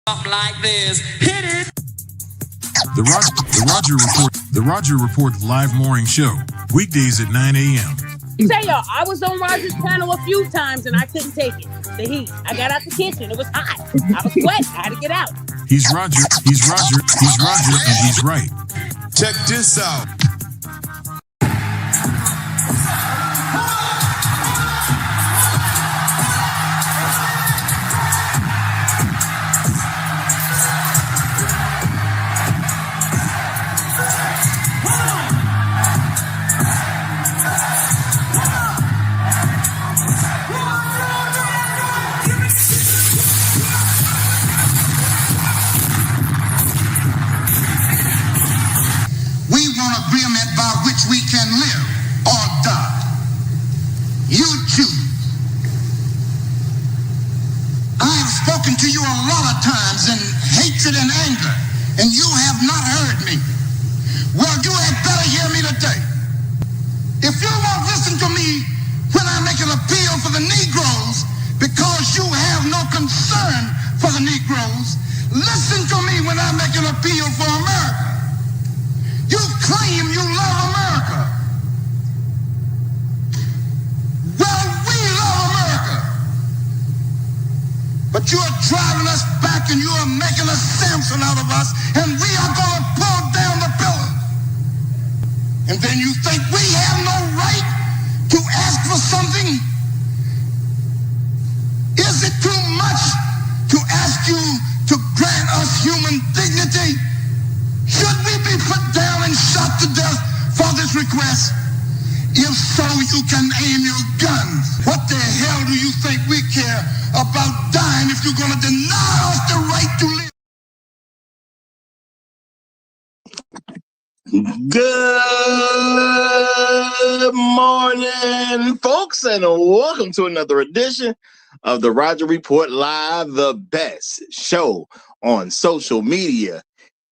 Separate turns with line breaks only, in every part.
Like this. Hit it.
The Roger Report live morning show. Weekdays at 9 a.m.
Say y'all, I was on Roger's panel a few times and I couldn't take it. The heat. I got out the kitchen. It was hot. I was sweating. I had to get out.
He's Roger, and he's right.
Check this out.
We can live or die. You choose. I have spoken to you a lot of times in hatred and anger, and you have not heard me. Well, you had better hear me today. If you won't listen to me when I make an appeal for the Negroes because you have no concern for the Negroes, listen to me when I make an appeal for America. You claim you love America. Well, we love America. But you are driving us back and you are making a Samson out of us, and we are going to pull down the pillars. And then you think we have no right to ask for something? Is it too much to ask you to grant us human dignity? Should we be put down and shot to death for this request? If so, you can aim your guns. What the hell do you think we care about dying if you're going to deny us the right to live?
Good morning, folks, and welcome to another edition of the Roger Report Live, the best show on social media.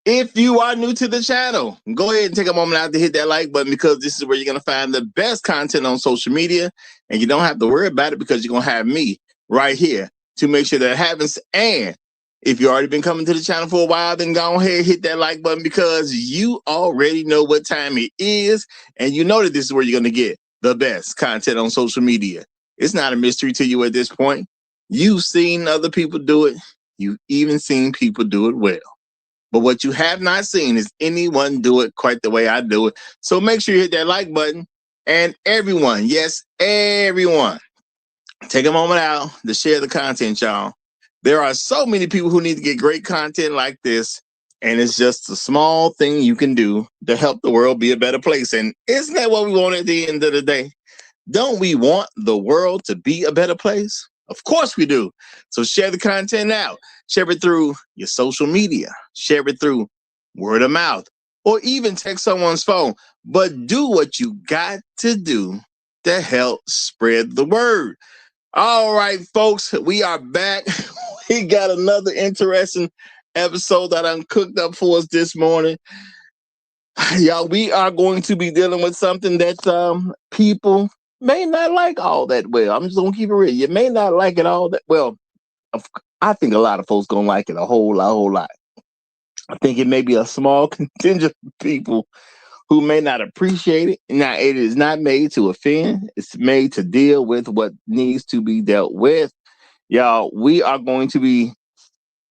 If you are new to the channel, go ahead and take a moment out to hit that like button, because this is where you're going to find the best content on social media, and you don't have to worry about it because you're going to have me right here to make sure that happens. And if you've already been coming to the channel for a while, then go ahead and hit that like button, because you already know what time it is, and you know that this is where you're going to get the best content on social media. It's not a mystery to you at this point. You've seen other people do it. You've even seen people do it well. But what you have not seen is anyone do it quite the way I do it. So make sure you hit that like button. And everyone, yes, everyone, take a moment out to share the content, y'all. There are so many people who need to get great content like this, and it's just a small thing you can do to help the world be a better place. And isn't that what we want at the end of the day? Don't we want the world to be a better place? Of course we do. So share the content out. Share it through your social media. Share it through word of mouth, or even text someone's phone. But do what you got to do to help spread the word. All right, folks, we are back. We got another interesting episode that I cooked up for us this morning. Y'all, we are going to be dealing with something that people may not like all that well. I'm just going to keep it real. You may not like it all that well. I think a lot of folks gonna like it a whole lot. I think it may be a small contingent of people who may not appreciate it. Now, it is not made to offend. It's made to deal with what needs to be dealt with. Y'all, we are going to be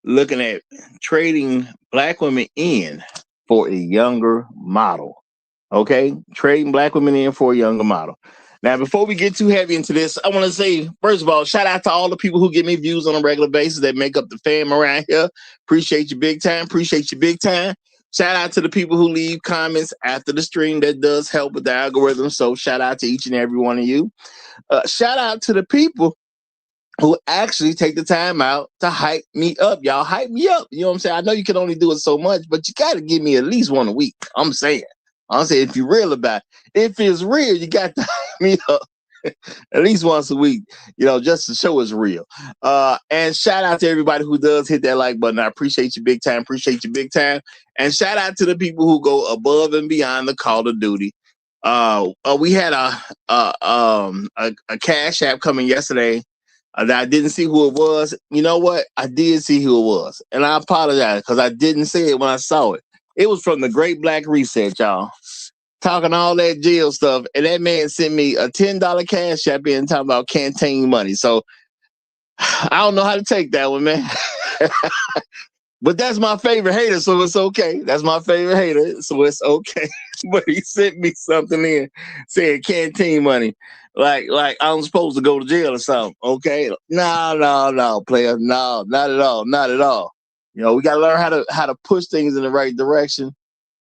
looking at trading Black women in for a younger model. Okay? Trading Black women in for a younger model. Now, before we get too heavy into this, I want to say, first of all, shout out to all the people who give me views on a regular basis that make up the fam around here. Appreciate you big time. Appreciate you big time. Shout out to the people who leave comments after the stream. That does help with the algorithm. So shout out to each and every one of you. Shout out to the people who actually take the time out to hype me up. Y'all hype me up. You know what I'm saying? I know you can only do it so much, but you got to give me at least one a week. I'm saying if you're real about it. If it's real, you got to hype me up at least once a week, just to show it's real. And shout out to everybody who does hit that like button. I appreciate you big time. Appreciate you big time. And shout out to the people who go above and beyond the call of duty. We had a Cash App coming yesterday I didn't see who it was. You know what? I did see who it was. And I apologize because I didn't see it when I saw it. It was from the Great Black Reset, y'all. Talking all that jail stuff. And that man sent me a $10 cash app in talking about canteen money. So I don't know how to take that one, man. But that's my favorite hater, so it's okay. That's my favorite hater, so it's okay. But he sent me something in saying canteen money. Like I'm supposed to go to jail or something. Okay. No, player. No, not at all. Not at all. You know, we gotta learn how to push things in the right direction.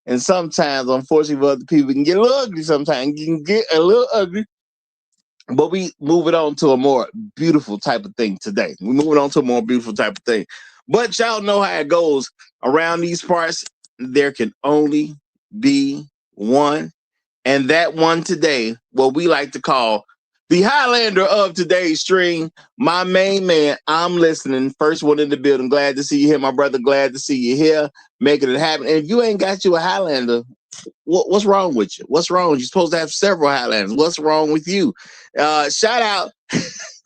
And sometimes, unfortunately, for other people, it can get a little ugly sometimes. You can get a little ugly. But we move it on to a more beautiful type of thing today. We're moving on to a more beautiful type of thing. But y'all know how it goes around these parts. There can only be one. And that one today, what we like to call the Highlander of today's stream, my main man. I'm listening. First one in the building. Glad to see you here, my brother. Glad to see you here. Making it happen. And if you ain't got you a Highlander, what's wrong with you? What's wrong? You're supposed to have several Highlanders. What's wrong with you? Shout out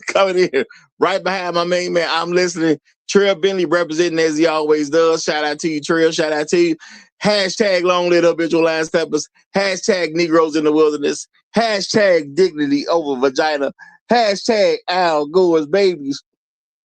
coming in right behind my main man. I'm listening. Trill Bentley representing as he always does. Shout out to you, Trill. Shout out to you. Hashtag long live habitual line steppers. Hashtag Negroes in the wilderness. Hashtag dignity over vagina. Hashtag Al Gore's babies.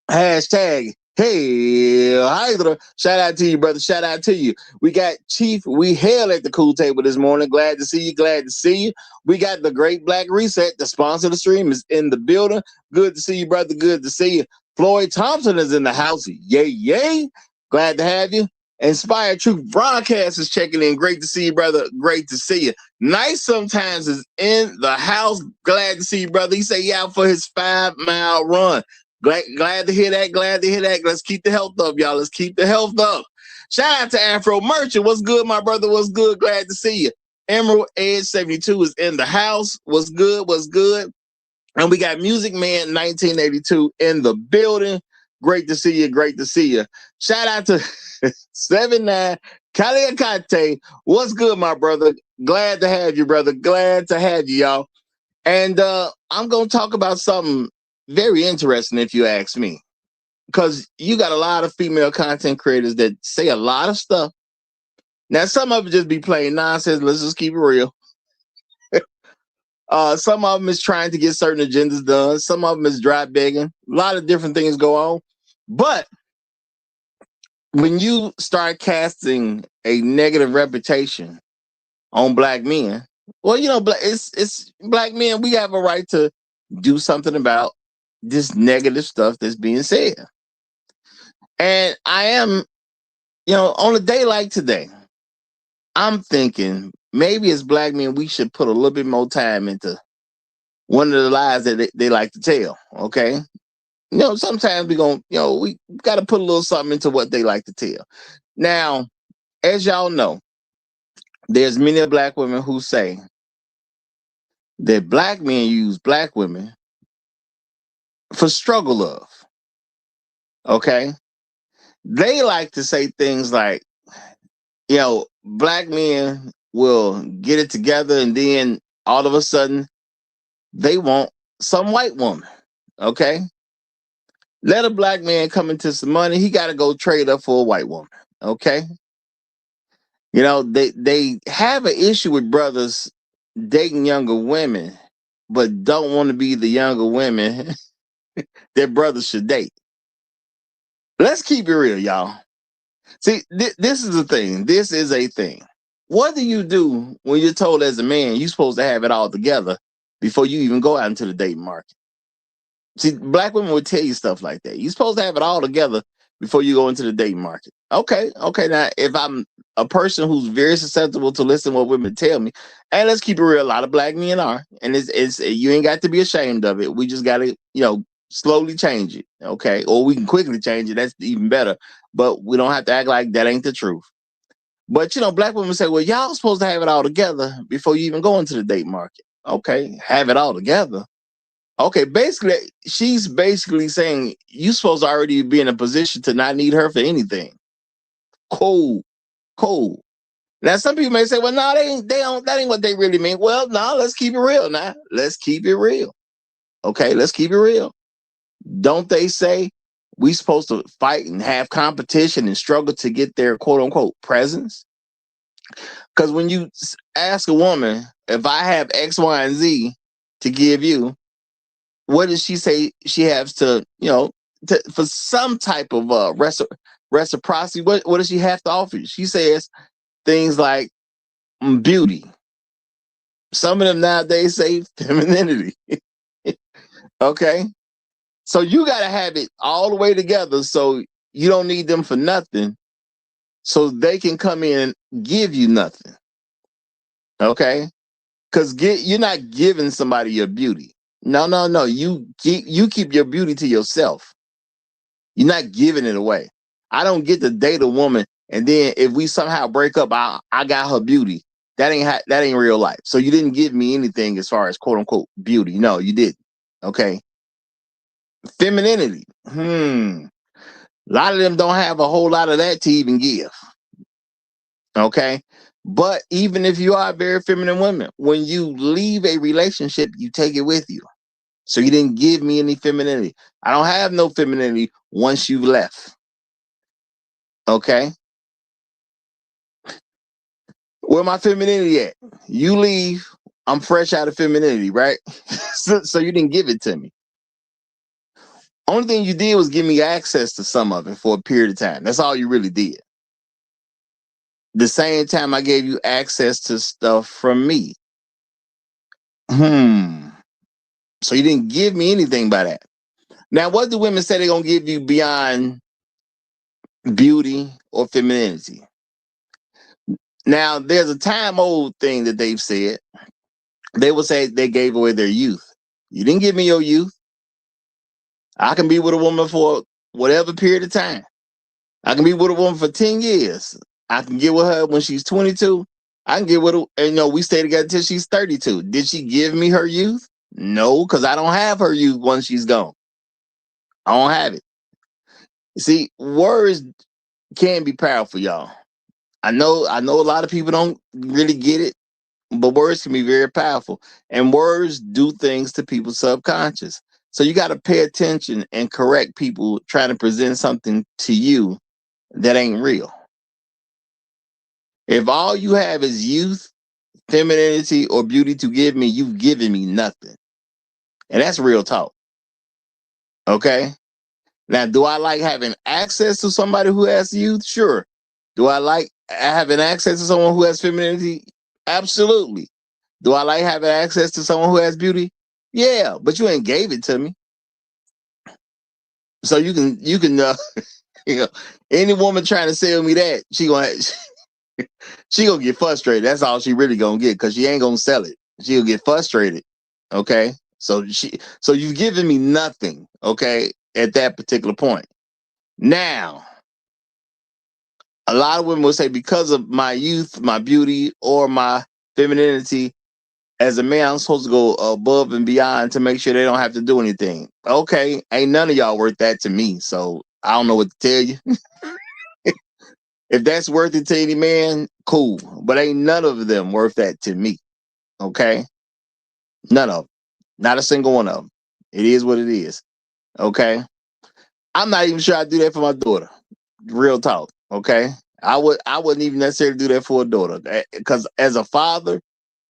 Hashtag hey Hydra. Shout out to you, brother. Shout out to you. We got Chief. We hail at the cool table this morning. Glad to see you. Glad to see you. We got the Great Black Reset. The sponsor of the stream is in the building. Good to see you, brother. Good to see you. Floyd Thompson is in the house. Yay, yay. Glad to have you. Inspired Truth Broadcast is checking in. Great to see you, brother. Great to see you. Nice sometimes is in the house. Glad to see you, brother. He said he out for his 5-mile run. Glad to hear that. Glad to hear that. Let's keep the health up, y'all. Let's keep the health up. Shout out to Afro Merchant. What's good, my brother? What's good? Glad to see you. Emerald Edge 72 is in the house. What's good? What's good? And we got Music Man 1982 in the building. Great to see you. Great to see you. Shout out to 79 Kaliakate. What's good, my brother? Glad to have you, brother. Glad to have you, y'all. And I'm going to talk about something very interesting, if you ask me, because you got a lot of female content creators that say a lot of stuff. Now, some of it just be plain nonsense. Let's just keep it real. Some of them is trying to get certain agendas done. Some of them is dry begging. A lot of different things go on. But when you start casting a negative reputation on black men, well, you know, it's black men. We have a right to do something about this negative stuff that's being said. And I am, you know, on a day like today, I'm thinking maybe as black men, we should put a little bit more time into one of the lies that they like to tell. Okay. You know, sometimes we got to put a little something into what they like to tell. Now, as y'all know, there's many black women who say that black men use black women for struggle love. Okay. They like to say things like, you know, black men will get it together and then all of a sudden they want some white woman. Okay. Let a black man come into some money. He got to go trade up for a white woman. Okay. You know, they have an issue with brothers dating younger women, but don't want to be the younger women that brothers should date. Let's keep it real, y'all. See, this is a thing. This is a thing. What do you do when you're told as a man you're supposed to have it all together before you even go out into the dating market? See, black women would tell you stuff like that. You're supposed to have it all together before you go into the dating market. Okay. Now, if I'm a person who's very susceptible to listen to what women tell me, and let's keep it real, a lot of black men are, and it's you ain't got to be ashamed of it. We just got to, you know, slowly change it. Okay. Or we can quickly change it. That's even better. But we don't have to act like that ain't the truth. But, you know, black women say, well, y'all supposed to have it all together before you even go into the date market. Okay, have it all together. Okay, basically, she's basically saying you're supposed to already be in a position to not need her for anything. Cool. Now, some people may say, well, no, that ain't what they really mean. Well, no, let's keep it real now. Let's keep it real. Okay, let's keep it real. Don't they say we supposed to fight and have competition and struggle to get their quote unquote presence? Because when you ask a woman, if I have X, Y, and Z to give you, what does she say she has to, for some type of reciprocity? What does she have to offer you? She says things like beauty. Some of them nowadays say femininity. Okay. So you got to have it all the way together so you don't need them for nothing. So they can come in and give you nothing. Okay. Because you're not giving somebody your beauty. No. You keep your beauty to yourself. You're not giving it away. I don't get to date a woman and then if we somehow break up, I got her beauty. That ain't real life. So you didn't give me anything as far as quote unquote beauty. No, you didn't. Okay. Femininity. A lot of them don't have a whole lot of that to even give. Okay. But even if you are very feminine women, when you leave a relationship, you take it with you. So you didn't give me any femininity. I don't have no femininity once you left. Okay. Where my femininity at? You leave, I'm fresh out of femininity, right? So you didn't give it to me. Only thing you did was give me access to some of it for a period of time. That's all you really did. The same time I gave you access to stuff from me. So you didn't give me anything by that. Now, what do women say they're going to give you beyond beauty or femininity? Now, there's a time old thing that they've said. They will say they gave away their youth. You didn't give me your youth. I can be with a woman for whatever period of time. I can be with a woman for 10 years. I can get with her when she's 22. I can get with her, and we stay together till she's 32. Did she give me her youth? No, because I don't have her youth once she's gone. I don't have it. See, words can be powerful, y'all. I know a lot of people don't really get it, but words can be very powerful. And words do things to people's subconscious. So you got to pay attention and correct people trying to present something to you that ain't real. If all you have is youth, femininity, or beauty to give me, you've given me nothing. And that's real talk. Okay? Now, do I like having access to somebody who has youth? Sure. Do I like having access to someone who has femininity? Absolutely. Do I like having access to someone who has beauty? Yeah, but you ain't gave it to me. So you can any woman trying to sell me that, she gonna get frustrated. That's all she really gonna get, because she ain't gonna sell it. She'll get frustrated. Okay. So you've given me nothing, okay, at that particular point. Now, a lot of women will say, because of my youth, my beauty, or my femininity, as a man, I'm supposed to go above and beyond to make sure they don't have to do anything. Okay, ain't none of y'all worth that to me, so I don't know what to tell you. If that's worth it to any man, cool. But ain't none of them worth that to me. Okay? None of them. Not a single one of them. It is what it is. Okay? I'm not even sure I'd do that for my daughter. Real talk. Okay? I wouldn't even necessarily do that for a daughter. Because as a father,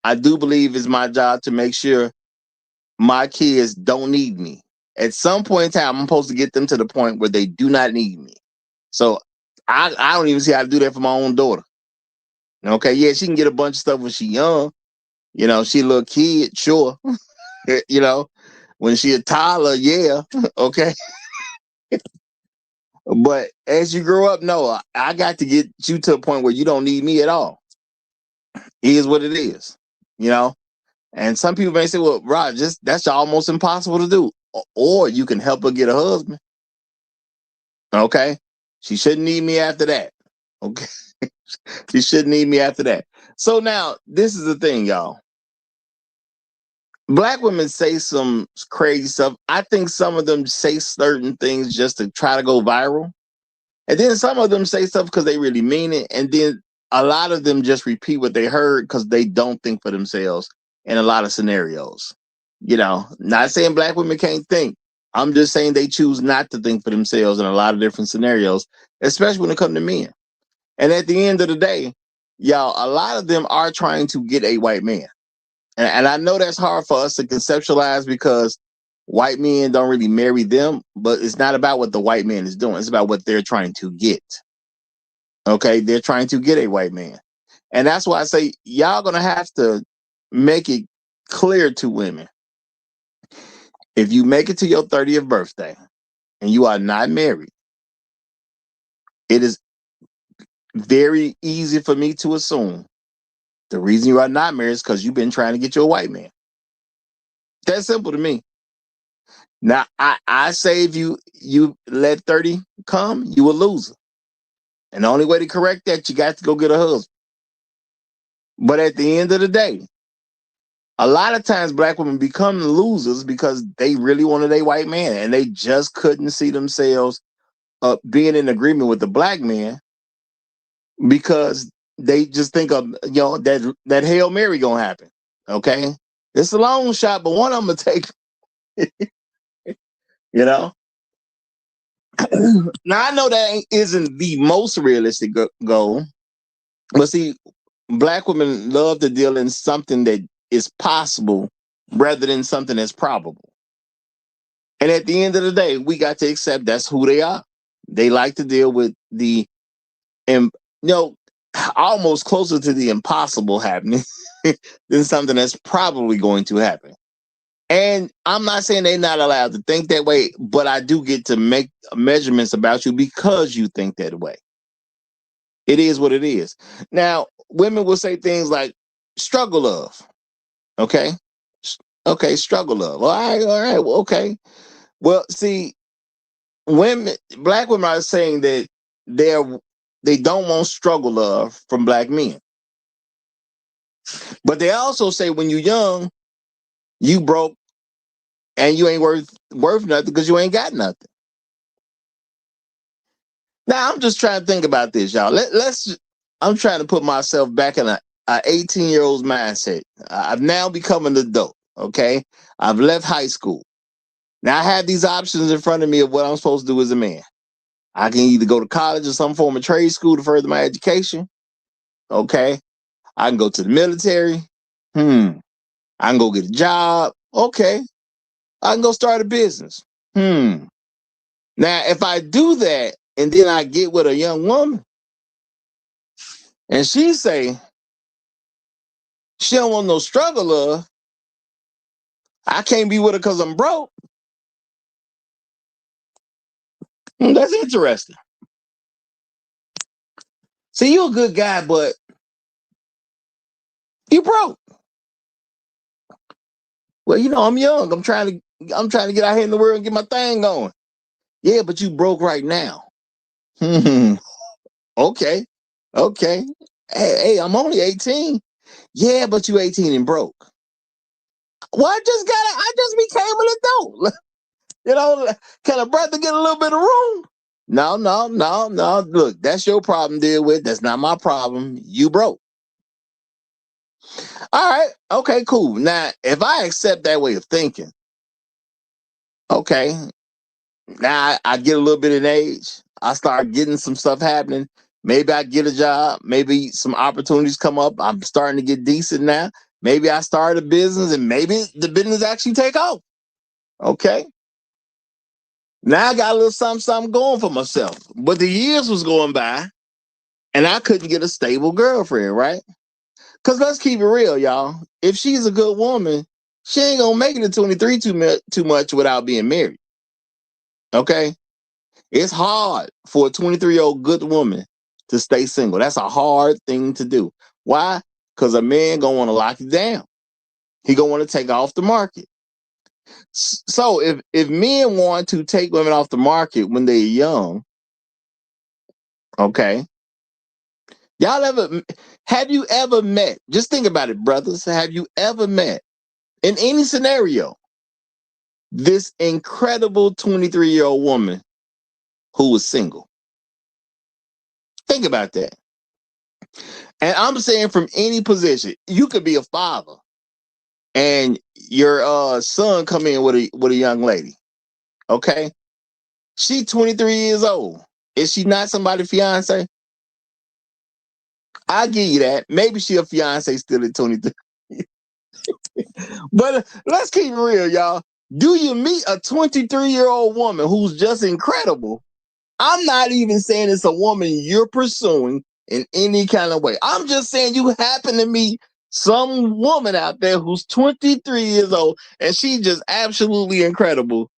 I do believe it's my job to make sure my kids don't need me. At some point in time, I'm supposed to get them to the point where they do not need me. So I don't even see how to do that for my own daughter. Okay, yeah, she can get a bunch of stuff when she young. She a little kid, sure. When she a toddler, yeah, okay. But as you grow up, no, I got to get you to a point where you don't need me at all. It is what it is, And some people may say, well, Rod, that's almost impossible to do. Or you can help her get a husband. Okay. She shouldn't need me after that. Okay. She shouldn't need me after that. So now, this is the thing, y'all. Black women say some crazy stuff. I think some of them say certain things just to try to go viral. And then some of them say stuff because they really mean it. And then a lot of them just repeat what they heard because they don't think for themselves in a lot of scenarios. Not saying black women can't think, I'm just saying they choose not to think for themselves in a lot of different scenarios, especially when it comes to men. And at the end of the day, y'all, a lot of them are trying to get a white man. And I know that's hard for us to conceptualize because white men don't really marry them, but it's not about what the white man is doing. It's about what they're trying to get. Okay, they're trying to get a white man. And that's why I say y'all gonna have to make it clear to women. If you make it to your 30th birthday and you are not married, it is very easy for me to assume the reason you are not married is because you've been trying to get you a white man. That's simple to me. Now, I say if you let 30 come, you a loser. And the only way to correct that, you got to go get a husband. But at the end of the day, a lot of times black women become losers because they really wanted a white man and they just couldn't see themselves being in agreement with the black man because they just think of that Hail Mary gonna happen. Okay, it's a long shot, but one I'm gonna take. you know. Now I know that isn't the most realistic goal, but see, black women love to deal in something that is possible rather than something that's probable. And at the end of the day, we got to accept that's who they are. They like to deal with the, almost closer to the impossible happening than something that's probably going to happen. And I'm not saying they're not allowed to think that way, but I do get to make measurements about you because you think that way. It is what it is. Now, women will say things like struggle love. Okay. Okay. Struggle love. All right. All right. Well, okay. Well, see, black women are saying that they don't want struggle love from black men. But they also say when you're young, you broke and you ain't worth nothing because you ain't got nothing. Now I'm just trying to think about this, y'all. I'm trying to put myself back in a 18-year-old's mindset. I've now become an adult. Okay, I've left high school. Now I have these options in front of me of what I'm supposed to do as a man. I can either go to college or some form of trade school to further my education. Okay, I can go to the military. I can go get a job. Okay, I can go start a business. Now, if I do that and then I get with a young woman and she say she don't want no struggle love, I can't be with her because I'm broke. That's interesting. See, you're a good guy, but you broke. Well, I'm young. I'm trying to get out here in the world and get my thing going. Yeah, but you broke right now. Okay. Okay. Hey, I'm only 18. Yeah, but you 18 and broke. Well, I just became an adult. Can a brother get a little bit of room? No. Look, that's your problem to deal with. That's not my problem. You broke. All right. Okay, cool. Now, if I accept that way of thinking, okay, now I get a little bit in age. I start getting some stuff happening. Maybe I get a job. Maybe some opportunities come up. I'm starting to get decent now. Maybe I start a business and maybe the business actually take off. Okay. Now I got a little something going for myself. But the years was going by and I couldn't get a stable girlfriend, right? Because let's keep it real, y'all. If she's a good woman, she ain't going to make it to 23 too much without being married. Okay? It's hard for a 23-year-old good woman to stay single. That's a hard thing to do. Why? Because a man going to want to lock you down. He going to want to take off the market. So if men want to take women off the market when they're young, okay, have you ever met, just think about it, brothers, have you ever met in any scenario this incredible 23-year-old woman who was single? Think about that. And I'm saying from any position, you could be a father and your son come in with a young lady. Okay. She 23 years old. Is she not somebody's fiance? I'll give you that. Maybe she a fiance still at 23. But let's keep it real, y'all. Do you meet a 23-year-old woman who's just incredible? I'm not even saying it's a woman you're pursuing in any kind of way. I'm just saying you happen to meet some woman out there who's 23 years old and she's just absolutely incredible.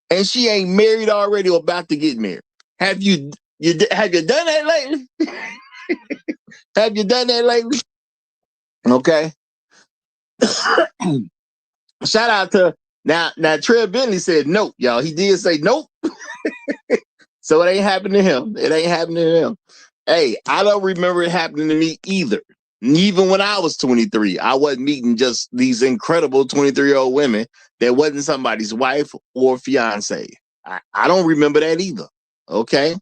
And she ain't married already or about to get married. Have you done that lately? Have you done that lately? Okay. Shout out to now Trev Bentley said nope, y'all. He did say nope. So it ain't happening to him. It ain't happening to him. Hey, I don't remember it happening to me either. Even when I was 23, I wasn't meeting just these incredible 23-year-old women that wasn't somebody's wife or fiance. I don't remember that either. Okay.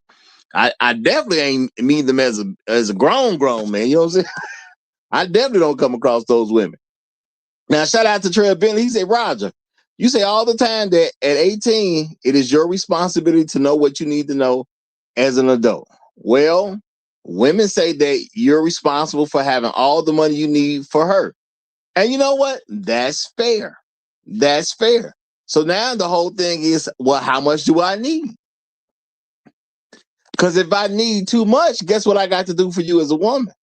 I definitely ain't meet them as a grown man. You know what I'm saying? I definitely don't come across those women. Now, shout out to Trev Bentley. He said, Roger, you say all the time that at 18, it is your responsibility to know what you need to know as an adult. Well, women say that you're responsible for having all the money you need for her. And you know what? That's fair. That's fair. So now the whole thing is, well, how much do I need? Because if I need too much, guess what I got to do for you as a woman?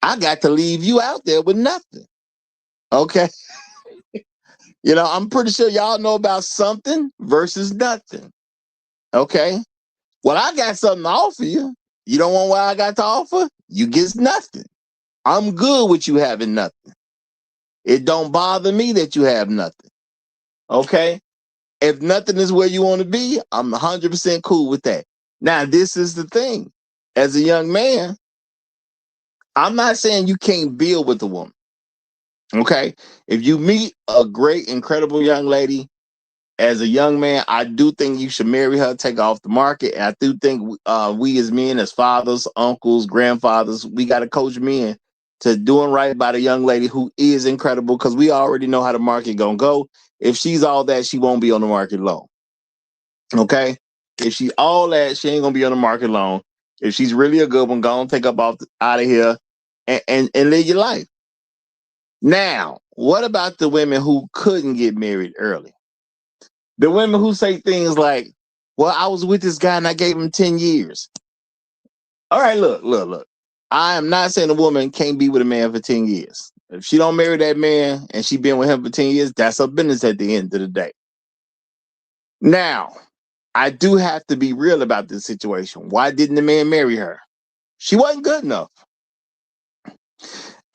I got to leave you out there with nothing. Okay. You know, I'm pretty sure y'all know about something versus nothing. Okay. Well, I got something to offer you. You don't want what I got to offer? You get nothing. I'm good with you having nothing. It don't bother me that you have nothing. Okay. If nothing is where you want to be, I'm 100% cool with that. Now, this is the thing. As a young man, I'm not saying you can't build with a woman. Okay. If you meet a great, incredible young lady, as a young man, I do think you should marry her, take her off the market. And I do think we as men, as fathers, uncles, grandfathers, we got to coach men to doing right by the young lady who is incredible, because we already know how the market gonna go. If she's all that, she won't be on the market long. Okay? If she's all that, she ain't gonna be on the market long. If she's really a good one, go on, take up out of here and live your life. Now, what about the women who couldn't get married early? The women who say things like, well, I was with this guy and I gave him 10 years. All right, look. I am not saying a woman can't be with a man for 10 years. If she don't marry that man and she been with him for 10 years, that's her business at the end of the day. Now, I do have to be real about this situation. Why didn't the man marry her? She wasn't good enough.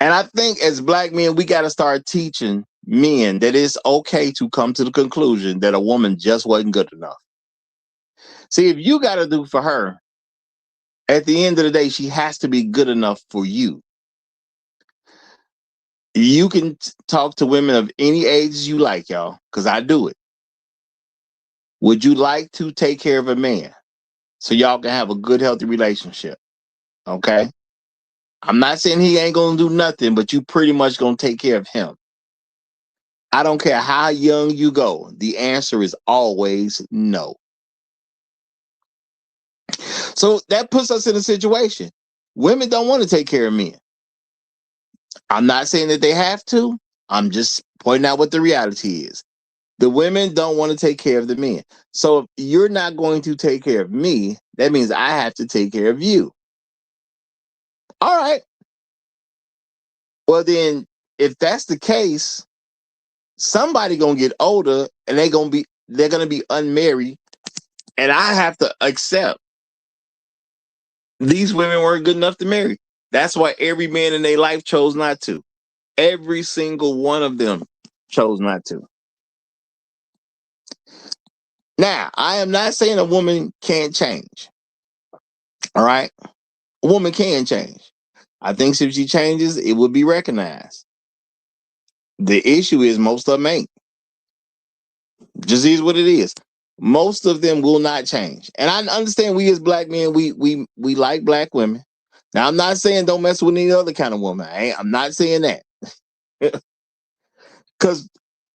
And I think as black men, we got to start teaching men that it's okay to come to the conclusion that a woman just wasn't good enough. See, if you got to do for her, at the end of the day, she has to be good enough for you. You can talk to women of any age you like, y'all, because I do it. Would you like to take care of a man so y'all can have a good, healthy relationship? Okay. I'm not saying he ain't going to do nothing, but you pretty much going to take care of him. I don't care how young you go. The answer is always no. So that puts us in a situation. Women don't want to take care of men. I'm not saying that they have to. I'm just pointing out what the reality is. The women don't want to take care of the men. So if you're not going to take care of me, that means I have to take care of you. All right. Well, then, if that's the case, somebody gonna get older and they're gonna be unmarried, and I have to accept these women weren't good enough to marry. That's why every man in their life chose not to. Every single one of them chose not to. Now, I am not saying a woman can't change. All right. A woman can change. I think if she changes, it will be recognized. The issue is most of them ain't. Just is what it is. Most of them will not change. And I understand we as black men, we like black women. Now, I'm not saying don't mess with any other kind of woman. I'm not saying that. Because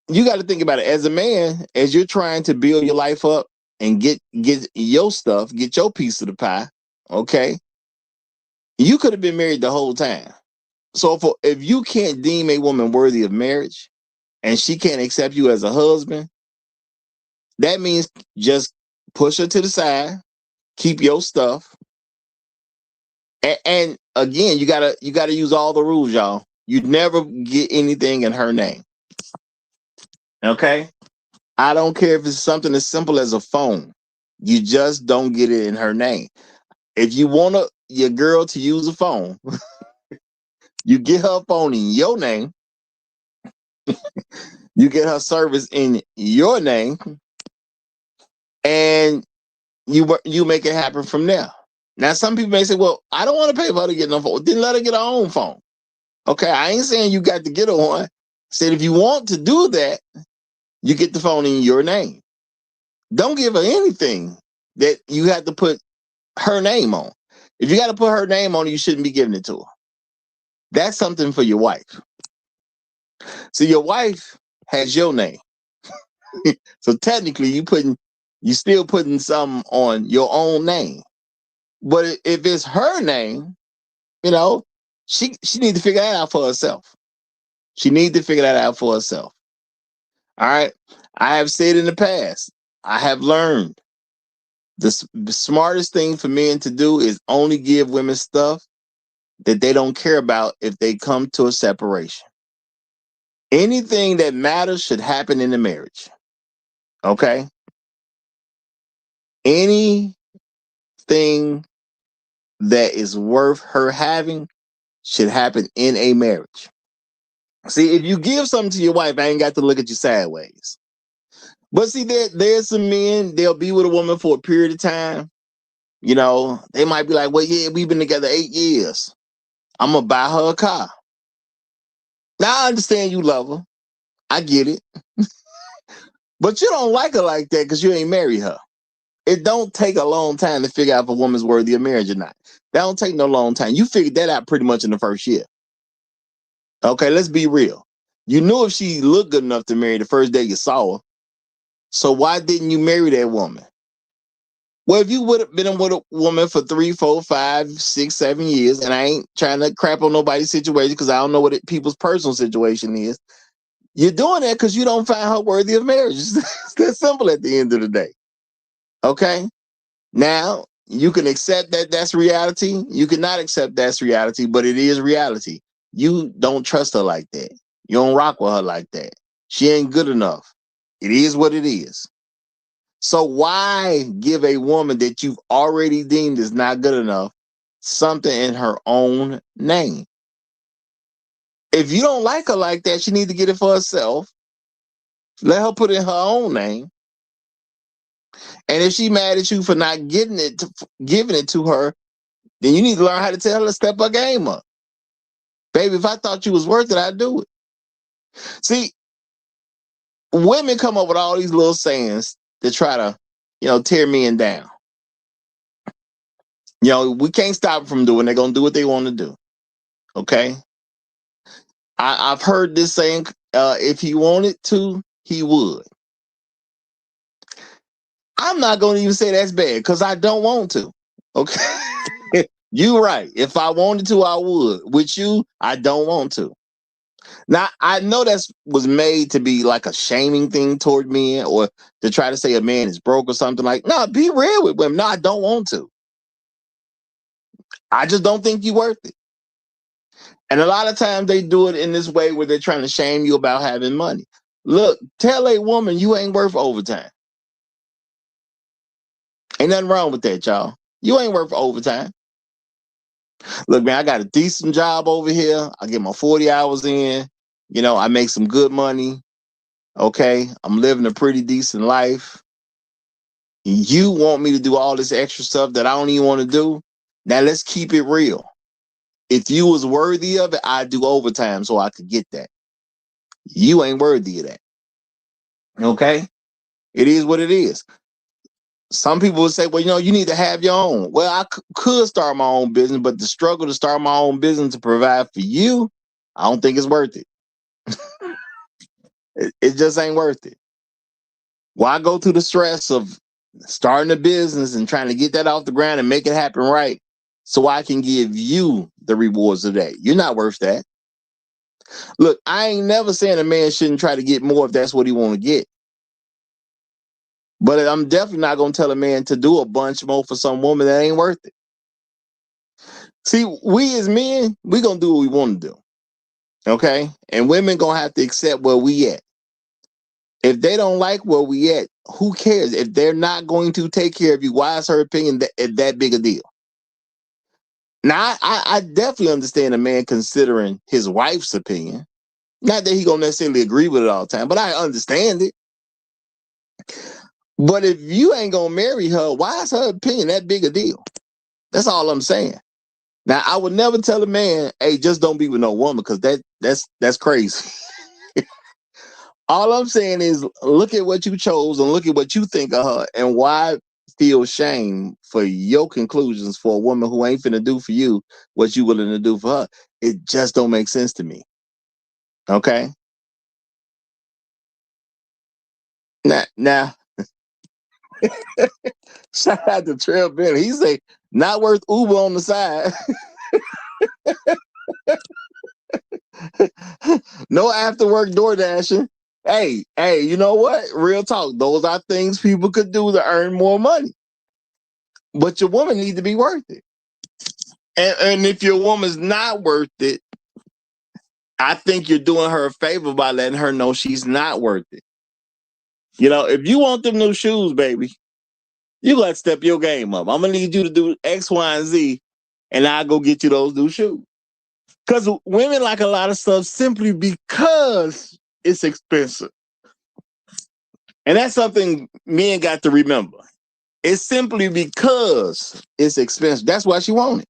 you got to think about it as a man, as you're trying to build your life up and get your stuff, get your piece of the pie. Okay, you could have been married the whole time. So if you can't deem a woman worthy of marriage and she can't accept you as a husband, that means just push her to the side, keep your stuff, and again, you gotta use all the rules, y'all. You never get anything in her name. Okay, I don't care if it's something as simple as a phone. You just don't get it in her name. If you want your girl to use a phone, you get her phone in your name. You get her service in your name, and you make it happen from there. Now, some people may say, "Well, I don't want to pay for her to get no phone." Then let her get her own phone. Okay, I ain't saying you got to get her one. I said if you want to do that, you get the phone in your name. Don't give her anything that you have to put her name on. If you got to put her name on it, you shouldn't be giving it to her. That's something for your wife. So your wife has your name. So technically, you still putting something on your own name. But if it's her name, she needs to figure that out for herself. She needs to figure that out for herself. All right. I have said in the past, I have learned the smartest thing for men to do is only give women stuff that they don't care about if they come to a separation. Anything that matters should happen in the marriage. Okay? Anything that is worth her having should happen in a marriage. See, if you give something to your wife, I ain't got to look at you sideways. But see, there's some men, they'll be with a woman for a period of time. They might be like, well, yeah, we've been together 8 years. I'm going to buy her a car. Now, I understand you love her. I get it. But you don't like her like that because you ain't married her. It don't take a long time to figure out if a woman's worthy of marriage or not. That don't take no long time. You figured that out pretty much in the first year. Okay, let's be real. You knew if she looked good enough to marry the first day you saw her. So why didn't you marry that woman? Well, if you would have been with a woman for 3, 4, 5, 6, 7 years, and I ain't trying to crap on nobody's situation because I don't know what people's personal situation is, you're doing that because you don't find her worthy of marriage. It's that simple at the end of the day. Okay? Now, you can accept that that's reality. You cannot accept that's reality, but it is reality. You don't trust her like that. You don't rock with her like that. She ain't good enough. It is what it is. So why give a woman that you've already deemed is not good enough something in her own name? If you don't like her like that, she needs to get it for herself. Let her put it in her own name. And if she mad at you for not giving it to her, then you need to learn how to tell her to step her game up. Baby, if I thought you was worth it, I'd do it. See, women come up with all these little sayings to try to, tear men down. We can't stop them from doing. They're going to do what they want to do. Okay? I've heard this saying, if he wanted to, he would. I'm not going to even say that's bad because I don't want to. Okay? You're right. If I wanted to, I would. With you, I don't want to. Now, I know that was made to be like a shaming thing toward men or to try to say a man is broke or something like, no, be real with women. No, I don't want to. I just don't think you're worth it. And a lot of times they do it in this way where they're trying to shame you about having money. Look, tell a woman you ain't worth overtime. Ain't nothing wrong with that, y'all. You ain't worth overtime. Look, man, I got a decent job over here. I get my 40 hours in. I make some good money. Okay, I'm living a pretty decent life. You want me to do all this extra stuff that I don't even want to do? Now let's keep it real. If you was worthy of it, I'd do overtime so I could get that. You ain't worthy of that. Okay? It is what it is. Some people would say, well, you need to have your own. Well, I could start my own business, but the struggle to start my own business to provide for you, I don't think it's worth it. It just ain't worth it. Why go through the stress of starting a business and trying to get that off the ground and make it happen right so I can give you the rewards of that? You're not worth that. Look, I ain't never saying a man shouldn't try to get more if that's what he want to get. But I'm definitely not going to tell a man to do a bunch more for some woman that ain't worth it. See, we as men, we going to do what we want to do. Okay? And women going to have to accept where we at. If they don't like where we at, who cares? If they're not going to take care of you, why is her opinion that big a deal? Now, I definitely understand a man considering his wife's opinion. Not that he gonna necessarily agree with it all the time, but I understand it. But if you ain't gonna marry her, why is her opinion that big a deal? That's all I'm saying. Now, I would never tell a man, hey, just don't be with no woman, because that's crazy. All I'm saying is look at what you chose and look at what you think of her, and why feel shame for your conclusions for a woman who ain't finna do for you what you willing to do for her. It just don't make sense to me. Okay? Now shout out to Trail Benny. He say, not worth Uber on the side. No after work door dashing. Hey, you know what? Real talk. Those are things people could do to earn more money. But your woman needs to be worth it. And if your woman's not worth it, I think you're doing her a favor by letting her know she's not worth it. You know, if you want them new shoes, baby, you got to step your game up. I'm going to need you to do X, Y, and Z, and I'll go get you those new shoes. Because women like a lot of stuff simply because it's expensive. And that's something men got to remember. It's simply because it's expensive. That's why she wanted it.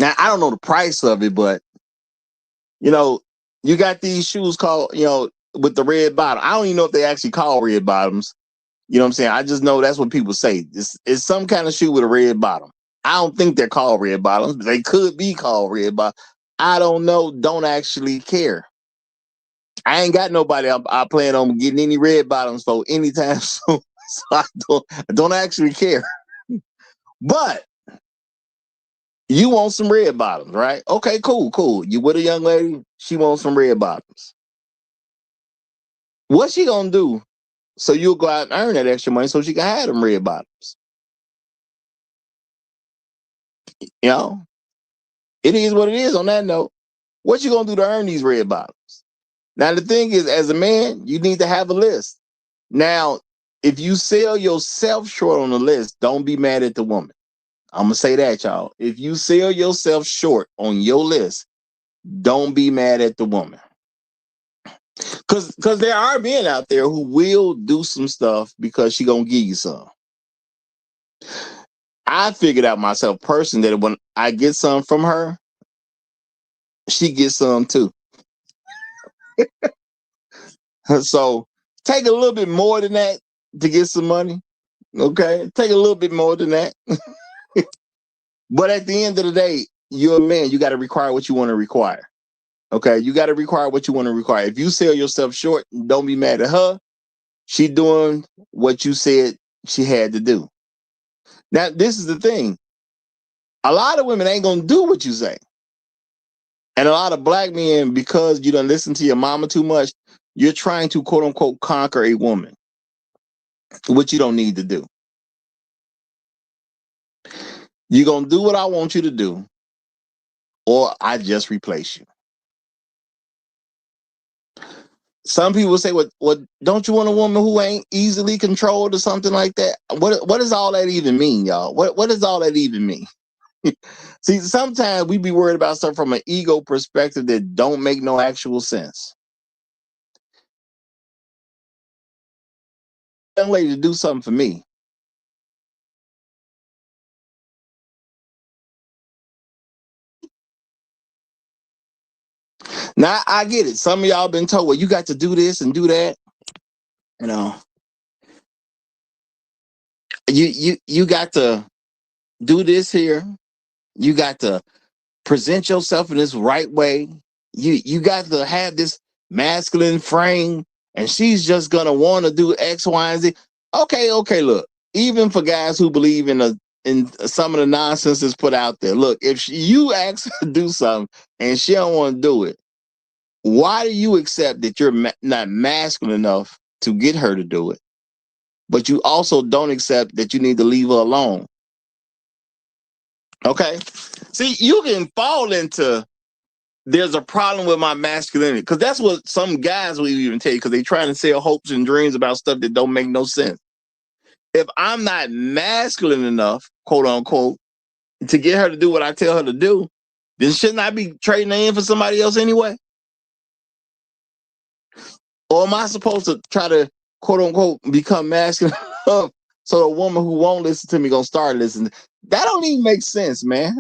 Now, I don't know the price of it, but, you know, you got these shoes called, you know, with the red bottom. I don't even know if they actually call red bottoms. You know what I'm saying? I just know that's what people say. It's some kind of shoe with a red bottom. I don't think they're called red bottoms, but they could be called red bottoms. I don't know. Don't actually care. I ain't got nobody I plan on getting any red bottoms for anytime soon. So I don't actually care. But you want some red bottoms, right? Okay, cool. You with a young lady, she wants some red bottoms. What's she gonna do? So you'll go out and earn that extra money so she can have them red bottoms. You know? It is what it is on that note. What you gonna do to earn these red bottoms? Now, the thing is, as a man, you need to have a list. Now, if you sell yourself short on the list, don't be mad at the woman. I'm gonna say that, y'all. If you sell yourself short on your list, don't be mad at the woman. Because there are men out there who will do some stuff because she gonna give you some. I figured out myself personally that when I get some from her, she gets some too. So take a little bit more than that to get some money. Okay, take a little bit more than that. But at the end of the day, you're a man. You got to require what you want to require. Okay, you got to require what you want to require. If you sell yourself short, don't be mad at her. She doing what you said she had to do. Now, this is the thing. A lot of women ain't going to do what you say. And a lot of black men, because you don't listen to your mama too much, you're trying to, quote unquote, conquer a woman, which you don't need to do. You're going to do what I want you to do, or I just replace you. Some people say, "What? Don't you want a woman who ain't easily controlled or something like that?" What does all that even mean, y'all? What does all that even mean? See, sometimes we be worried about stuff from an ego perspective that don't make no actual sense. Young lady to do something for me. Now I get it. Some of y'all been told, well, you got to do this and do that. You know, you got to do this here. You got to present yourself in this right way. You got to have this masculine frame, and she's just gonna want to do X, Y, and Z. Okay, look, even for guys who believe in some of the nonsense that's put out there, look, if you ask her to do something and she don't want to do it, why do you accept that you're not masculine enough to get her to do it, but you also don't accept that you need to leave her alone? Okay, see, you can fall into there's a problem with my masculinity, because that's what some guys will even tell you, because they're trying to sell hopes and dreams about stuff that don't make no sense. If I'm not masculine enough, quote unquote, to get her to do what I tell her to do, then shouldn't I be trading her in for somebody else anyway? Or am I supposed to try to, quote unquote, become masculine enough so a woman who won't listen to me gonna start listening? That don't even make sense, man.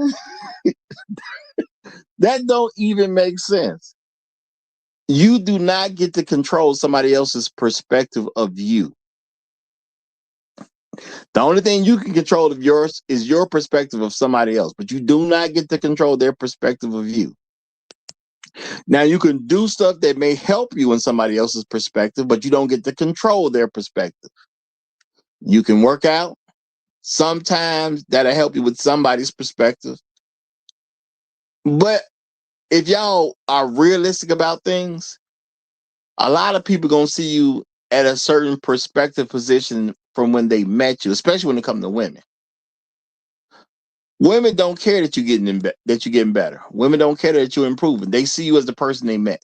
That don't even make sense. You do not get to control somebody else's perspective of you. The only thing you can control of yours is your perspective of somebody else, but you do not get to control their perspective of you. Now, you can do stuff that may help you in somebody else's perspective, but you don't get to control their perspective. You can work out. Sometimes that'll help you with somebody's perspective. But if y'all are realistic about things, a lot of people going to see you at a certain perspective position from when they met you, especially when it comes to women. Women don't care that you're getting better. Women don't care that you're improving. They see you as the person they met.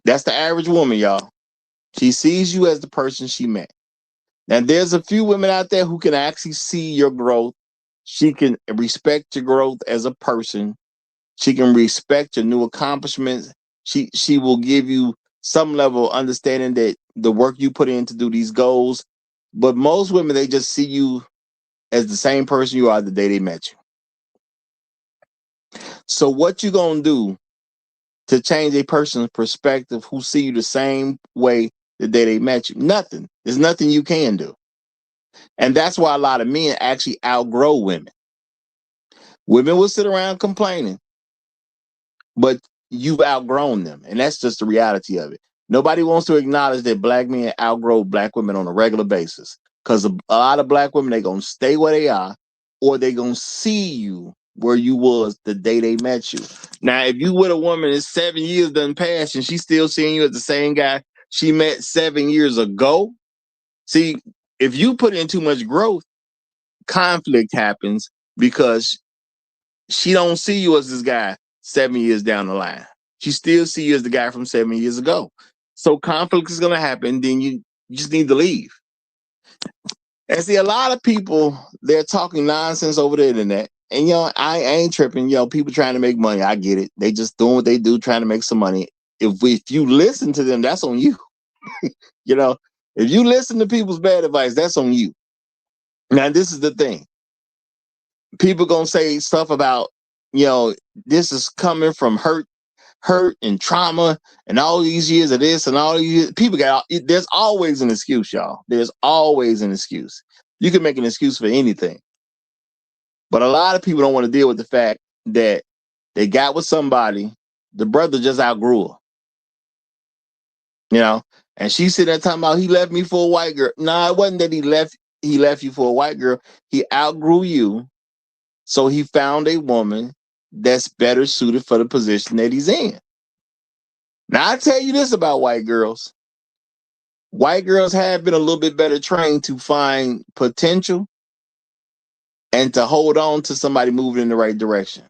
That's the average woman, y'all. She sees you as the person she met. Now, there's a few women out there who can actually see your growth. She can respect your growth as a person. She can respect your new accomplishments. She will give you some level of understanding that the work you put in to do these goals. But most women, they just see you as the same person you are the day they met you. So what you gonna do to change a person's perspective who see you the same way the day they met you? Nothing. There's nothing you can do. And that's why a lot of men actually outgrow women. Women will sit around complaining, but you've outgrown them. And that's just the reality of it. Nobody wants to acknowledge that black men outgrow black women on a regular basis, because a lot of black women, they're going to stay where they are, or they're going to see you where you was the day they met you. Now, if you with a woman that's 7 years done passed and she's still seeing you as the same guy she met 7 years ago, see, if you put in too much growth, conflict happens, because she don't see you as this guy 7 years down the line. She still see you as the guy from 7 years ago. So conflict is going to happen. Then you just need to leave. And see, a lot of people, they're talking nonsense over the internet. And, I ain't tripping. People trying to make money. I get it. They just doing what they do, trying to make some money. If you listen to them, that's on you. If you listen to people's bad advice, that's on you. Now, this is the thing. People gonna say stuff about, this is coming from hurt and trauma and all these years of this and all these years. People there's always an excuse, y'all. There's always an excuse. You can make an excuse for anything. But a lot of people don't want to deal with the fact that they got with somebody, the brother just outgrew her. And she's sitting there talking about, he left me for a white girl. No, it wasn't that he left you for a white girl. He outgrew you. So he found a woman that's better suited for the position that he's in. Now, I tell you this about white girls. White girls have been a little bit better trained to find potential and to hold on to somebody moving in the right direction.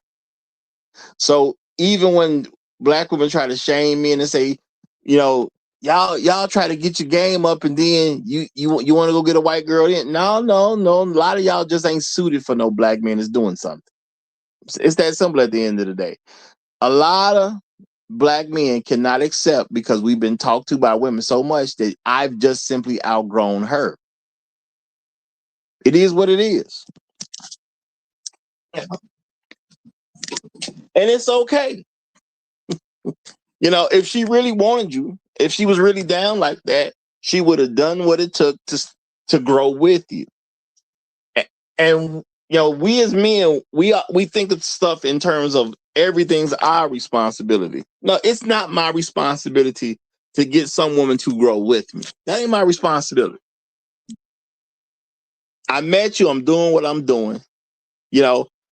So even when black women try to shame me and say, y'all try to get your game up and then you want to go get a white girl in. No. A lot of y'all just ain't suited for no black man that's doing something. It's that simple at the end of the day. A lot of black men cannot accept, because we've been talked to by women so much, that I've just simply outgrown her. It is what it is. And it's okay. If she really wanted you, if she was really down like that, she would have done what it took to grow with you. And we as men, we think of stuff in terms of everything's our responsibility. No, it's not my responsibility to get some woman to grow with me. That ain't my responsibility. I met you. I'm doing what I'm doing.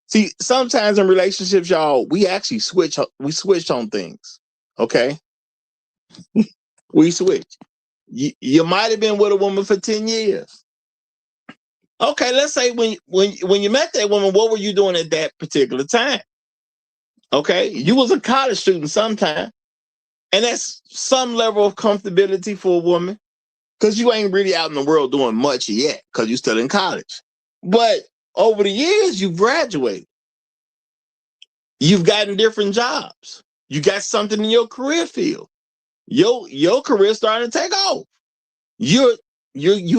See, sometimes in relationships, y'all, we actually switch. We switch on things. Okay, we switch. You might have been with a woman for 10 years. Okay, let's say when you met that woman, what were you doing at that particular time? Okay, you was a college student sometime, and that's some level of comfortability for a woman because you ain't really out in the world doing much yet because you're still in college. But over the years, you've graduated. You've gotten different jobs. You got something in your career field. Your career starting to take off. You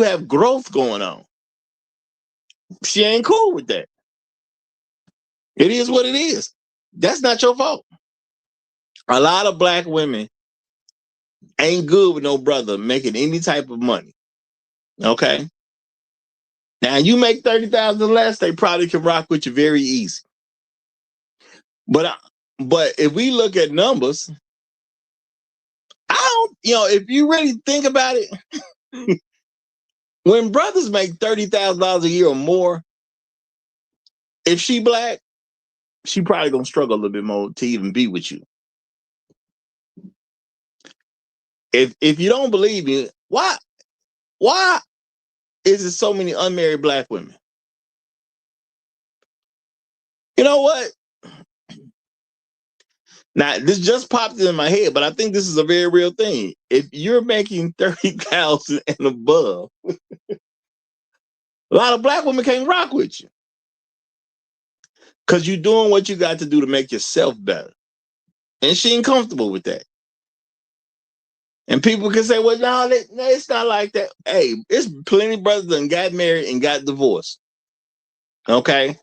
have growth going on. She ain't cool with that. It is what it is. That's not your fault. A lot of black women ain't good with no brother making any type of money. Okay. Now you make 30,000 less, they probably can rock with you very easy. But if we look at numbers, I don't, if you really think about it, when brothers make $30,000 a year or more, if she black, she probably gonna struggle a little bit more to even be with you. If you don't believe me, why is there so many unmarried black women? You know what? Now this just popped in my head, but I think this is a very real thing. If you're making 30,000 and above, a lot of black women can't rock with you because you're doing what you got to do to make yourself better, and she ain't comfortable with that. And people can say, well, no, it's not like that. Hey, it's plenty of brothers that got married and got divorced. Okay?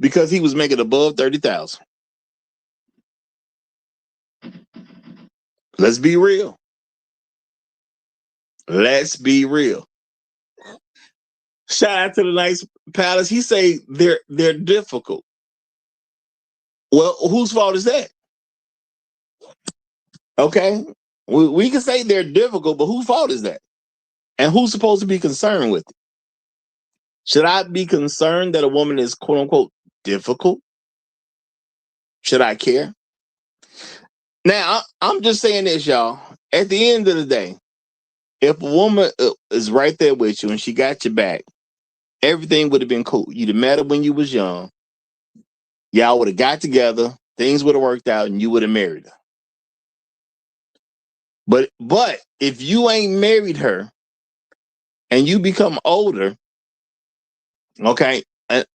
Because he was making above 30,000. Let's be real. Let's be real. Shout out to the Nice Palace. He say they're difficult. Well, whose fault is that? Okay? We can say they're difficult, but whose fault is that? And who's supposed to be concerned with it? Should I be concerned that a woman is quote unquote difficult? Should I care? Now, I'm just saying this, y'all. At the end of the day, if a woman is right there with you and she got your back, everything would have been cool. You'd have met her when you was young. Y'all would have got together. Things would have worked out, and you would have married her. But if you ain't married her and you become older, okay,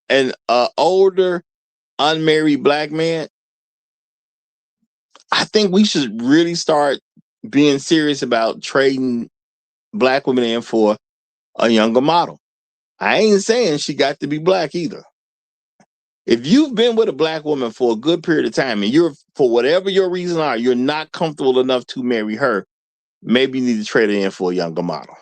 an older unmarried black man, I think we should really start being serious about trading black women in for a younger model. I ain't saying she got to be black either. If you've been with a black woman for a good period of time and you're, for whatever your reason are, you're not comfortable enough to marry her, maybe you need to trade her in for a younger model.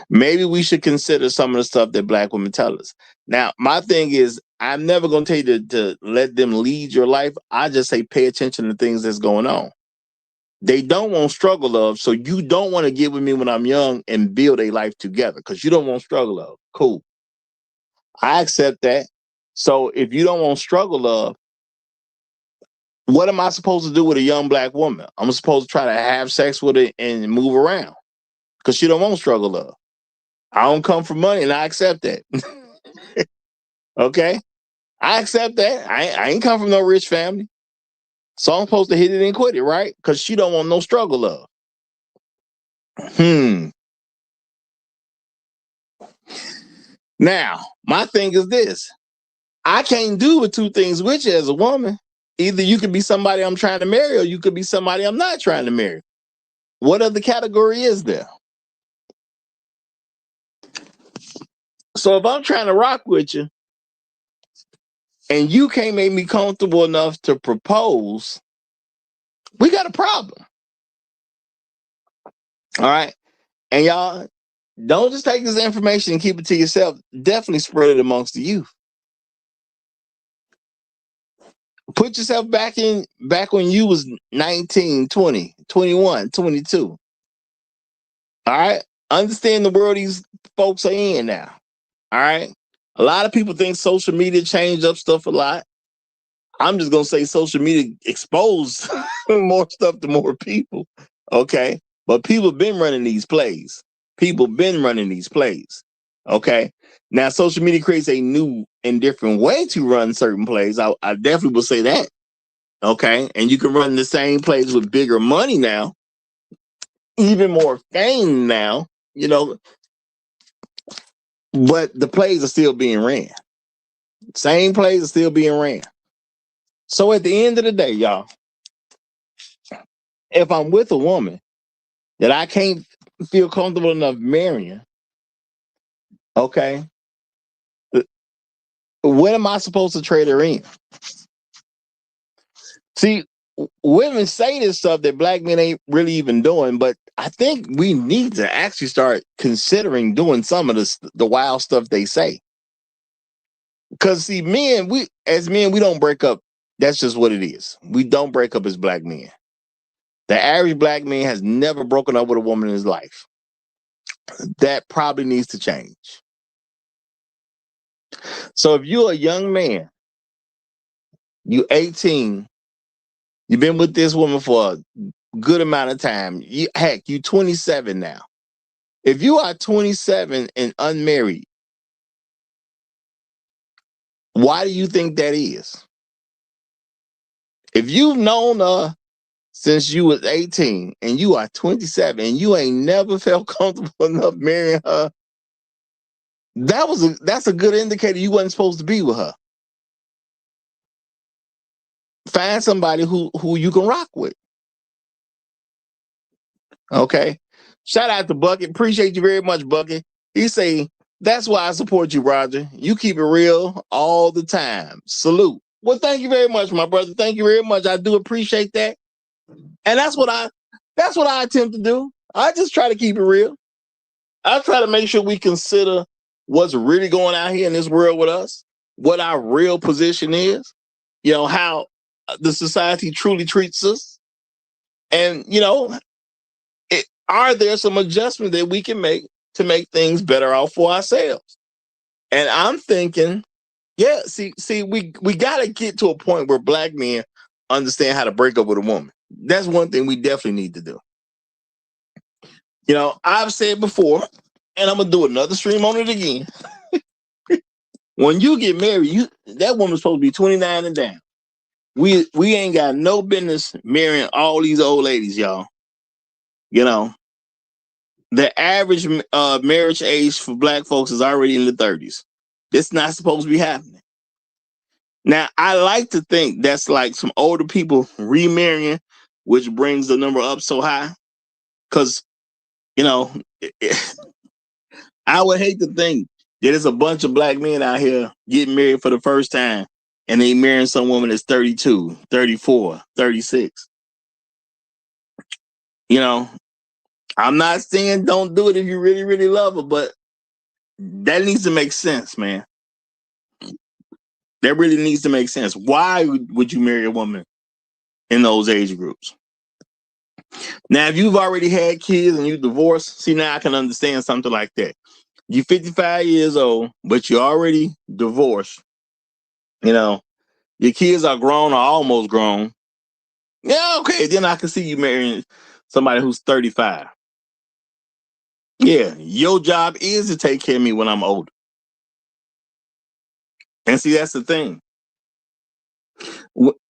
Maybe we should consider some of the stuff that black women tell us. Now, my thing is, I'm never going to tell you to let them lead your life. I just say pay attention to things that's going on. They don't want struggle love, so you don't want to get with me when I'm young and build a life together because you don't want struggle love. Cool. I accept that. So if you don't want struggle love, what am I supposed to do with a young black woman? I'm supposed to try to have sex with her and move around because she don't want struggle love. I don't come for money and I accept that. Okay? I accept that. I ain't come from no rich family. So I'm supposed to hit it and quit it, right? Because she don't want no struggle love. Now, my thing is this. I can't do the two things with you as a woman. Either you could be somebody I'm trying to marry or you could be somebody I'm not trying to marry. What other category is there? So if I'm trying to rock with you and you can't make me comfortable enough to propose, we got a problem. All right. And y'all, don't just take this information and keep it to yourself. Definitely spread it amongst the youth. Put yourself back when you was 19, 20, 21, 22. All right. Understand the world these folks are in now. All right. A lot of people think social media changed up stuff a lot. I'm just gonna say social media exposed more stuff to more people. Okay. But people been running these plays. People been running these plays. Okay. Now social media creates a new and different way to run certain plays. I definitely will say that. Okay. And you can run the same plays with bigger money now, even more fame now, but the plays are still being ran. Same plays are still being ran. So at the end of the day, y'all, if I'm with a woman that I can't feel comfortable enough marrying, okay, what am I supposed to trade her in? See, women say this stuff that black men ain't really even doing, but I think we need to actually start considering doing some of the wild stuff they say. Because see, as men, we don't break up. That's just what it is. We don't break up as black men. The average black man has never broken up with a woman in his life. That probably needs to change. So if you're a young man, you're 18, you've been with this woman for a good amount of time. Heck, you're 27 now. If you are 27 and unmarried, why do you think that is? If you've known her since you was 18 and you are 27 and you ain't never felt comfortable enough marrying her, that's a good indicator you wasn't supposed to be with her. Find somebody who you can rock with. Okay. Shout out to Bucket. Appreciate you very much, Bucket. He say, that's why I support you, Roger. You keep it real all the time. Salute. Well, thank you very much, my brother. Thank you very much. I do appreciate that. And that's what I attempt to do. I just try to keep it real. I try to make sure we consider what's really going out here in this world with us, what our real position is, how the society truly treats us. And, are there some adjustments that we can make to make things better off for ourselves? And I'm thinking, yeah, see, we got to get to a point where black men understand how to break up with a woman. That's one thing we definitely need to do. I've said before, and I'm going to do another stream on it again. When you get married, that woman's supposed to be 29 and down. We ain't got no business marrying all these old ladies, y'all. The average marriage age for black folks is already in the 30s. It's not supposed to be happening. Now, I like to think that's like some older people remarrying, which brings the number up so high. Because, I would hate to think that there's a bunch of black men out here getting married for the first time and they marrying some woman that's 32, 34, 36. I'm not saying don't do it if you really, really love her, but that needs to make sense, man. That really needs to make sense. Why would you marry a woman in those age groups? Now, if you've already had kids and you divorced, see, now I can understand something like that. You're 55 years old, but you're already divorced. Your kids are grown or almost grown. Yeah, okay, then I can see you marrying somebody who's 35. Yeah, your job is to take care of me when I'm older. And see, that's the thing.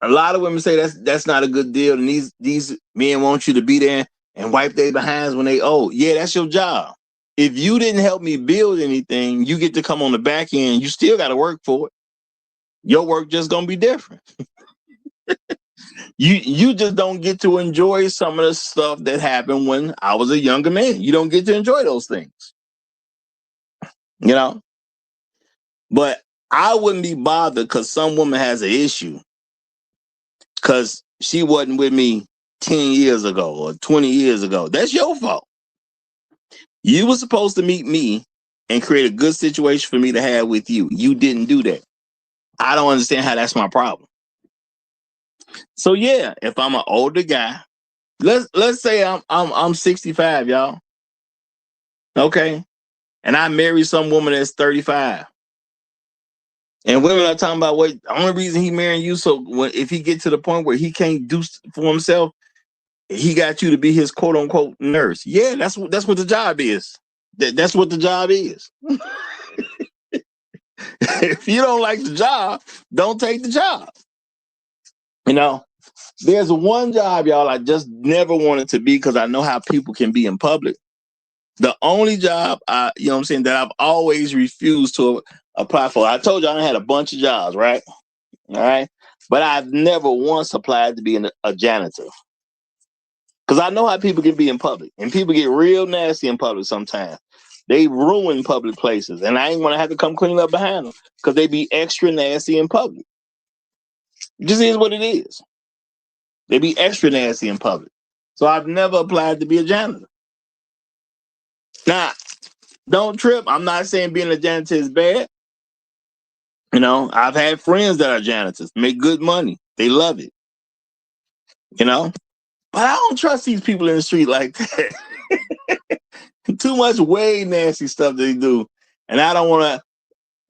A lot of women say that's not a good deal, and these men want you to be there and wipe their behinds when they old. Yeah, that's your job. If you didn't help me build anything, you get to come on the back end. You still got to work for it. Your work just gonna be different. You just don't get to enjoy some of the stuff that happened when I was a younger man. You don't get to enjoy those things. But I wouldn't be bothered because some woman has an issue because she wasn't with me 10 years ago or 20 years ago. That's your fault. You were supposed to meet me and create a good situation for me to have with you. You didn't do that. I don't understand how that's my problem. So yeah, if I'm an older guy, let's say I'm 65, y'all. Okay. And I marry some woman that's 35. And women are talking about what the only reason he marrying you. So if he get to the point where he can't do for himself, he got you to be his quote unquote nurse. Yeah, that's what the job is. That's what the job is. If you don't like the job, don't take the job. You know, there's one job, y'all, I just never wanted to be because I know how people can be in public. The only job you know what I'm saying, that I've always refused to apply for. I told you I had a bunch of jobs, right? All right. But I've never once applied to be a janitor. Because I know how people can be in public. And people get real nasty in public sometimes. They ruin public places. And I ain't want to have to come clean up behind them. Because they be extra nasty in public. It just is what it is. They be extra nasty in public. So I've never applied to be a janitor. Now, don't trip. I'm not saying being a janitor is bad. You know, I've had friends that are janitors, make good money. They love it. You know? But I don't trust these people in the street like that. Too much way nasty stuff they do. And I don't want to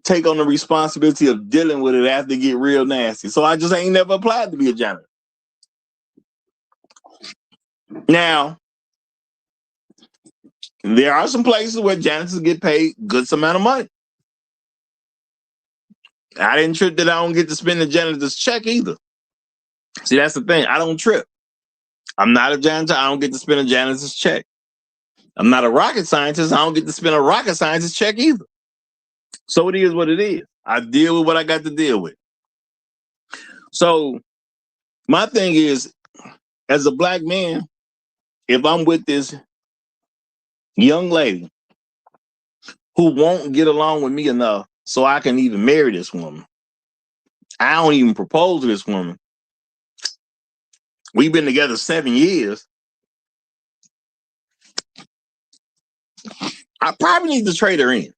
take on the responsibility of dealing with it after they get real nasty. So I just ain't never applied to be a janitor. Now, there are some places where janitors get paid good amount of money. I didn't trip that I don't get to spend the janitor's check either. See, that's the thing. I don't trip. I'm not a janitor. I don't get to spend a janitor's check. I'm not a rocket scientist. I don't get to spend a rocket scientist's check either. So it is what it is. I deal with what I got to deal with. So my thing is, as a black man, if I'm with this young lady who won't get along with me enough so I can even marry this woman, I don't even propose to this woman. We've been together 7 years. I probably need to trade her in.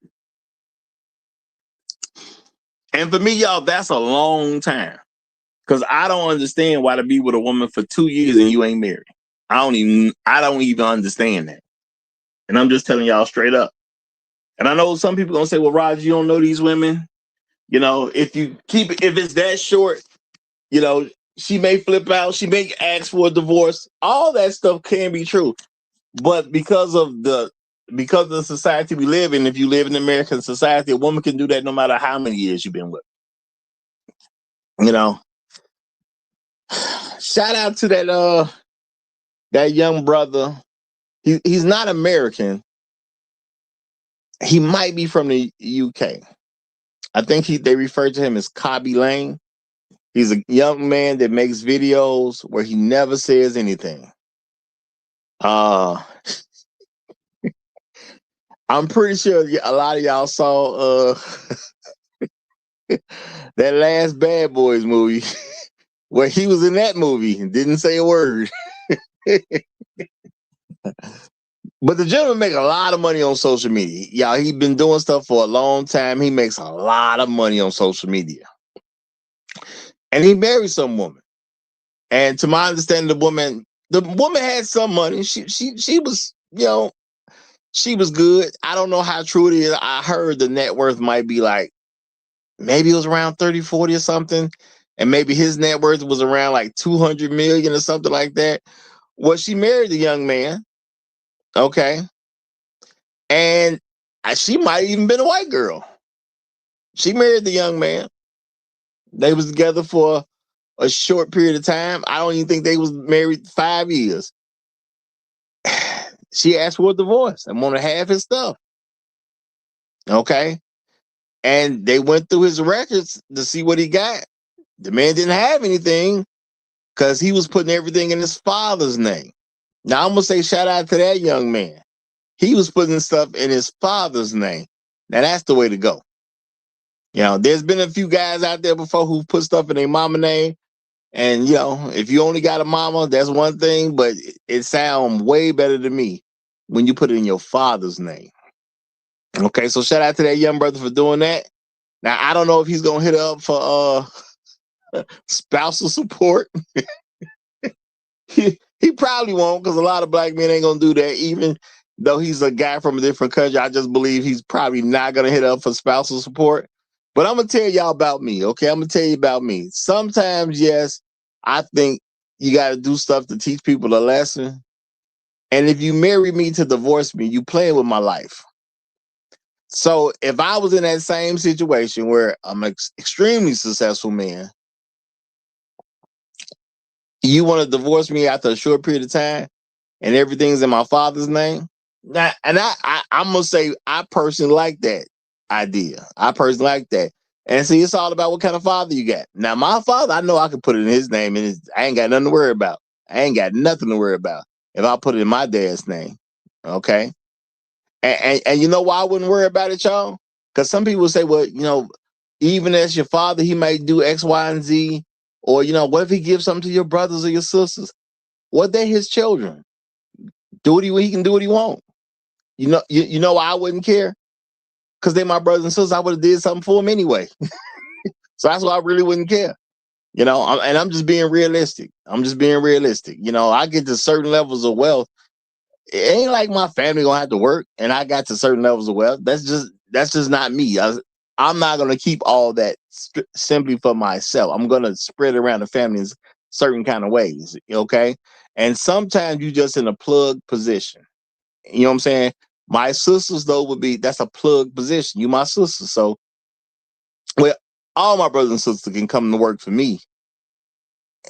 And for me, y'all, that's a long time. Because I don't understand why to be with a woman for 2 years and you ain't married. I don't even understand that. And I'm just telling y'all straight up. And I know some people gonna say, well, Roger, you don't know these women. You know, if it's that short, you know, she may flip out, she may ask for a divorce. All that stuff can be true. But because of the society we live in, if you live in American society, a woman can do that no matter how many years you've been with. You know. Shout out to that young brother. He's not American. He might be from the UK. I think they refer to him as Cobby Lane. He's a young man that makes videos where he never says anything. I'm pretty sure a lot of y'all saw that last Bad Boys movie where he was in that movie and didn't say a word. But the gentleman make a lot of money on social media. Y'all, he's been doing stuff for a long time. He makes a lot of money on social media. And he married some woman. And to my understanding, the woman had some money. She was, you know, she was good. I don't know how true it is. I heard the net worth might be like, maybe it was around 30, 40 or something. And maybe his net worth was around like 200 million or something like that. Well, she married the young man. Okay. And she might have even been a white girl. She married the young man. They was together for a short period of time. I don't even think they was married 5 years. She asked for a divorce and wanted half his stuff. Okay. And they went through his records to see what he got. The man didn't have anything because he was putting everything in his father's name. Now I'm going to say shout out to that young man. He was putting stuff in his father's name. Now that's the way to go. You know, there's been a few guys out there before who put stuff in their mama name. And, you know, if you only got a mama, that's one thing, but it sounds way better to me when you put it in your father's name. Okay, so shout out to that young brother for doing that. Now, I don't know if he's going to hit up for spousal support. He probably won't, because a lot of black men ain't going to do that. Even though he's a guy from a different country, I just believe he's probably not going to hit up for spousal support. But I'm going to tell y'all about me, okay? I'm going to tell you about me. Sometimes, yes, I think you got to do stuff to teach people a lesson. And if you marry me to divorce me, you playing with my life. So if I was in that same situation where I'm an extremely successful man, you want to divorce me after a short period of time and everything's in my father's name? Now, and I'm going to say I personally like that idea. I personally like that. And see, it's all about what kind of father you got. Now, my father, I know I can put it in his name, and I ain't got nothing to worry about. I ain't got nothing to worry about if I put it in my dad's name, okay? And you know why I wouldn't worry about it, y'all? Because some people say, well, you know, even as your father, he might do X, Y, and Z. Or, you know, what if he gives something to your brothers or your sisters? Well, they're his children. He can do what he wants. You know why I wouldn't care? Because they're my brothers and sisters. I would have did something for them anyway. So that's why I really wouldn't care. You know, I'm just being realistic. You know, I get to certain levels of wealth. It ain't like my family gonna have to work and I got to certain levels of wealth. That's just not me. I'm not gonna keep all that simply for myself. I'm gonna spread it around the family in certain kind of ways. Okay. And sometimes you just in a plug position. You know what I'm saying? My sisters, though, that's a plug position. You my sister. So well, all my brothers and sisters can come to work for me.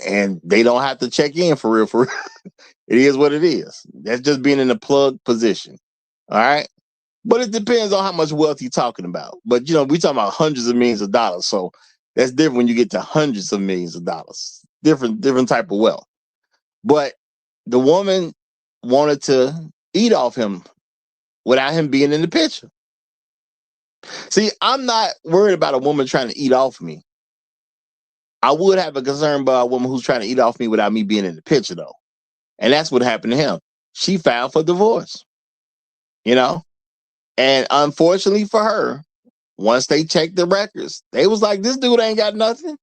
And they don't have to check in for real. It is what it is. That's just being in a plug position. All right. But it depends on how much wealth you're talking about. But, you know, we're talking about hundreds of millions of dollars. So that's different when you get to hundreds of millions of dollars. Different type of wealth. But the woman wanted to eat off him without him being in the picture. See, I'm not worried about a woman trying to eat off me. I would have a concern about a woman who's trying to eat off me without me being in the picture, though. And that's what happened to him. She filed for divorce, you know? And unfortunately for her, once they checked the records, they was like, this dude ain't got nothing.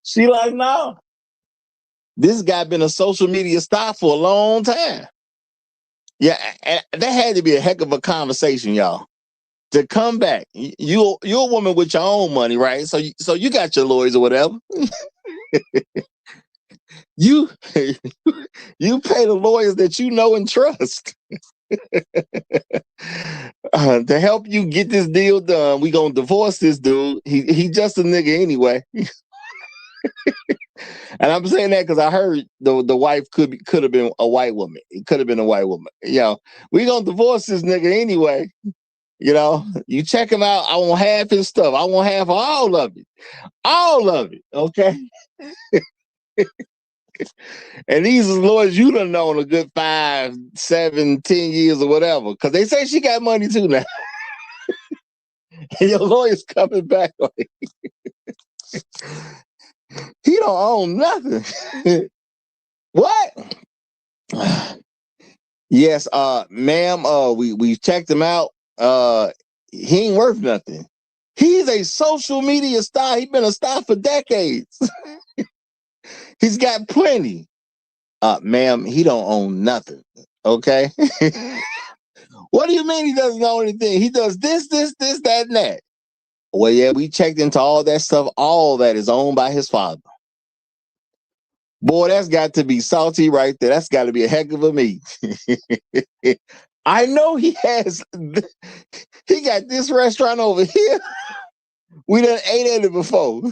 She like, no. This guy been a social media star for a long time. Yeah, and that had to be a heck of a conversation, y'all. To come back, you're a woman with your own money, right? So you got your lawyers or whatever. you you pay the lawyers that you know and trust to help you get this deal done. We gonna divorce this dude. He just a nigga anyway. And I'm saying that because I heard the wife could have been a white woman. It could have been a white woman. You know, we gonna divorce this nigga anyway. You know, you check him out. I want half his stuff. I want half of all of it. All of it. Okay. And these are lawyers you done known a good 5, 7, 10 years or whatever. Because they say she got money too now. And your lawyer's coming back like he don't own nothing. What? Yes, ma'am, we checked him out. He ain't worth nothing. He's a social media star. He's been a star for decades. He's got plenty. Ma'am, he don't own nothing. Okay. What do you mean he doesn't own anything? He does this, that, and that. Well, yeah, we checked into all that stuff. All that is owned by his father. Boy, that's got to be salty right there. That's got to be a heck of a meat. I know he has. He got this restaurant over here. We done ate at it before.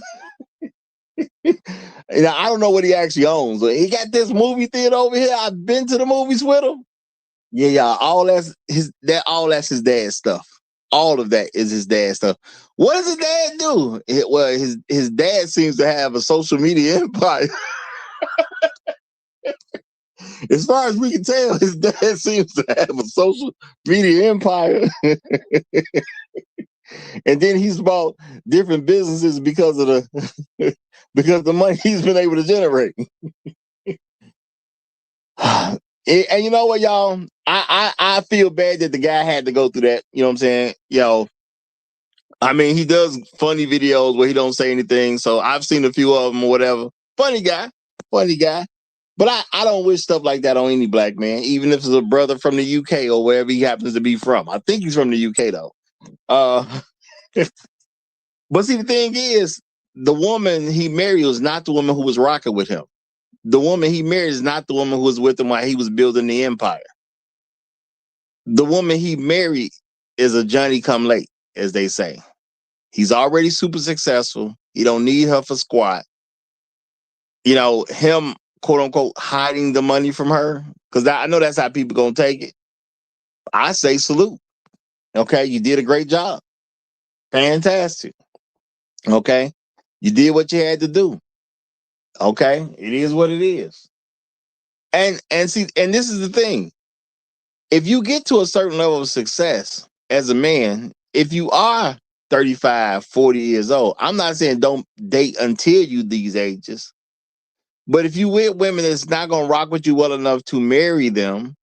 And I don't know what he actually owns. He got this movie theater over here. I've been to the movies with him. Yeah. All that's his dad's stuff. All of that is his dad's stuff. What does his dad do? Well, his dad seems to have a social media empire. As far as we can tell, his dad seems to have a social media empire. And then he's bought different businesses because of the money he's been able to generate. And you know what, y'all? I feel bad that the guy had to go through that. You know what I'm saying? I mean, he does funny videos where he don't say anything. So I've seen a few of them or whatever. Funny guy. But I don't wish stuff like that on any black man, even if it's a brother from the UK or wherever he happens to be from. I think he's from the UK though. But see, the thing is, the woman he married was not the woman who was rocking with him. The woman he married is not the woman who was with him while he was building the empire. The woman he married is a Johnny come late, as they say. He's already super successful. He don't need her for squat. Him, quote unquote, hiding the money from her, because I know that's how people gonna take it. I say salute. Okay, you did a great job. Fantastic. Okay, you did what you had to do. Okay, it is what it is. And see, and this is the thing. If you get to a certain level of success as a man, if you are 35, 40 years old, I'm not saying don't date until you these ages. But if you with women that's not gonna rock with you well enough to marry them,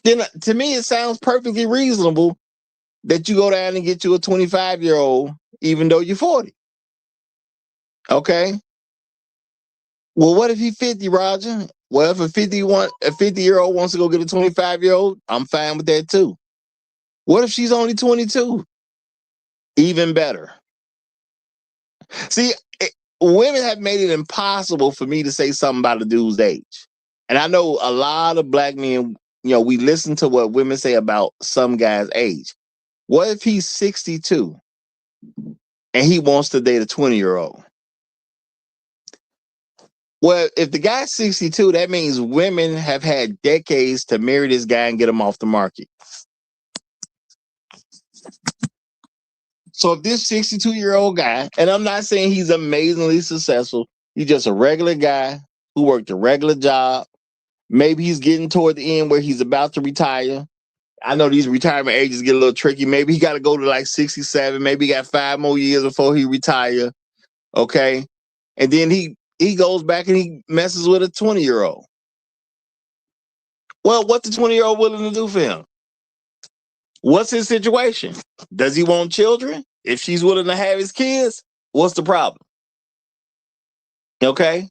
then to me it sounds perfectly reasonable that you go down and get you a 25-year-old, even though you're 40. Okay. Well, what if he's 50, Roger? Well, if a 50-year-old wants to go get a 25-year-old, I'm fine with that too. What if she's only 22? Even better. See, women have made it impossible for me to say something about a dude's age. And I know a lot of black men, we listen to what women say about some guy's age. What if he's 62 and he wants to date a 20-year-old? Well, if the guy's 62, that means women have had decades to marry this guy and get him off the market. So if this 62-year-old guy, and I'm not saying he's amazingly successful, he's just a regular guy who worked a regular job. Maybe he's getting toward the end where he's about to retire. I know these retirement ages get a little tricky. Maybe he got to go to like 67. Maybe he got 5 more years before he retire. Okay. And then he goes back and he messes with a 20-year-old. Well, what's the 20-year-old willing to do for him? What's his situation? Does he want children? If she's willing to have his kids, what's the problem? Okay.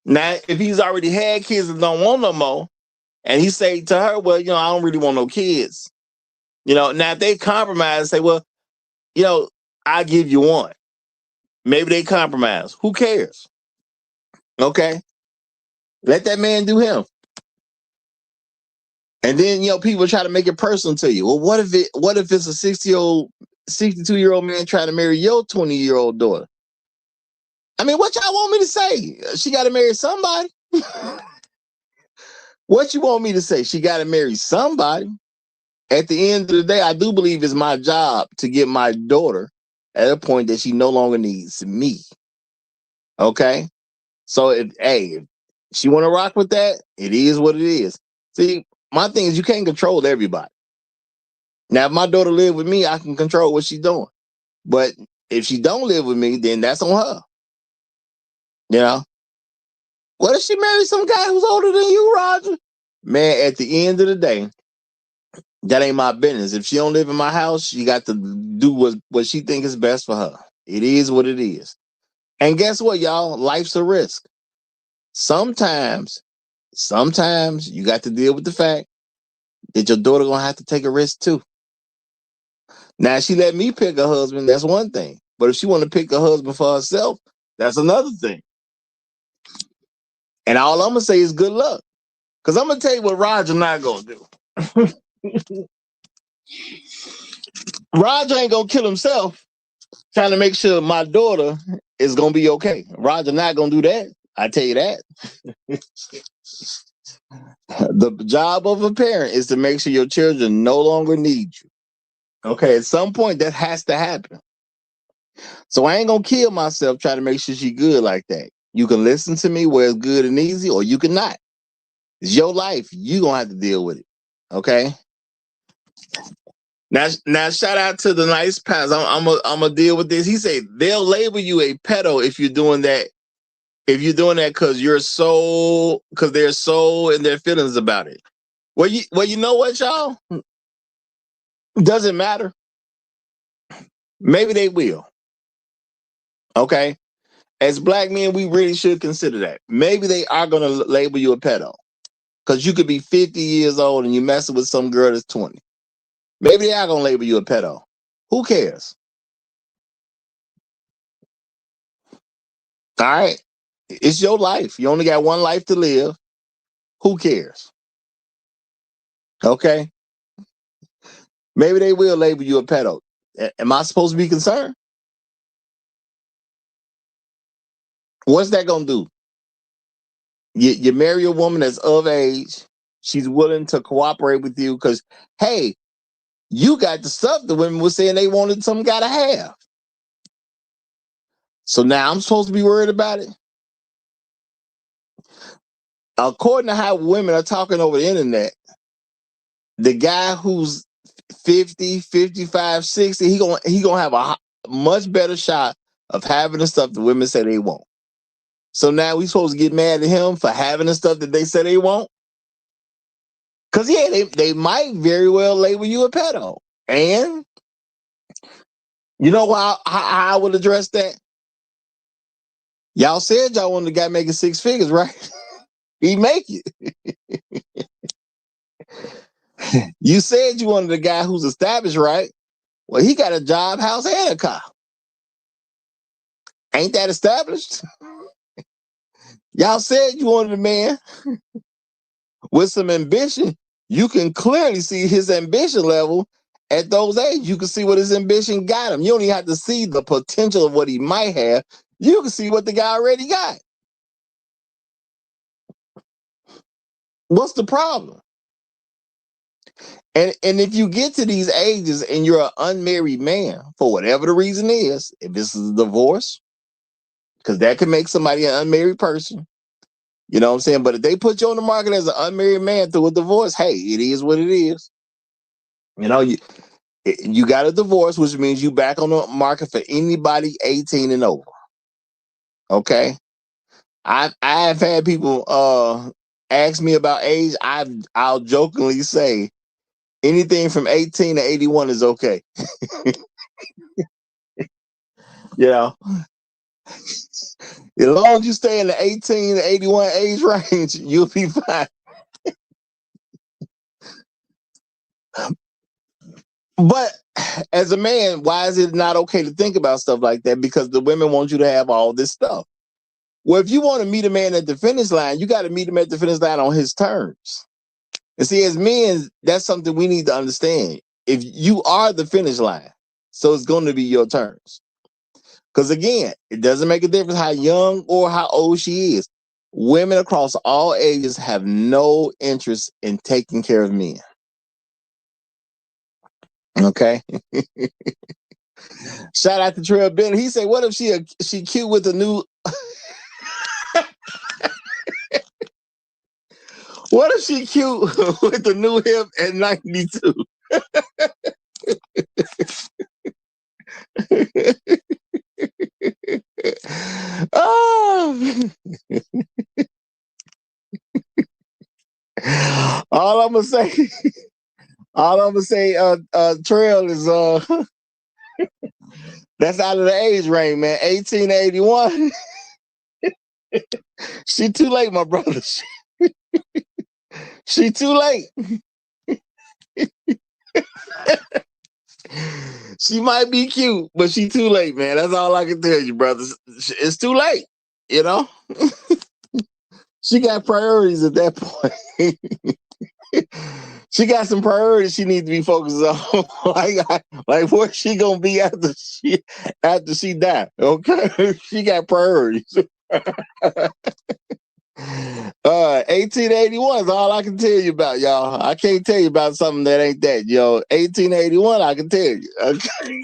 Now, if he's already had kids and don't want no more, and he say to her, well, I don't really want no kids. Now if they compromise and say, well, I'll give you one. Maybe they compromise. Who cares? Okay. Let that man do him. And then, people try to make it personal to you. Well, what if it's a 62-year-old man trying to marry your 20-year-old daughter? I mean, what y'all want me to say? She got to marry somebody. What you want me to say? She got to marry somebody. At the end of the day, I do believe it's my job to get my daughter at a point that she no longer needs me. Okay? So, if she want to rock with that, it is what it is. See, my thing is you can't control everybody. Now, if my daughter live with me, I can control what she's doing. But if she don't live with me, then that's on her. What if she married some guy who's older than you, Roger? Man, at the end of the day, that ain't my business. If she don't live in my house, she got to do what she think is best for her. It is what it is. And guess what, y'all? Life's a risk. Sometimes you got to deal with the fact that your daughter gonna have to take a risk too. Now, if she let me pick a husband, that's one thing. But if she want to pick a husband for herself, that's another thing. And all I'm gonna say is good luck. Because I'm gonna tell you what Roger not gonna do. Roger ain't gonna kill himself trying to make sure my daughter is gonna be okay. Roger not gonna do that. I tell you that. The job of a parent is to make sure your children no longer need you. Okay, at some point that has to happen. So I ain't gonna kill myself trying to make sure she's good like that. You can listen to me where it's good and easy, or you can not. It's your life. You gonna have to deal with it. Okay. Now, shout out to the nice pals. I'm gonna deal with this. He said they'll label you a pedo if you're doing that If you're doing that because they're so in their feelings about it. Well, you know what, y'all? Doesn't matter. Maybe they will. Okay. As black men, we really should consider that. Maybe they are going to label you a pedo. Because you could be 50 years old and you're messing with some girl that's 20. Maybe they are going to label you a pedo. Who cares? All right. It's your life. You only got one life to live. Who cares? Okay. Maybe they will label you a pedo. Am I supposed to be concerned? What's that going to do? You marry a woman that's of age. She's willing to cooperate with you because, hey, you got the stuff the women were saying they wanted some guy to have. So now I'm supposed to be worried about it? According to how women are talking over the internet, the guy who's 50, 55, 60, he gonna have a much better shot of having the stuff the women say they want. So now we supposed to get mad at him for having the stuff that they say they want? Because, yeah, they might very well label you a pedo. And you know how I would address that? Y'all said y'all wanted the guy making 6 figures, right? He make it. You said you wanted a guy who's established, right? Well, he got a job, house, and a car. Ain't that established? Y'all said you wanted a man with some ambition. You can clearly see his ambition level at those ages. You can see what his ambition got him. You don't even have to see the potential of what he might have. You can see what the guy already got. What's the problem? And if you get to these ages and you're an unmarried man, for whatever the reason is, if this is a divorce, because that could make somebody an unmarried person, you know what I'm saying? But if they put you on the market as an unmarried man through a divorce, hey, it is what it is. You know, you got a divorce, which means you back on the market for anybody 18 and over. Okay? I've had people ask me about age. I'll jokingly say anything from 18 to 81 is okay. You know, as long as you stay in the 18 to 81 age range, you'll be fine. But as a man, why is it not okay to think about stuff like that? Because the women want you to have all this stuff. Well, if you want to meet a man at the finish line, you got to meet him at the finish line on his terms. And see, as men, that's something we need to understand. If you are the finish line, so it's going to be your terms. Because again, it doesn't make a difference how young or how old she is. Women across all ages have no interest in taking care of men. Okay. Shout out to Trail Ben. He said, "What if she cute with a new? What if she cute with the new hip at 92?" Oh. All I'm gonna say, Trail is that's out of the age range, man. 1881. She too late, my brother. She too late. She might be cute, but she too late, man. That's all I can tell you, brothers. It's too late, you know? She got priorities at that point. She got some priorities she needs to be focused on. like where's she gonna be after she died? Okay, she got priorities. 1881 is all I can tell you about, y'all. I can't tell you about something that ain't that, yo. 1881, I can tell you. Okay.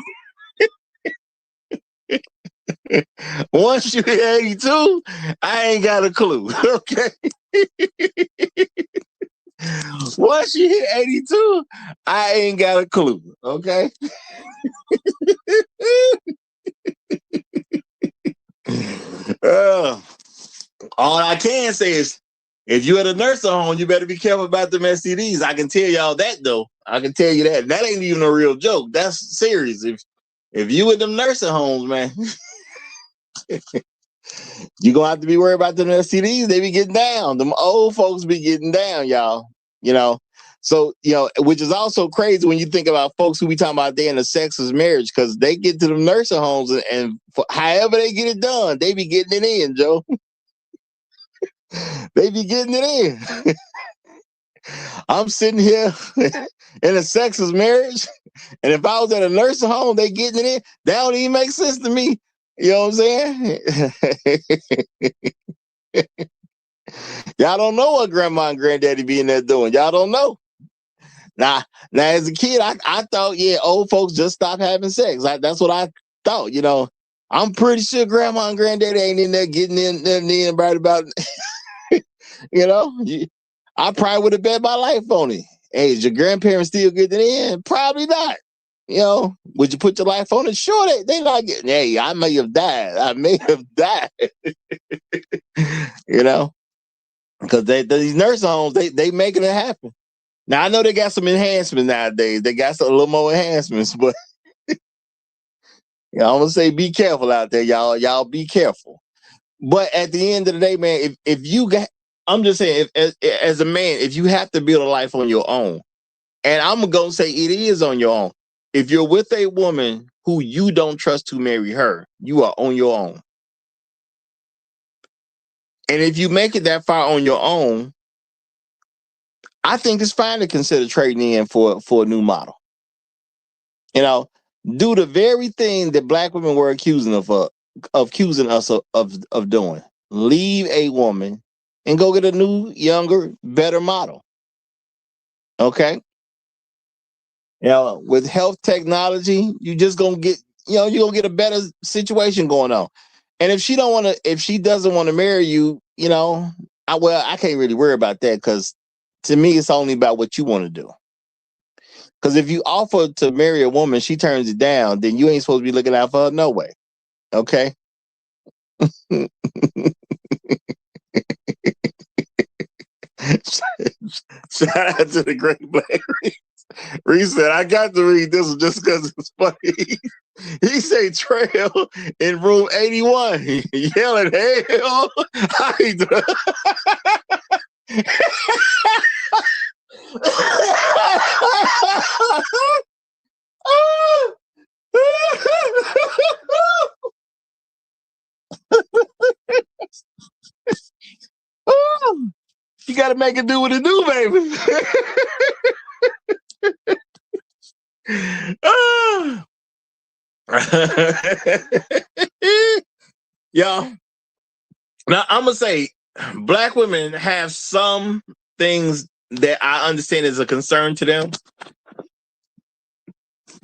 Once you hit 82, I ain't got a clue. Okay. Once you hit 82, I ain't got a clue. Okay. All I can say is, if you're at a nursing home, you better be careful about them STDs. I can tell y'all that, though. I can tell you that. That ain't even a real joke. That's serious. If you at them nursing homes, man, you're going to have to be worried about them STDs. They be getting down. Them old folks be getting down, y'all. You know? So, which is also crazy when you think about folks who be talking about they in a sexless marriage, because they get to them nursing homes and however they get it done, they be getting it in, Joe. They be getting it in. I'm sitting here in a sexless marriage, and if I was at a nursing home, they getting it in. That don't even make sense to me. You know what I'm saying? Y'all don't know what grandma and granddaddy be in there doing. Y'all don't know. Now as a kid, I thought, old folks just stop having sex. That's what I thought, I'm pretty sure grandma and granddaddy ain't in there getting in right about, I probably would have bet my life on it. Hey, is your grandparents still getting in? Probably not. Would you put your life on it? Sure, they not getting. Hey, I may have died. Because these nursing homes, they making it happen. Now I know they got some enhancements nowadays. They got a little more enhancements, but I'm gonna say be careful out there, y'all. Y'all be careful. But at the end of the day, man, if you got, I'm just saying, as a man, if you have to build a life on your own, and I'm gonna say it is on your own. If you're with a woman who you don't trust to marry her, you are on your own. And if you make it that far on your own, I think it's fine to consider trading in for a new model. Do the very thing that black women were accusing us of doing. Leave a woman and go get a new, younger, better model. Okay? With health technology, you just gonna get, you're gonna get a better situation going on. And if she doesn't want to marry you, I can't really worry about that, because to me, it's only about what you want to do. Because if you offer to marry a woman, she turns it down, then you ain't supposed to be looking out for her no way. Okay? Shout out to the great Black Reese. Reese said, I got to read this one just because it's funny. He said trail in room 81. Yelling, hell. You got to make it do what it do, baby. Y'all, now I'm gonna say black women have some things that I understand is a concern to them,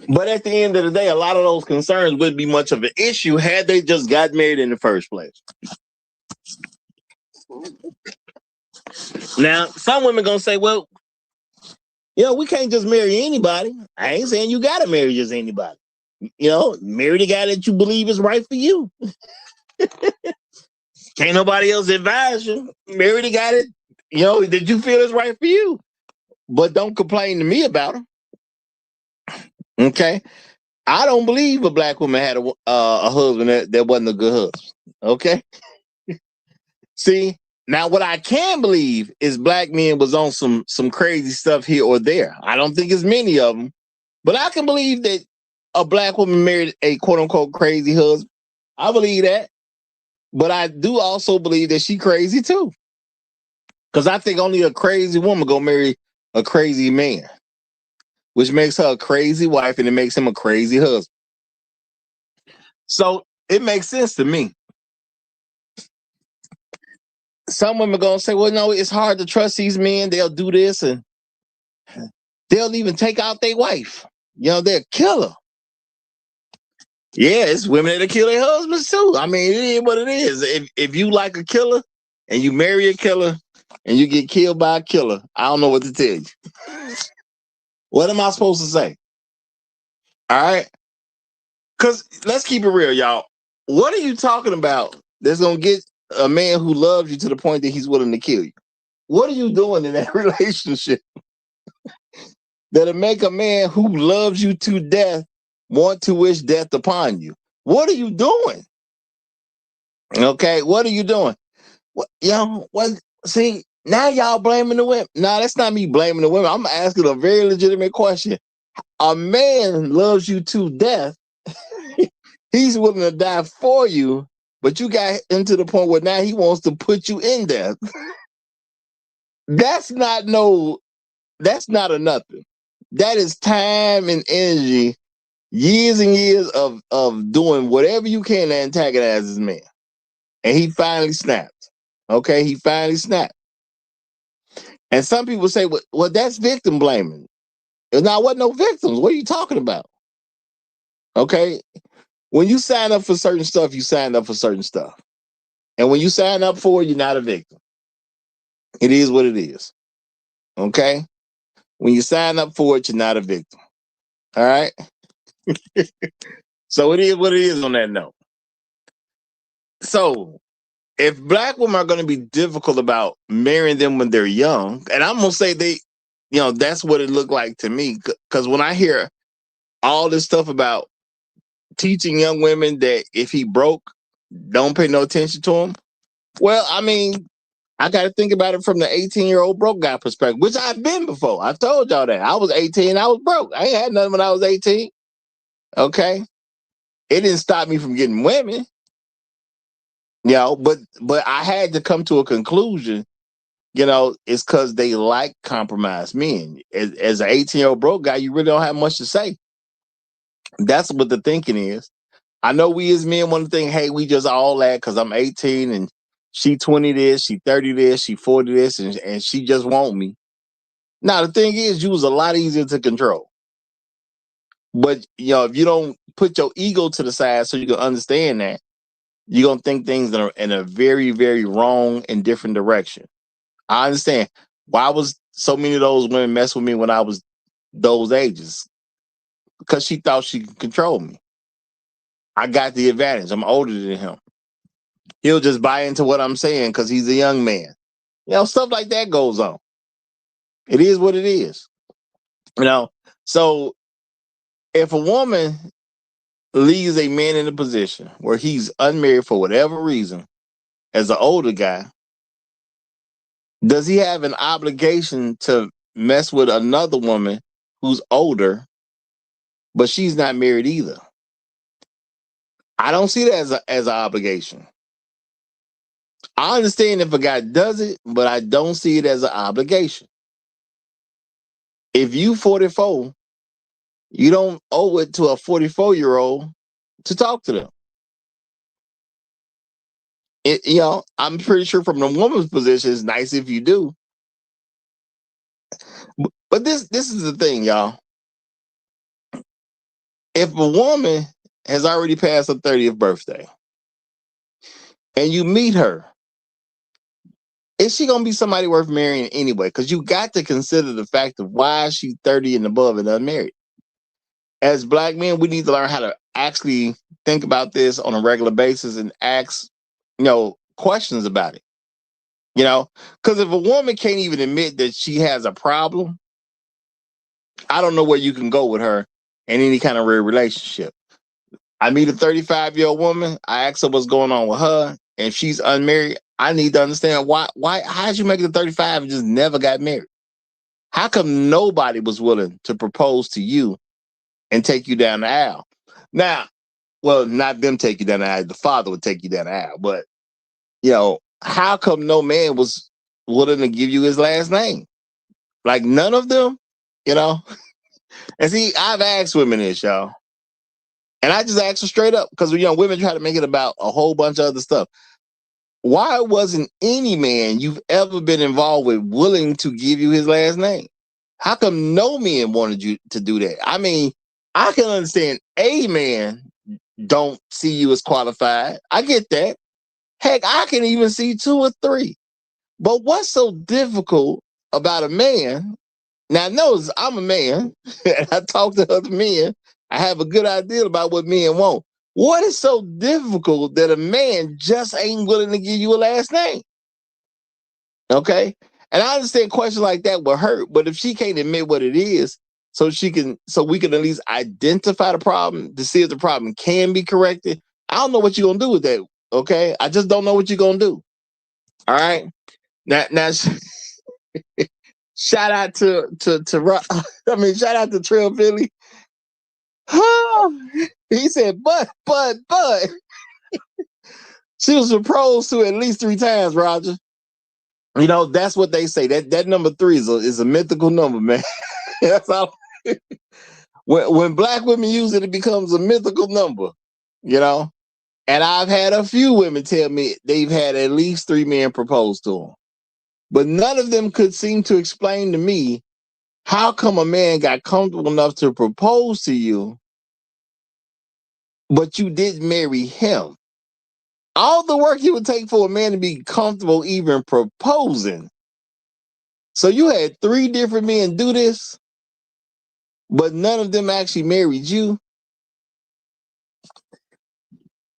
but at the end of the day, a lot of those concerns wouldn't be much of an issue had they just got married in the first place. Now, some women gonna say, well, we can't just marry anybody. I ain't saying you gotta marry just anybody. Marry the guy that you believe is right for you. Can't nobody else advise you. Marry the guy that you feel is right for you. But don't complain to me about him. Okay? I don't believe a black woman had a husband that wasn't a good husband. Okay? See, now what I can believe is black men was on some crazy stuff here or there. I don't think it's many of them, but I can believe that a black woman married a quote unquote crazy husband. I believe that. But I do also believe that she crazy too. Because I think only a crazy woman gonna marry a crazy man, which makes her a crazy wife and it makes him a crazy husband. So it makes sense to me. Some women gonna say, well, no, it's hard to trust these men. They'll do this and they'll even take out their wife. They'll kill her. Yeah, it's women that'll kill their husbands too. I mean, it is what it is. If you like a killer and you marry a killer and you get killed by a killer, I don't know what to tell you. What am I supposed to say? All right? Because let's keep it real, y'all. What are you talking about that's going to get a man who loves you to the point that he's willing to kill you? What are you doing in that relationship that'll make a man who loves you to death want to wish death upon you? What are you doing? Okay, what are you doing? What, what? See, now y'all blaming the women. No, that's not me blaming the women. I'm asking a very legitimate question. A man loves you to death. He's willing to die for you, but you got into the point where now he wants to put you in death. That's not a nothing. That is time and energy, years and years of doing whatever you can to antagonize this man. And he finally snapped. Okay, he finally snapped. And some people say, well, that's victim blaming. Now, what no victims? What are you talking about? Okay, when you sign up for certain stuff, you sign up for certain stuff. And when you sign up for it, you're not a victim. It is what it is. Okay? When you sign up for it, you're not a victim. All right? So it is what it is on that note. So if black women are going to be difficult about marrying them when they're young, and I'm going to say that's what it looked like to me. Because when I hear all this stuff about teaching young women that if he broke, don't pay no attention to him. Well, I mean, I got to think about it from the 18-year-old broke guy perspective, which I've been before. I've told y'all that. I was 18. I was broke. I ain't had nothing when I was 18. Okay? It didn't stop me from getting women. But I had to come to a conclusion, it's because they like compromised men. As an 18-year-old broke guy, you really don't have much to say. That's what the thinking is. I know we as men want to think, hey, we just all that because I'm 18 and she 20 this, she 30 this, she 40 this, and she just want me. Now, the thing is, you was a lot easier to control. But, if you don't put your ego to the side so you can understand that, you're going to think things that are in a very, very wrong and different direction. I understand. Why was so many of those women mess with me when I was those ages? Because she thought she could control me. I got the advantage. I'm older than him. He'll just buy into what I'm saying because he's a young man. Stuff like that goes on. It is what it is. So if a woman leaves a man in a position where he's unmarried for whatever reason, as an older guy, does he have an obligation to mess with another woman who's older, but she's not married either? I don't see that as an obligation. I understand if a guy does it, but I don't see it as an obligation. If you 44, you don't owe it to a 44-year-old to talk to them. I'm pretty sure from the woman's position, it's nice if you do. But this is the thing, y'all. If a woman has already passed her 30th birthday and you meet her, is she going to be somebody worth marrying anyway? Because you got to consider the fact of why she's 30 and above and unmarried. As black men, we need to learn how to actually think about this on a regular basis and ask, questions about it. Because if a woman can't even admit that she has a problem, I don't know where you can go with her in any kind of real relationship. I meet a 35-year-old woman. I ask her what's going on with her. And if she's unmarried, I need to understand why how did you make it to 35 and just never got married? How come nobody was willing to propose to you and take you down the aisle? Now, well, not them take you down the aisle. The father would take you down the aisle. But, how come no man was willing to give you his last name? Like none of them, And see, I've asked women this, y'all. And I just asked her straight up because, women try to make it about a whole bunch of other stuff. Why wasn't any man you've ever been involved with willing to give you his last name? How come no men wanted you to do that? I mean, I can understand a man don't see you as qualified. I get that. Heck, I can even see 2 or 3. But what's so difficult about a man? Now, notice I'm a man and I talk to other men. I have a good idea about what men want. What is so difficult that a man just ain't willing to give you a last name? Okay. And I understand questions like that will hurt, but if she can't admit what it is, so we can at least identify the problem to see if the problem can be corrected. I don't know what you're gonna do with that. Okay. I just don't know what you're gonna do. All right. Now shout out I mean, shout out to Trail Philly. He said, but she was proposed to at least 3 times, Roger. You know, that's what they say. That number 3 is a mythical number, man. That's all. When black women use it, it becomes a mythical number, you know. And I've had a few women tell me they've had at least 3 men propose to them, but none of them could seem to explain to me how come a man got comfortable enough to propose to you, but you didn't marry him. All the work it would take for a man to be comfortable even proposing. So you had 3 different men do this, but none of them actually married you.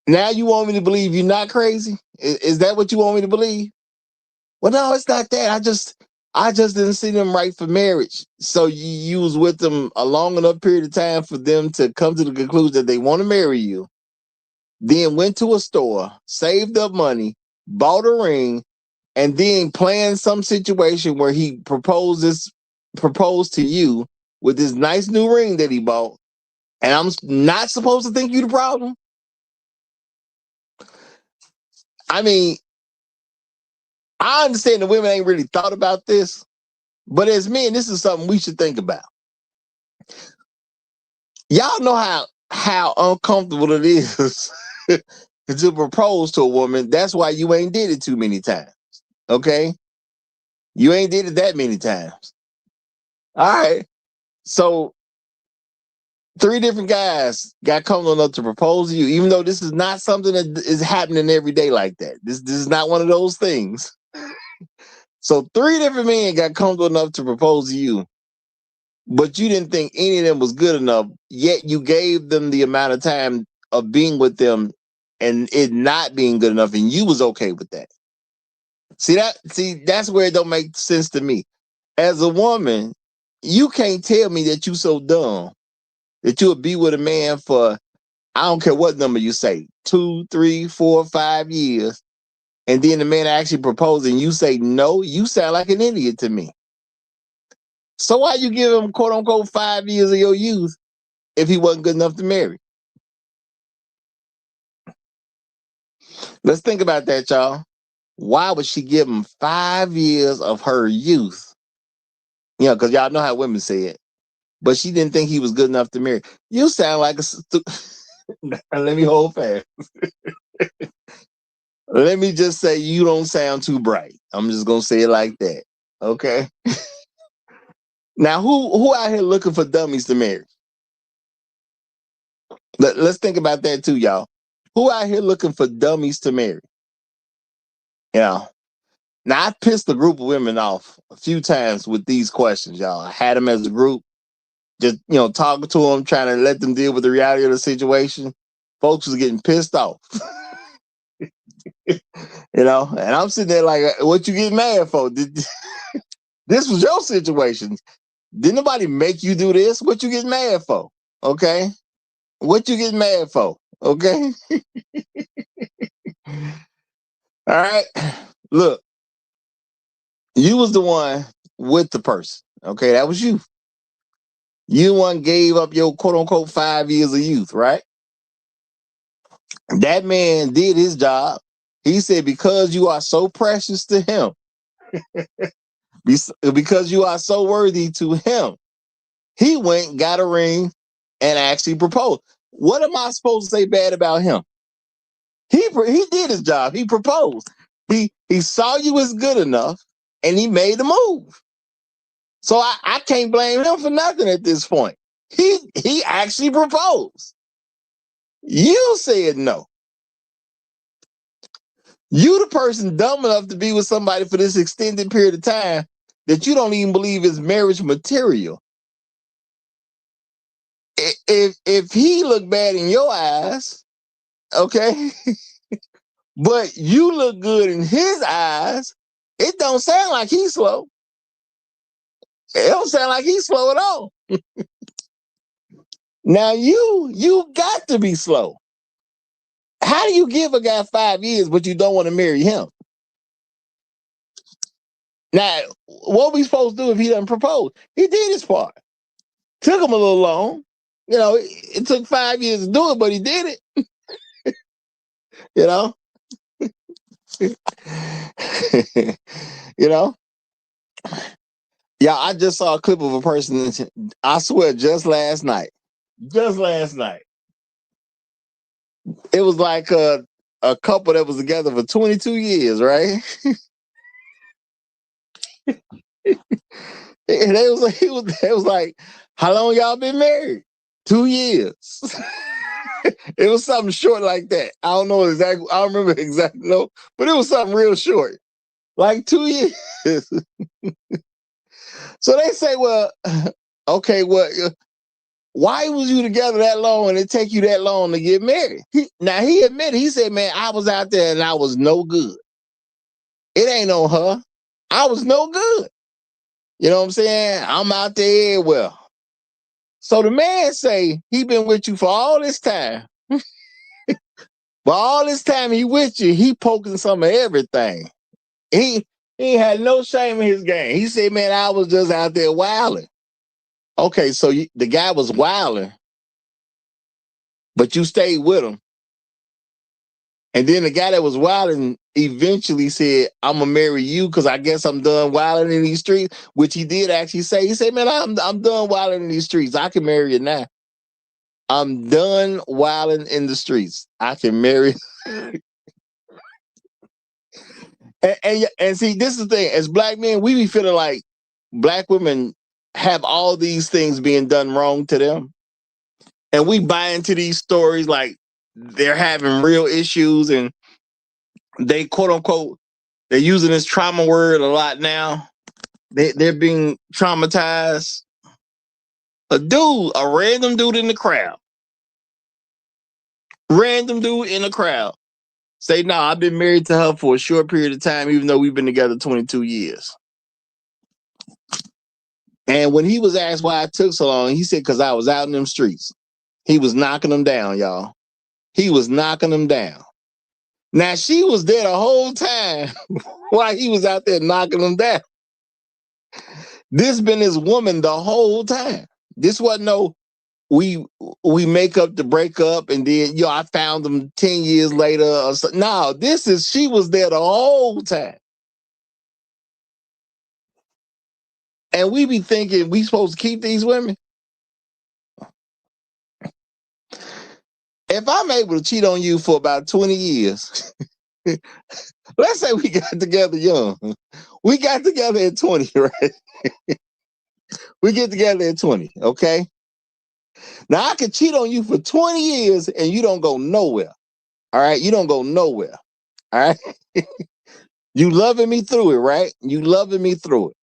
Now you want me to believe you're not crazy? Is that what you want me to believe? Well, no, it's not that. I just didn't see them right for marriage. So you was with them a long enough period of time for them to come to the conclusion that they want to marry you. Then went to a store, saved up money, bought a ring, and then planned some situation where he proposed to you with this nice new ring that he bought. And I'm not supposed to think you the problem? I mean, I understand the women ain't really thought about this, but as men, this is something we should think about. Y'all know how uncomfortable it is to propose to a woman. That's why you ain't did it too many times. Okay? You ain't did it that many times. All right. So 3 different guys got comfortable enough to propose to you, even though this is not something that is happening every day like that. This is not one of those things. So 3 different men got comfortable enough to propose to you, but you didn't think any of them was good enough, yet you gave them the amount of time of being with them and it not being good enough, and you was okay with that. See, that's where it don't make sense to me. As a woman, you can't tell me that you so dumb that you'll be with a man for, I don't care what number you say, 2, 3, 4, 5 years, and then the man actually proposes and you say no. You sound like an idiot to me. So why you give him quote unquote 5 years of your youth if he wasn't good enough to marry? Let's think about that, y'all. Why would she give him 5 years of her youth? You know, because y'all know how women say it. But she didn't think he was good enough to marry. You sound like let me hold fast. Let me just say you don't sound too bright. I'm just gonna say it like that. Okay. Now, who out here looking for dummies to marry? Let's think about that too, y'all. Who out here looking for dummies to marry? Yeah. Now, I pissed a group of women off a few times with these questions, y'all. I had them as a group, just, talking to them, trying to let them deal with the reality of the situation. Folks was getting pissed off. And I'm sitting there like, what you getting mad for? This was your situation. Didn't nobody make you do this? What you getting mad for? Okay? What you getting mad for? Okay? All right? Look, you was the one with the person. Okay? That was you. You the one gave up your quote unquote 5 years of youth, right? That man did his job. He said, because you are so precious to him, because you are so worthy to him, he went, got a ring, and actually proposed. What am I supposed to say bad about him? He did his job. He proposed. He saw you as good enough, and he made the move. So I can't blame him for nothing at this point. He actually proposed. You said no. You the person dumb enough to be with somebody for this extended period of time that you don't even believe is marriage material. If he looked bad in your eyes, Okay. But you look good in his eyes. It don't sound like he's slow. It don't sound like he's slow at all. Now you got to be slow. How do you give a guy 5 years, but you don't want to marry him? Now, what we supposed to do if he doesn't propose? He did his part. Took him a little long. You know, it took 5 years to do it, but he did it. You know? You know? Yeah, I just saw a clip of a person, I swear, just last night. Just last night. It was like a couple that was together for 22 years, right? And they was like, how long y'all been married? 2 years. It was something short like that. I don't know exactly. I don't remember exactly, no, but it was something real short, like 2 years. So they say, well, okay, well, why was you together that long and it take you that long to get married? Now he admitted, he said, man, I was out there and I was no good. It ain't on her. I was no good. You know what I'm saying? I'm out there well. So the man say he been with you for all this time. But all this time he with you, he poking some of everything. He had no shame in his game. He said, man, I was just out there wilding. Okay, so the guy was wilding, but you stayed with him. And then the guy that was wilding eventually said, I'm gonna marry you because I guess I'm done wilding in these streets, which he did actually say. He said, man, I'm done wilding in these streets. I can marry you now. I'm done wilding in the streets. I can marry. And see, this is the thing. As black men, we be feeling like black women have all these things being done wrong to them. And we buy into these stories like they're having real issues and they quote unquote, they're using this trauma word a lot now. They're being traumatized. A random dude in the crowd. Random dude in the crowd. Say, no, I've been married to her for a short period of time, even though we've been together 22 years. And when he was asked why it took so long, he said, because I was out in them streets. He was knocking them down, y'all. He was knocking them down. Now, she was there the whole time while he was out there knocking them down. This been his woman the whole time. This wasn't no, we make up to break up and then, I found them 10 years later. Or so. No, she was there the whole time. And we be thinking we supposed to keep these women. If I'm able to cheat on you for about 20 years, let's say we got together young. We got together at 20, right? We get together at 20, okay? Now I can cheat on you for 20 years and you don't go nowhere. All right? You don't go nowhere. All right? You loving me through it, right? You loving me through it.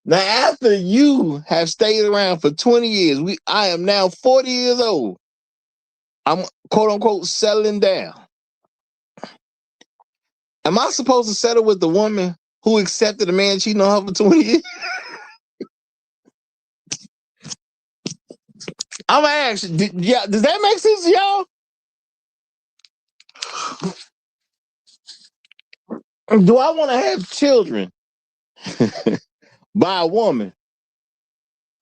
Now, after you have stayed around for 20 years, I am now 40 years old. I'm quote unquote settling down. Am I supposed to settle with the woman who accepted a man cheating on her for 20 years? I'm gonna ask you, does that make sense to y'all? Do I want to have children by a woman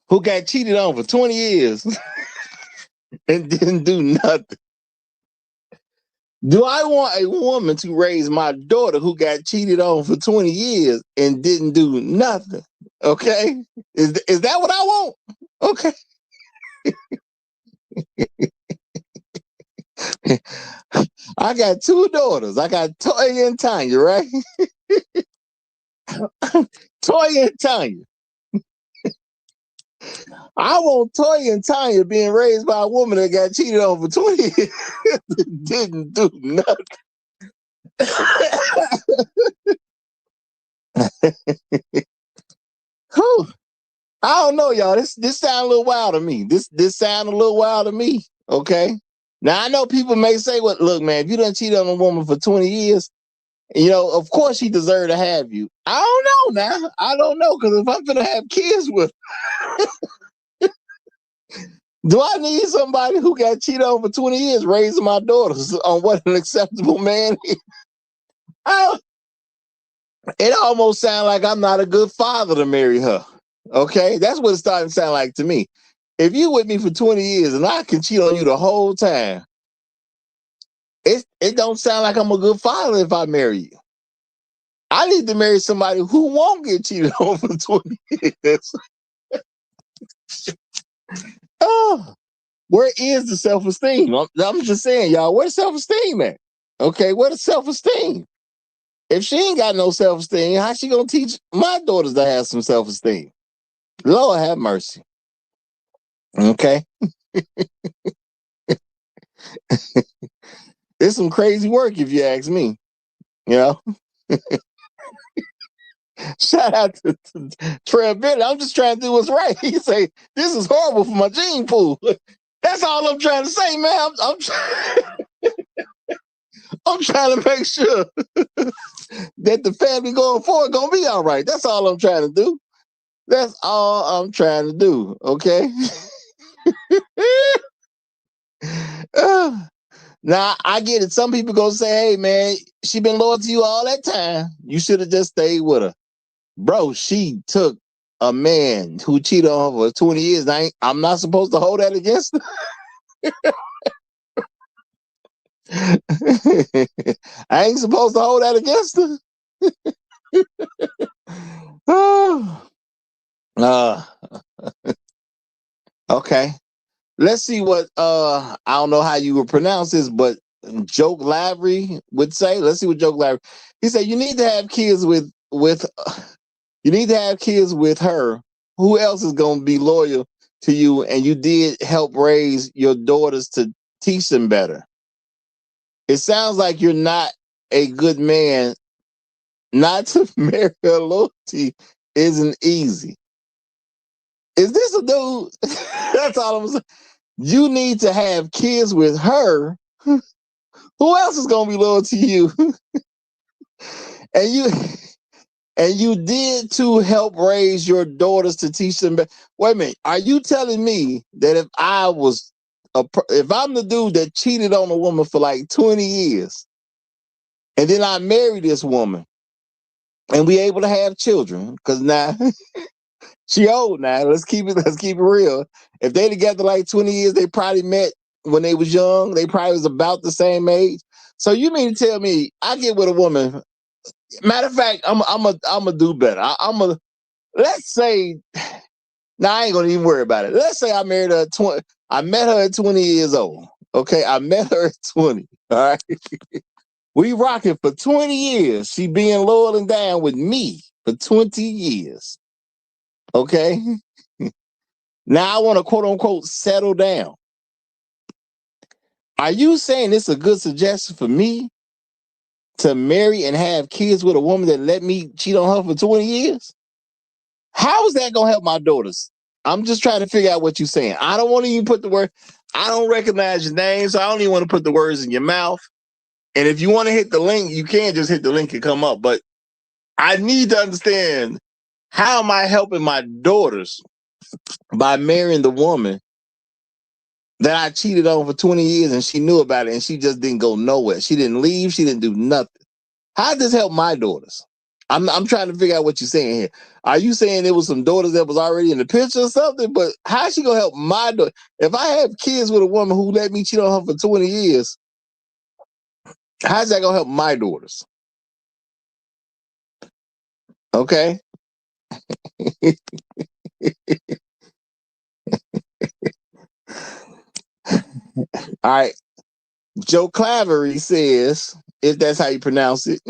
who got cheated on for 20 years and didn't do nothing? Do I want a woman to raise my daughter who got cheated on for 20 years and didn't do nothing? Okay? Is that what I want? Okay. I got 2 daughters. I got Toya and Tanya, right? Toya and Tanya. I want Toya and Tanya being raised by a woman that got cheated on for 20 years didn't do nothing. I don't know, y'all. This sound a little wild to me. This sound a little wild to me. Okay. Now I know people may say, "Well, look, man, if you done cheated on a woman for 20 years, of course she deserved to have you." I don't know now. I don't know, because if I'm gonna have kids with, do I need somebody who got cheated on for 20 years raising my daughters on what an acceptable man is? It almost sounds like I'm not a good father to marry her. Okay, that's what it's starting to sound like to me. If you with me for 20 years and I can cheat on you the whole time, it don't sound like I'm a good father if I marry you. I need to marry somebody who won't get cheated on for 20 years. Oh, where is the self-esteem? I'm just saying, y'all, where's self-esteem at? Okay, where's the self-esteem? If she ain't got no self-esteem, how she gonna teach my daughters to have some self-esteem? Lord have mercy. Okay. It's some crazy work if you ask me. Shout out to Trev Bennett. I'm just trying to do what's right. He say, this is horrible for my gene pool. That's all I'm trying to say, man. I'm trying to make sure that the family going forward gonna be all right. That's all I'm trying to do. That's all I'm trying to do. Okay. Now I get it. Some people gonna say, "Hey, man, she been loyal to you all that time. You should have just stayed with her." Bro, she took a man who cheated on her for 20 years. I'm not supposed to hold that against her. I ain't supposed to hold that against her. Okay. Let's see what I don't know how you would pronounce this, but Joke Lavery would say. Let's see what Joke Lavery. He said, you need to have kids with you need to have kids with her. Who else is gonna be loyal to you? And you did help raise your daughters to teach them better. It sounds like you're not a good man. Not to marry her loyalty isn't easy. Is this a dude? That's all I'm saying. You need to have kids with her. Who else is gonna be loyal to you? and you did to help raise your daughters to teach them. Wait a minute. Are you telling me that if I'm the dude that cheated on a woman for like 20 years, and then I marry this woman, and we able to have children? Because now she old now. Let's keep it real. If they together like 20 years, they probably met when they was young. They probably was about the same age. So you mean to tell me I get with a woman? Matter of fact, I'm a do better. Let's say. Now I ain't gonna even worry about it. Let's say I married her at 20. I met her at 20 years old. Okay, I met her at 20. All right. We rocking for 20 years. She being loyal and down with me for 20 years. Okay. Now I want to quote unquote settle down. Are you saying it's a good suggestion for me to marry and have kids with a woman that let me cheat on her for 20 years? How is that going to help my daughters? I'm just trying to figure out what you're saying. I don't want to even put the word. I don't recognize your name, so I don't even want to put the words in your mouth. And if you want to hit the link, you can just hit the link and come up. But I need to understand, how am I helping my daughters by marrying the woman that I cheated on for 20 years and she knew about it and she just didn't go nowhere. She didn't leave. She didn't do nothing. How does this help my daughters? I'm trying to figure out what you're saying here. Are you saying there was some daughters that was already in the picture or something? But how's she gonna help my daughter? If I have kids with a woman who let me cheat on her for 20 years, how's that gonna help my daughters? Okay. All right. Joe Clavery says, if that's how you pronounce it,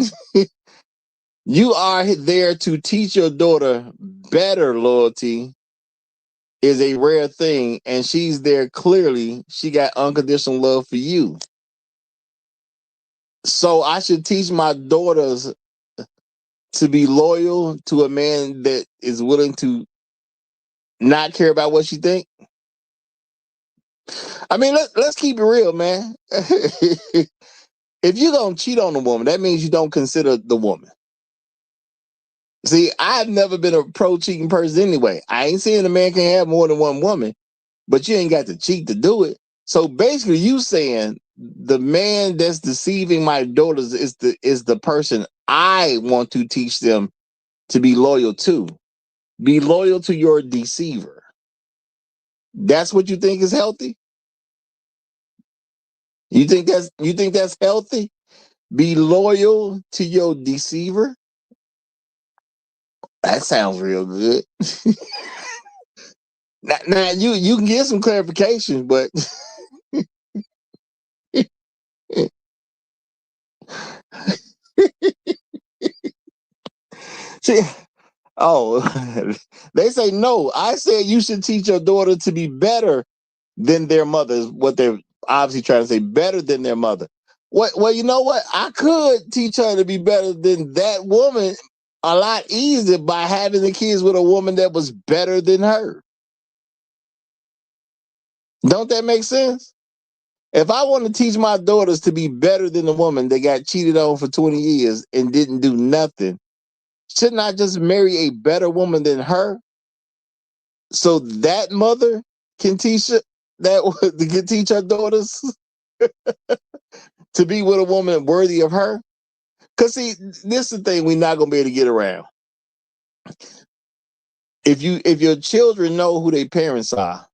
you are there to teach your daughter better. Loyalty is a rare thing, and she's there clearly. She got unconditional love for you. So I should teach my daughters to be loyal to a man that is willing to not care about what she think. I mean, let's keep it real, man. If you're gonna cheat on a woman, that means you don't consider the woman. See, I've never been a pro cheating person anyway. I ain't saying a man can have more than one woman, but you ain't got to cheat to do it. So basically, you saying the man that's deceiving my daughters is the person I want to teach them to be loyal to. Be loyal to your deceiver. That's what you think is healthy? You think that's healthy? Be loyal to your deceiver? That sounds real good. Now you can get some clarification, but see, oh, they say no. I said you should teach your daughter to be better than their mother. Is what they're obviously trying to say. Better than their mother. What? Well, you know what? I could teach her to be better than that woman a lot easier by having the kids with a woman that was better than her. Don't that make sense? If I want to teach my daughters to be better than the woman that got cheated on for 20 years and didn't do nothing, shouldn't I just marry a better woman than her so that mother can teach her, that can teach her daughters to be with a woman worthy of her? Because see, this is the thing we're not gonna be able to get around. If your children know who their parents are,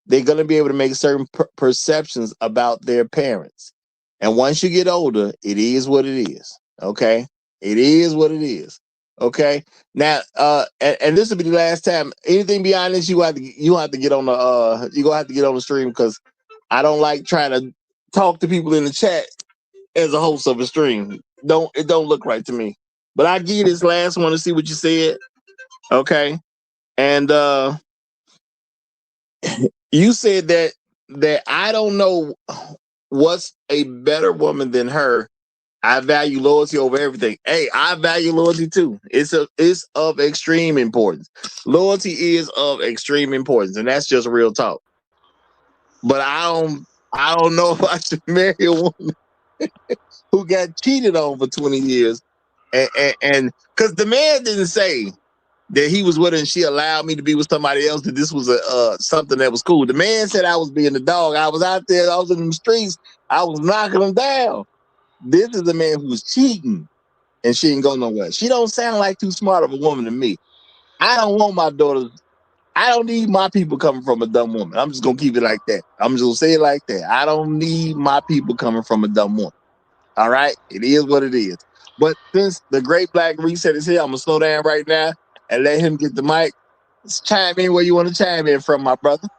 they're going to be able to make certain perceptions about their parents. And once you get older, it is what it is. Okay. It is what it is. Okay. Now, and this will be the last time. Anything beyond this, you have to get on the you gonna have to get on the stream because I don't like trying to talk to people in the chat as a host of a stream. It don't look right to me. But I give you this last one to see what you said. Okay. And you said that I don't know what's a better woman than her. I value loyalty over everything. Hey, I value loyalty too. It's of extreme importance. Loyalty is of extreme importance, and that's just real talk. But I don't know if I should marry a woman who got cheated on for 20 years. And because the man didn't say that he was with her and she allowed me to be with somebody else, that this was a something that was cool. The man said I was being the dog. I was out there, I was in the streets, I was knocking them down. This is the man who was cheating and she ain't go nowhere. She don't sound like too smart of a woman to me. I don't want my daughters, I don't need my people coming from a dumb woman. I'm just gonna keep it like that. I'm just gonna say it like that. I don't need my people coming from a dumb woman. All right, it is what it is. But since the great black reset is here, I'm gonna slow down right now and let him get the mic. Just chime in where you want to chime in from, my brother.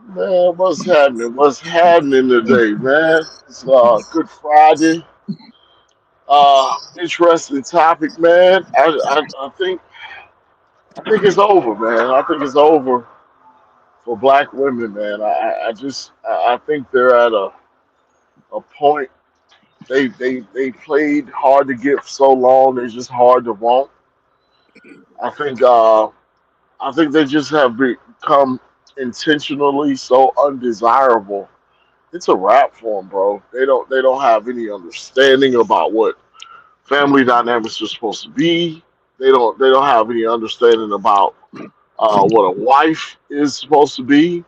Man, what's happening? What's happening today, man? It's Good Friday. Interesting topic, man. I think it's over, man. I think it's over for black women, man. I think they're at a point. They played hard to get for so long. They're just hard to want. I think uh I think they just have become intentionally so undesirable. It's a wrap for them, bro. They don't have any understanding about what family dynamics are supposed to be. They don't have any understanding about what a wife is supposed to be.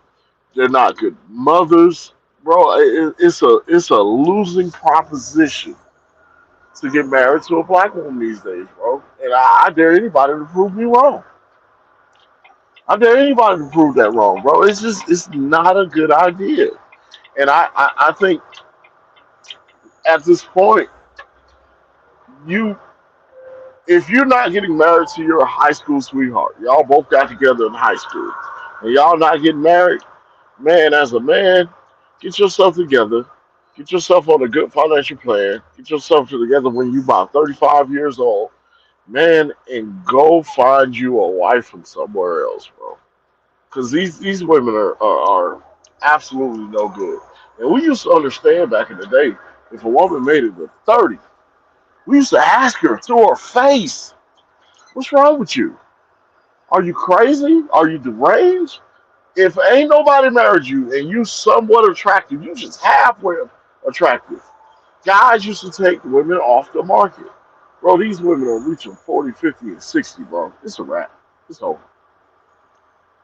They're not good mothers, bro. It's a losing proposition to get married to a black woman these days, bro. And I dare anybody to prove me wrong. I dare anybody to prove that wrong, bro. It's not a good idea. And I think at this point, you if you're not getting married to your high school sweetheart, y'all both got together in high school, and y'all not getting married, man, as a man, get yourself together, get yourself on a good financial plan, get yourself together when you about 35 years old, man, and go find you a wife from somewhere else, bro. Because these women are absolutely no good. And we used to understand back in the day, if a woman made it to 30, we used to ask her to her face, what's wrong with you? Are you crazy? Are you deranged? If ain't nobody married you and you somewhat attractive, you just halfway attractive. Guys used to take women off the market. Bro, these women are reaching 40, 50, and 60, bro. It's a wrap. It's over.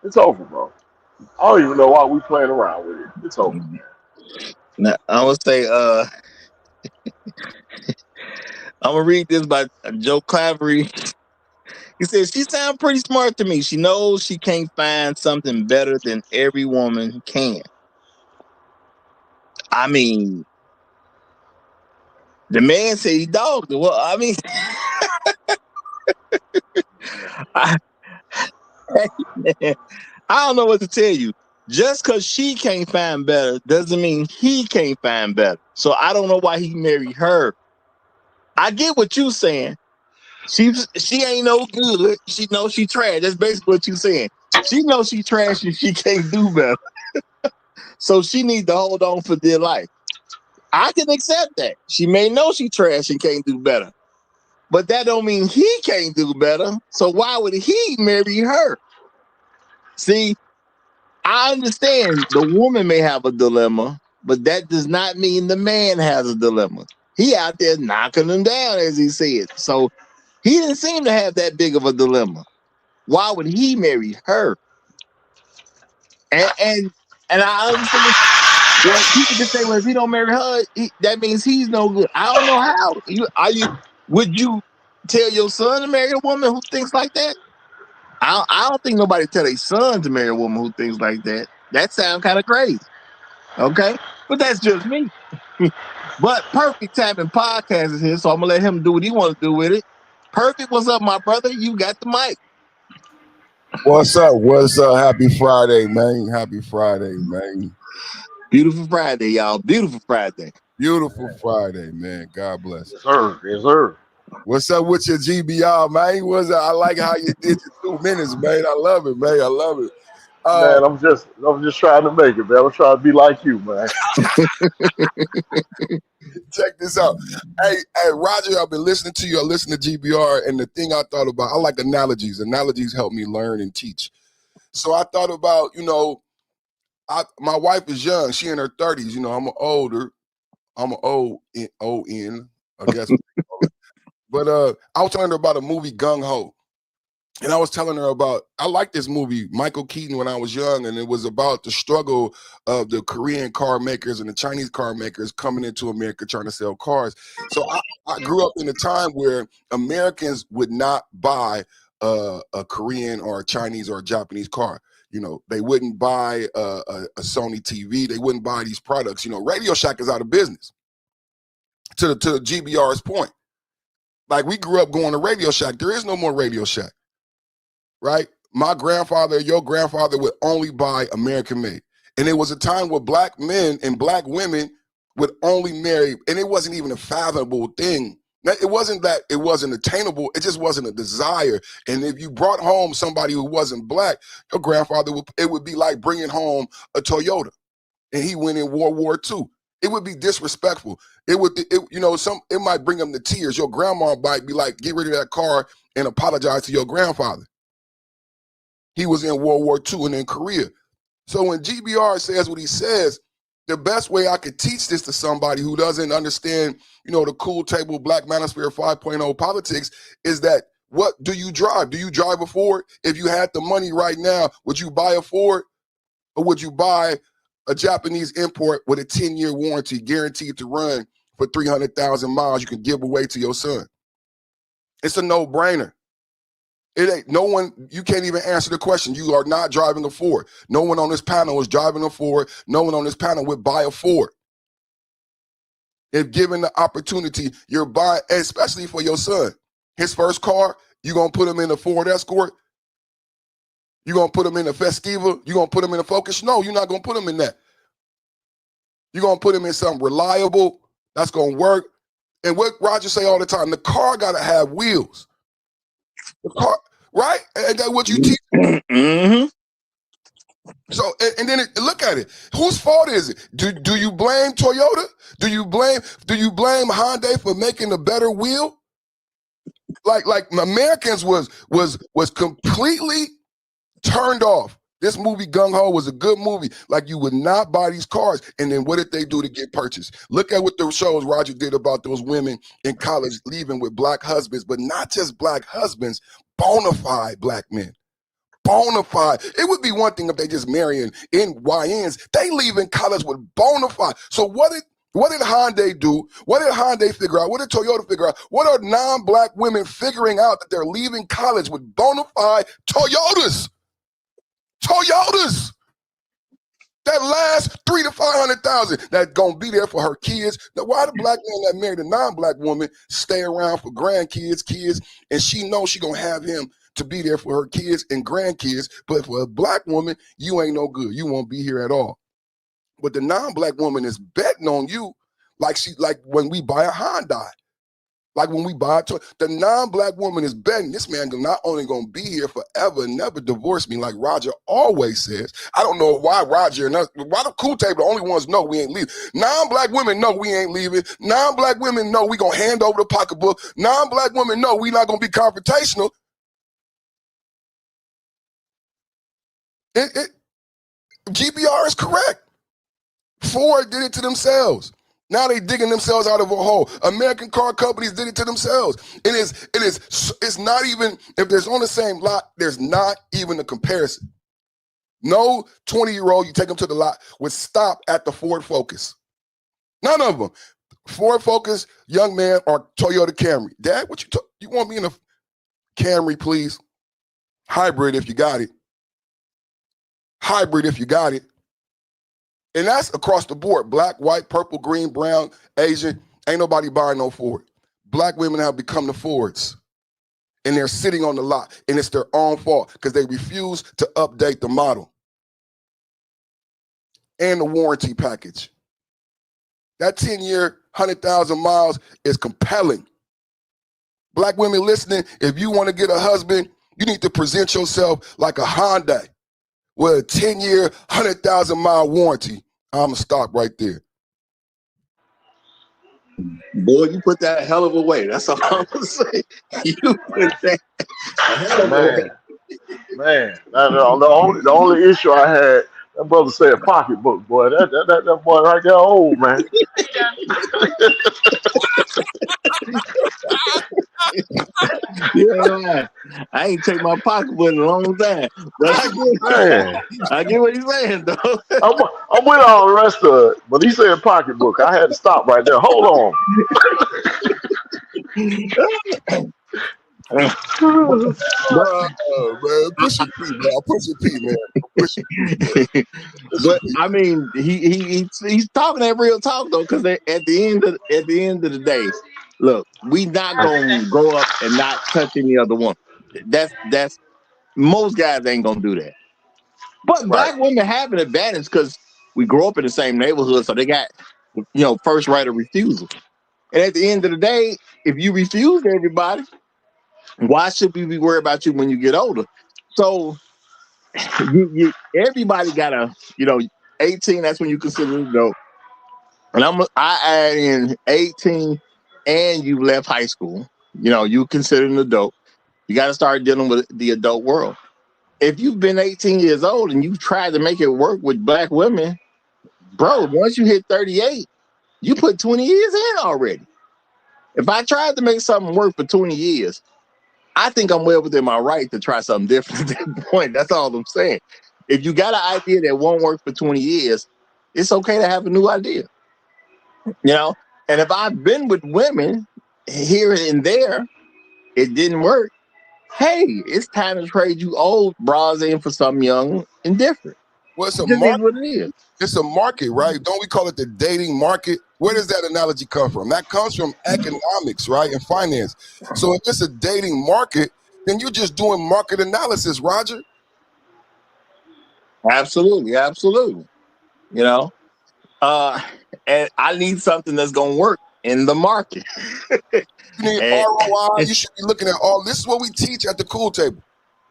It's over, bro. I don't even know why we playing around with it. It's over, man.
Now, I would say, I'm gonna read this by Joe Clavery. He says she sounds pretty smart to me. She knows she can't find something better than every woman can. I mean, the man said he dogged her. Well, I mean, I, I don't know what to tell you. Just because she can't find better doesn't mean he can't find better. So I don't know why he married her. I get what you're saying. She ain't no good. She knows she trash. That's basically what you're saying. She knows she trash and she can't do better. So she needs to hold on for dear life. I can accept that. She may know she trash and can't do better. But that don't mean he can't do better. So why would he marry her? See, I understand the woman may have a dilemma, but that does not mean the man has a dilemma. He out there knocking them down, as he said. So he didn't seem to have that big of a dilemma. Why would he marry her? And I understand. Well, people can say, well, if he don't marry her, that means he's no good. I don't know how. Would you tell your son to marry a woman who thinks like that? I don't think nobody tell their son to marry a woman who thinks like that. That sounds kind of crazy. Okay, but that's just me. But Perfect Timing Podcast is here, so I'm gonna let him do what he wants to do with it. Perfect, what's up, my brother? You got the mic.
What's up? What's up? Happy Friday, man. Happy Friday, man.
Beautiful Friday, y'all. Beautiful Friday.
Beautiful Friday, man. God bless.
Yes, sir. Yes, sir.
What's up with your GBR, man? I like how you did your 2 minutes, man. I love it, man. I love it.
Man, I'm just trying to make it, man. I'm trying to be like you, man.
Check this out. Hey, Roger, I've been listening to you. I listen to GBR, and the thing I thought about, I like analogies. Analogies help me learn and teach. So I thought about, my wife is young. She in her 30s. I'm older. I'm an O-N, I guess. But I was telling her about a movie, Gung Ho. And I was telling her I liked this movie, Michael Keaton, when I was young, and it was about the struggle of the Korean car makers and the Chinese car makers coming into America trying to sell cars. So I grew up in a time where Americans would not buy a Korean or a Chinese or a Japanese car. They wouldn't buy a Sony TV. They wouldn't buy these products. Radio Shack is out of business. To GBR's point. Like, we grew up going to Radio Shack. There is no more Radio Shack. Right? My grandfather, your grandfather would only buy American made. And there was a time where black men and black women would only marry, and it wasn't even a fathomable thing. It wasn't that it wasn't attainable, it just wasn't a desire. And if you brought home somebody who wasn't black, your grandfather, it would be like bringing home a Toyota, and he went in World War II. It would be disrespectful. It might bring them to tears. Your grandma might be like, get rid of that car and apologize to your grandfather. He was in World War II and in Korea. So when GBR says what he says, the best way I could teach this to somebody who doesn't understand, the cool table Black Manosphere 5.0 politics is that, what do you drive? Do you drive a Ford? If you had the money right now, would you buy a Ford? Or would you buy a Japanese import with a 10-year warranty guaranteed to run for 300,000 miles you can give away to your son? It's a no-brainer. It ain't no one, you can't even answer the question. You are not driving a Ford. No one on this panel is driving a Ford. No one on this panel would buy a Ford. If given the opportunity, you're buying, especially for your son. His first car, you're going to put him in a Ford Escort? You're going to put him in a Festiva? You're going to put him in a Focus? No, you're not going to put him in that. You're going to put him in something reliable that's going to work. And what Roger say all the time, the car got to have wheels. The car, right? And that's what you teach.
Mm-hmm.
So, and then look at it. Whose fault is it? Do you blame Toyota? Do you blame Hyundai for making a better wheel? Like Americans was completely turned off. This movie Gung Ho was a good movie. Like, you would not buy these cars. And then what did they do to get purchased? Look at what the shows Roger did about those women in college leaving with black husbands, but not just black husbands, bona fide black men. Bona fide. It would be one thing if they just marrying NYNs. They leave in college with bona fide. So what did Hyundai do? What did Hyundai figure out? What did Toyota figure out? What are non-black women figuring out that they're leaving college with bona fide Toyotas? Toyotas that last 300,000 to 500,000 that's gonna be there for her kids. Now, why the black man that married a non-black woman stay around for grandkids, kids, and she knows she gonna have him to be there for her kids and grandkids, but for a black woman, you ain't no good. You won't be here at all. But the non-black woman is betting on you like when we buy a Hyundai. Like when we buy a toy, the non-black woman is betting this man not only gonna be here forever and never divorce me, like Roger always says. I don't know why Roger and us, why the cool table the only ones know we ain't leaving. Non-black women know we ain't leaving. Non-black women know we gonna hand over the pocketbook. Non-black women know we not gonna be confrontational. GBR is correct. Ford did it to themselves. Now they digging themselves out of a hole. American car companies did it to themselves. It's not even, if there's on the same lot, there's not even a comparison. No 20-year-old, you take them to the lot, would stop at the Ford Focus. None of them. Ford Focus, young man, or Toyota Camry. Dad, what you want me in a Camry, please? Hybrid if you got it. Hybrid if you got it. And that's across the board. Black, white, purple, green, brown, Asian. Ain't nobody buying no Ford. Black women have become the Fords. And they're sitting on the lot. And it's their own fault because they refuse to update the model. And the warranty package. That 10-year, 100,000 miles is compelling. Black women listening, if you want to get a husband, you need to present yourself like a Hyundai with a 10-year, 100,000 mile warranty. I'm going to stop right there.
Boy, you put that a hell of a way. That's all I'm going to say. You put that a hell of a way.
Man, the only issue I had, that brother said pocketbook, boy. That boy right there old, man.
Yeah, I ain't take my pocketbook in a long time, but I get what he's saying, though.
I'm with all the rest of it, but he said pocketbook. I had to stop right there. Hold on.
Bro, man, push your P, man. Push your P, man. Push your P.
But I mean, he's talking that real talk though, because at the end of the day, look, we not gonna grow up and not touch any other one. That's most guys ain't gonna do that. But black women have an advantage because we grow up in the same neighborhood, so they got first right of refusal. And at the end of the day, if you refuse everybody, why should we be worried about you when you get older? So everybody got 18. That's when you consider an adult. And I add in 18, and you left high school. You consider an adult. You got to start dealing with the adult world. If you've been 18 years old and you've tried to make it work with black women, bro, once you hit 38, you put 20 years in already. If I tried to make something work for 20 years, I think I'm well within my right to try something different at that point. That's all I'm saying. If you got an idea that won't work for 20 years, it's okay to have a new idea. And if I've been with women here and there, it didn't work. Hey, it's time to trade you old bras in for something young and different.
Well, it's a
market. What it is.
It's a market, right? Don't we call it the dating market? Where does that analogy come from? That comes from economics, right, and finance. So if it's a dating market, then you're just doing market analysis, Roger.
Absolutely. And I need something that's going to work in the market.
You need ROI. You should be looking at all. This is what we teach at the Cool Table.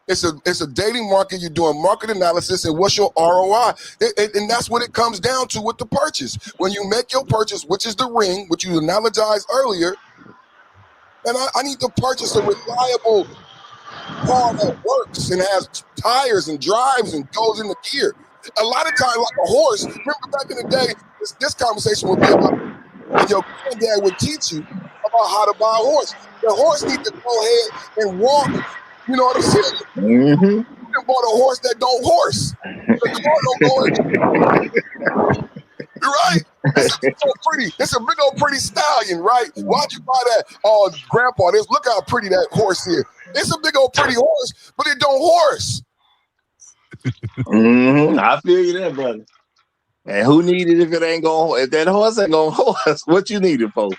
It's a dating market. You're doing market analysis, and what's your ROI? And that's what it comes down to with the purchase. When you make your purchase, which is the ring, which you analogized earlier, and I need to purchase a reliable car that works and has tires and drives and goes in the gear. A lot of times, like a horse, remember back in the day, this conversation would be about, and your granddad would teach you about how to buy a horse. The horse needs to go ahead and walk. You know what I'm saying?
Mm-hmm.
You bought a horse that don't horse. The car don't go in. You're right. It's a big old pretty stallion, right? Why'd you buy that? Oh, grandpa, look how pretty that horse is. It's a big old pretty horse, but it don't horse.
Mm-hmm. I feel you there, brother. And who need it if it ain't going? If that horse ain't going horse, what you need it for?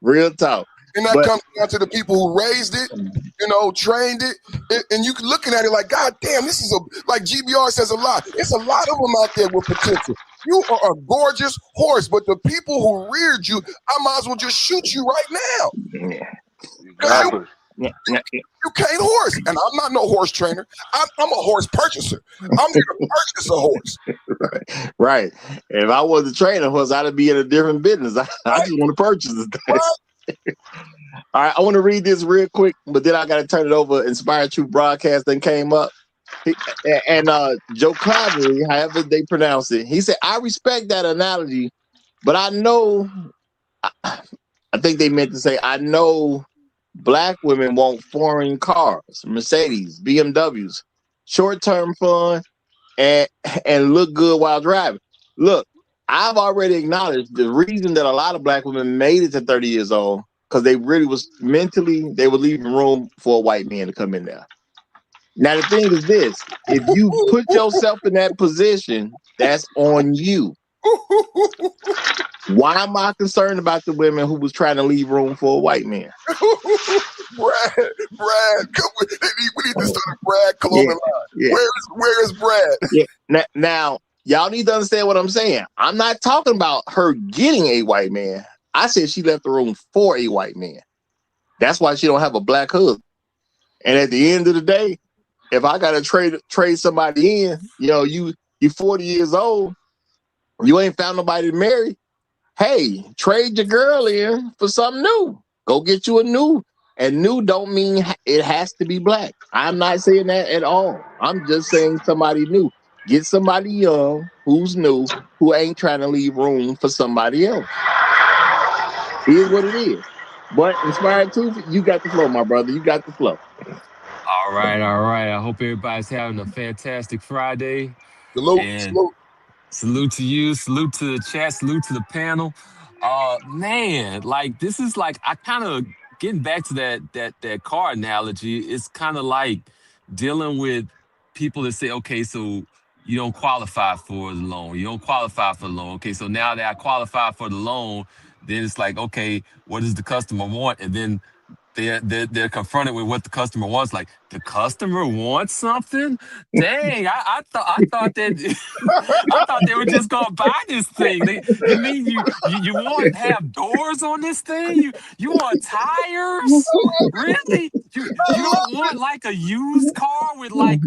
Real talk.
And that comes down to the people who raised it, trained it, and you looking at it like, God damn, this is like GBR says a lot. It's a lot of them out there with potential. You are a gorgeous horse, but the people who reared you, I might as well just shoot you right now.
Exactly.
You can't horse, and I'm not no horse trainer. I'm a horse purchaser. I'm here to purchase a horse.
Right. If I was a trainer horse, I'd be in a different business. I just want to purchase this thing.
Right.
All right, I want to read this real quick, but then I got to turn it over. Inspired Truth Broadcasting came up. And Joe Clavery, however they pronounce it, he said, I respect that analogy, but I know, I think they meant to say, I know Black women want foreign cars, Mercedes, BMWs, short-term fun, and look good while driving. Look, I've already acknowledged the reason that a lot of Black women made it to 30 years old, because they really was mentally, they were leaving room for a white man to come in there. Now, the thing is this, if you put yourself in that position, that's on you. Why am I concerned about the women who was trying to leave room for a white man?
Brad, we need to start a Brad clothing line. Yeah. Where is Brad?
Yeah. Now, y'all need to understand what I'm saying. I'm not talking about her getting a white man. I said she left the room for a white man. That's why she don't have a Black husband. And at the end of the day, if I gotta trade somebody in, you 40 years old, you ain't found nobody to marry. Hey, trade your girl in for something new. Go get you a new. And new don't mean it has to be Black. I'm not saying that at all. I'm just saying somebody new. Get somebody young who's new, who ain't trying to leave room for somebody else. It is what it is. But Inspired Truth, you got the flow, my brother. You got the flow.
All right. I hope everybody's having a fantastic Friday. Salute to you. Salute to the chat. Salute to the panel. Man, like this is like I kind of getting back to that car analogy. It's kind of like dealing with people that say, okay, so you don't qualify for the loan. You don't qualify for the loan. Okay, so now that I qualify for the loan, then it's like, okay, what does the customer want? And then they're confronted with what the customer wants. Like the customer wants something. Dang, I thought that I thought they were just gonna buy this thing. You mean you want to have doors on this thing? You want tires? Really? You don't want like a used car with like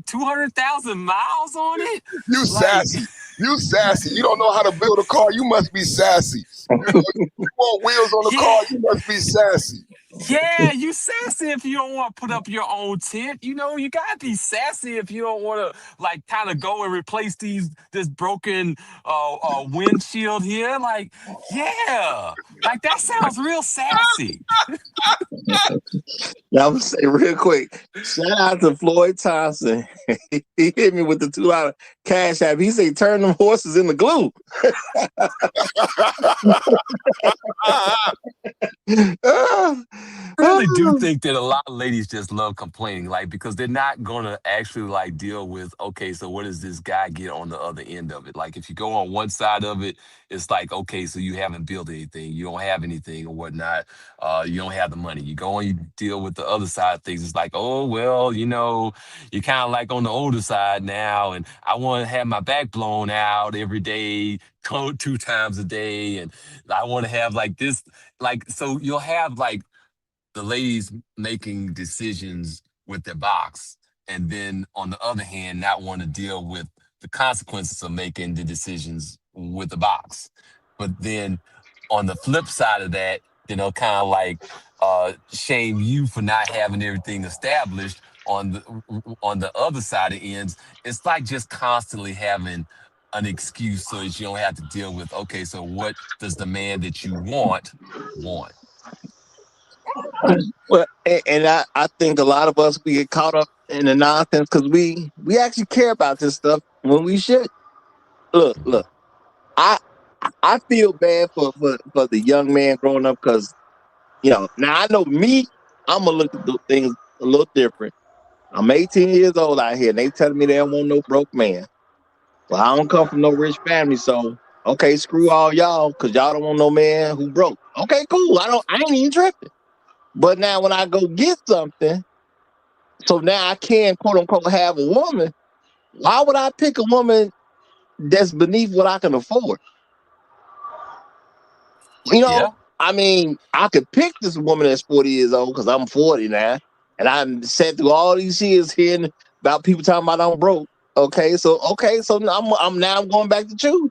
200,000 miles on it?
You sassy. You sassy. You don't know how to build a car. You must be sassy. You want wheels on the car. You must be sassy.
Yeah, you sassy if you don't want to put up your own tent. You gotta be sassy if you don't want to like kind of go and replace this broken windshield here. Like, yeah, like that sounds real sassy.
Now, I'm gonna say real quick, shout out to Floyd Thompson. He hit me with the $2 cash app. He said, turn them horses into glue.
I really do think that a lot of ladies just love complaining, like because they're not gonna actually like deal with, okay, so what does this guy get on the other end of it? Like if you go on one side of it, it's like, okay, so you haven't built anything, you don't have anything or whatnot, you don't have the money. You go and you deal with the other side of things. It's like, oh well, you're kind of like on the older side now, and I want to have my back blown out every day, 2 times a day, and I want to have like this, like so you'll have like the ladies making decisions with their box, and then on the other hand, not want to deal with the consequences of making the decisions with the box. But then on the flip side of that, kind of like shame you for not having everything established, on the other side of ends, it's like just constantly having an excuse so that you don't have to deal with, okay, so what does the man that you want?
Well, and I think a lot of us we get caught up in the nonsense because we actually care about this stuff when we should. Look, I I feel bad for the young man growing up because now I know me, I'm gonna look at things a little different. I'm 18 years old out here, and they telling me they don't want no broke man. Well, I don't come from no rich family, so okay, screw all y'all, because y'all don't want no man who broke. Okay, cool. I ain't even tripping. But now when I go get something, so now I can quote unquote have a woman. Why would I pick a woman that's beneath what I can afford? You know,
Yeah.
I mean, I could pick this woman that's 40 years old because I'm 40 now, and I sat through all these years hearing about people talking about I'm broke. Okay, so I'm going back to choose.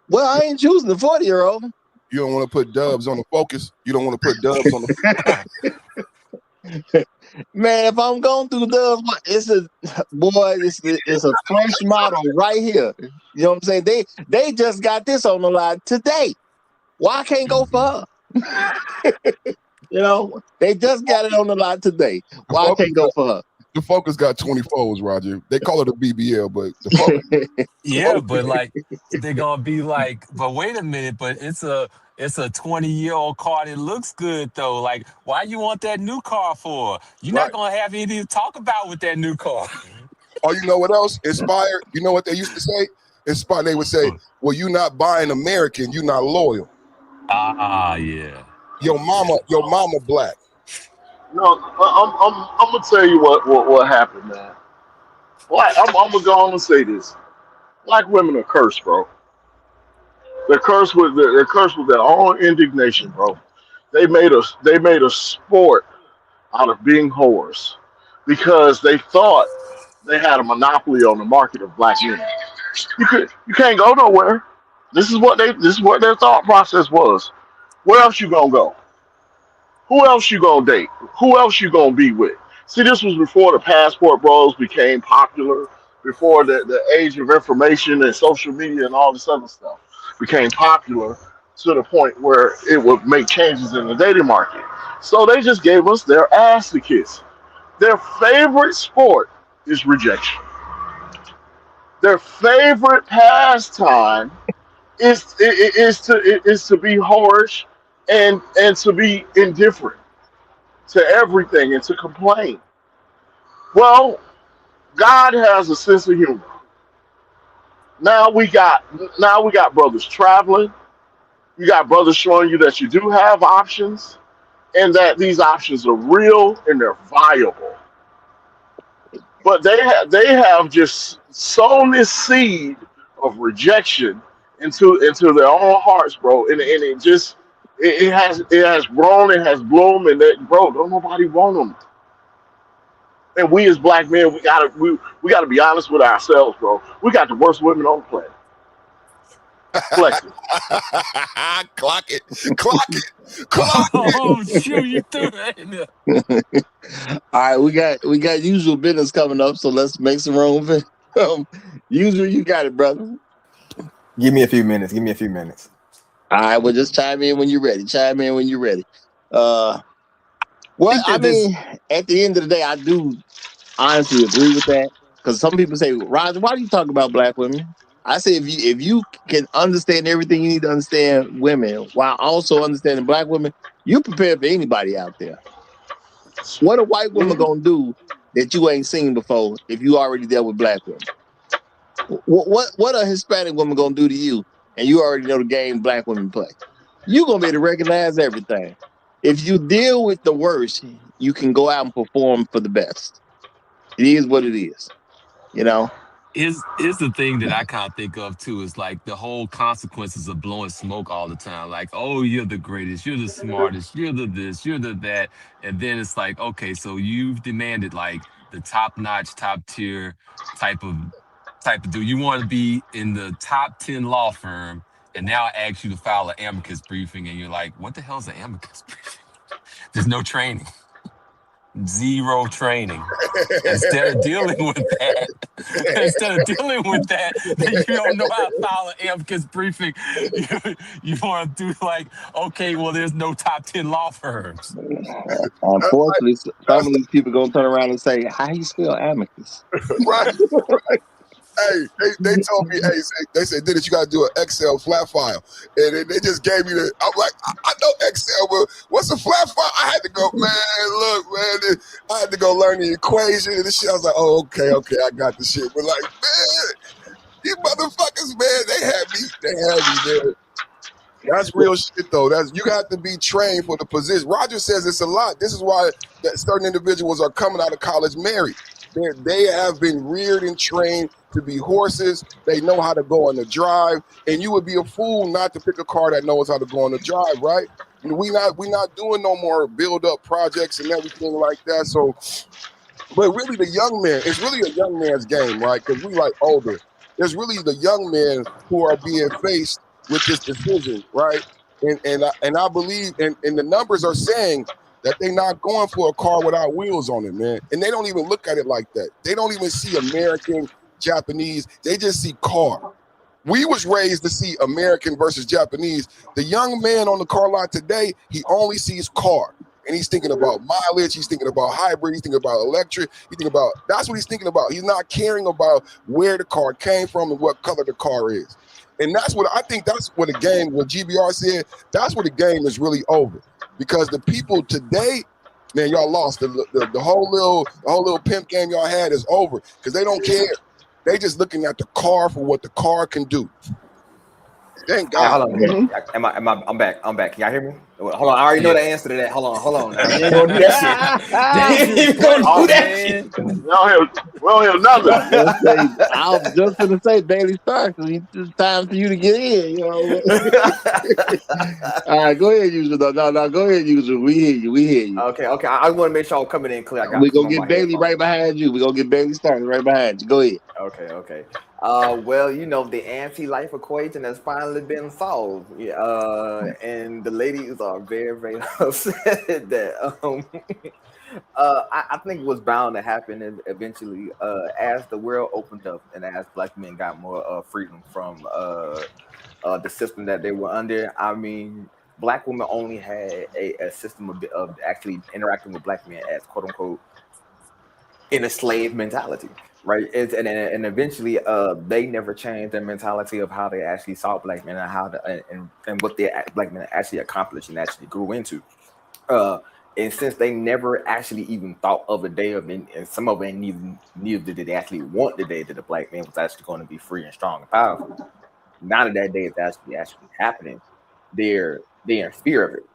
Well, I ain't choosing the 40-year-old.
You don't want to put dubs on the focus. You don't want to put dubs on the.
Man, if I'm going through the, it's a boy, it's a fresh model right here. You know what I'm saying? They just got this on the line today. Why I can't go for her? They just got it on the line today. Why I can't go for her?
The focus got 24s, Roger. They call it a BBL, but the focus.
Yeah, but like they're gonna be like, but wait a minute, but it's a 20-year-old car that looks good though. Like, why you want that new car for? You're not
Right.
gonna have anything to talk about with that new car.
Oh, you know what else? Inspired. You know what they used to say? Inspired. They would say, "Well, you're not buying American. You're not loyal.
Yeah.
Your mama black."
No, I'm gonna tell you what happened, man. I'm gonna go on and say this. Black women are cursed, bro. They're cursed with their own indignation, bro. They made a sport out of being whores because they thought they had a monopoly on the market of black men. You can't go nowhere. This is what their thought process was. Where else you gonna go? Who else you gonna date? Who else you gonna be with? See, this was before the passport bros became popular, before the age of information and social media and all this other stuff became popular to the point where it would make changes in the dating market. So they just gave us their ass to kiss. Their favorite sport is rejection. Their favorite pastime is to be harsh and to be indifferent to everything and to complain. Well, God has a sense of humor. Now we got now we got brothers traveling. You got brothers showing you that you do have options and that these options are real and they're viable. But they have just sown this seed of rejection into their own hearts, bro. And it has grown, it has bloomed, and that, bro, don't nobody want them. And we as black men, we gotta be honest with ourselves, bro. We got the worst women on the planet. Flexing.
Clock it. Clock it. Clock it.
Oh shoot, you threw that in there.
All right, we got usual business coming up, so let's make some room. Usual, you got it, brother.
Give me a few minutes. Give me a few minutes.
All right, well, just chime in when you're ready. Chime in when you're ready. Well,
think
I
that this
mean, at the end of the day, I do honestly agree with that because some people say, Roger, why do you talk about black women? I say if you can understand everything you need to understand women while also understanding black women, you're prepared for anybody out there. What a white woman
Mhm.
gonna do that you ain't seen before if you already dealt with black women? What a Hispanic woman gonna do to you and you already know the game black women play? You gonna be able to recognize everything. If you deal with the worst, you can go out and perform for the best. It is what it is, you know.
is the thing that I kind of think of too is like the whole consequences of blowing smoke all the time. Like, oh, you're the greatest, you're the smartest, you're the this, you're the that, and then it's like, okay, so you've demanded like the top notch, top tier type of type of dude. You want to be in the top 10 law firm, and now I ask you to file an amicus briefing, and you're like, what the hell is an amicus briefing? There's no training. zero training. Instead of dealing with that, that you don't know how to file an amicus briefing, you want to do like, okay, well, there's no top 10 law firms.
That's like
Unfortunately, some
that's
of these people gonna turn around and say, "How you spell amicus?"
right. Hey, they told me, hey, they said, Dennis, you got to do an Excel flat file. And they just gave me the, I'm like, I know Excel, but what's a flat file? I had to go, man, look, man, I had to go learn the equation and this shit. I was like, oh, okay, I got the shit. But like, man, these motherfuckers, man, they had me, man. That's real shit, though. You have to be trained for the position. Roger says it's a lot. This is why that certain individuals are coming out of college married. They have been reared and trained to be horses. They know how to go on the drive, and you would be a fool not to pick a car that knows how to go on the drive, right? We not doing no more build up projects and everything like that. So, but really, the young man, it's really a young man's game, right? Because we like older. There's really the young men who are being faced with this decision, right? And I believe, and the numbers are saying that they're not going for a car without wheels on it, man. And they don't even look at it like that. They don't even see American, Japanese. They just see car. We was raised to see American versus Japanese. The young man on the car lot today, he only sees car. And he's thinking about mileage. He's thinking about hybrid. He's thinking about electric. He's thinking about, that's what he's thinking about. He's not caring about where the car came from and what color the car is. And that's what I think, that's what the game, what GBR said, that's what the game is really over. Because the people today, man, y'all lost. The whole little pimp game y'all had is over because they don't care. They just looking at the car for what the car can do. Thank God.
Hold on. I'm back. Can y'all hear me? Hold on. I already know the answer to that. Hold on. You ain't gonna do that shit. You ain't gonna do that shit.
We don't hear nothing.
I was just gonna say Bailey Stark. It's time for you to get in. You know. All right, go ahead, user. No, go ahead, user. We hear you.
Okay. I want to make sure I'm coming in clear.
We're gonna get Bailey right behind you. We're gonna get Bailey Stark right behind you. Go ahead.
Okay. Well, the anti-life equation has finally been solved. And the ladies are very, very upset that I think it was bound to happen eventually as the world opened up and as Black men got more freedom from the system that they were under. I mean, Black women only had a system of actually interacting with Black men as quote unquote in a slave mentality. Right, and eventually, they never changed their mentality of how they actually saw Black men and how and what the Black men actually accomplished and actually grew into. And since they never actually even thought of a day of, and some of them neither did they actually want the day that the Black man was actually going to be free and strong and powerful. Now that day is actually happening, they're in fear of it.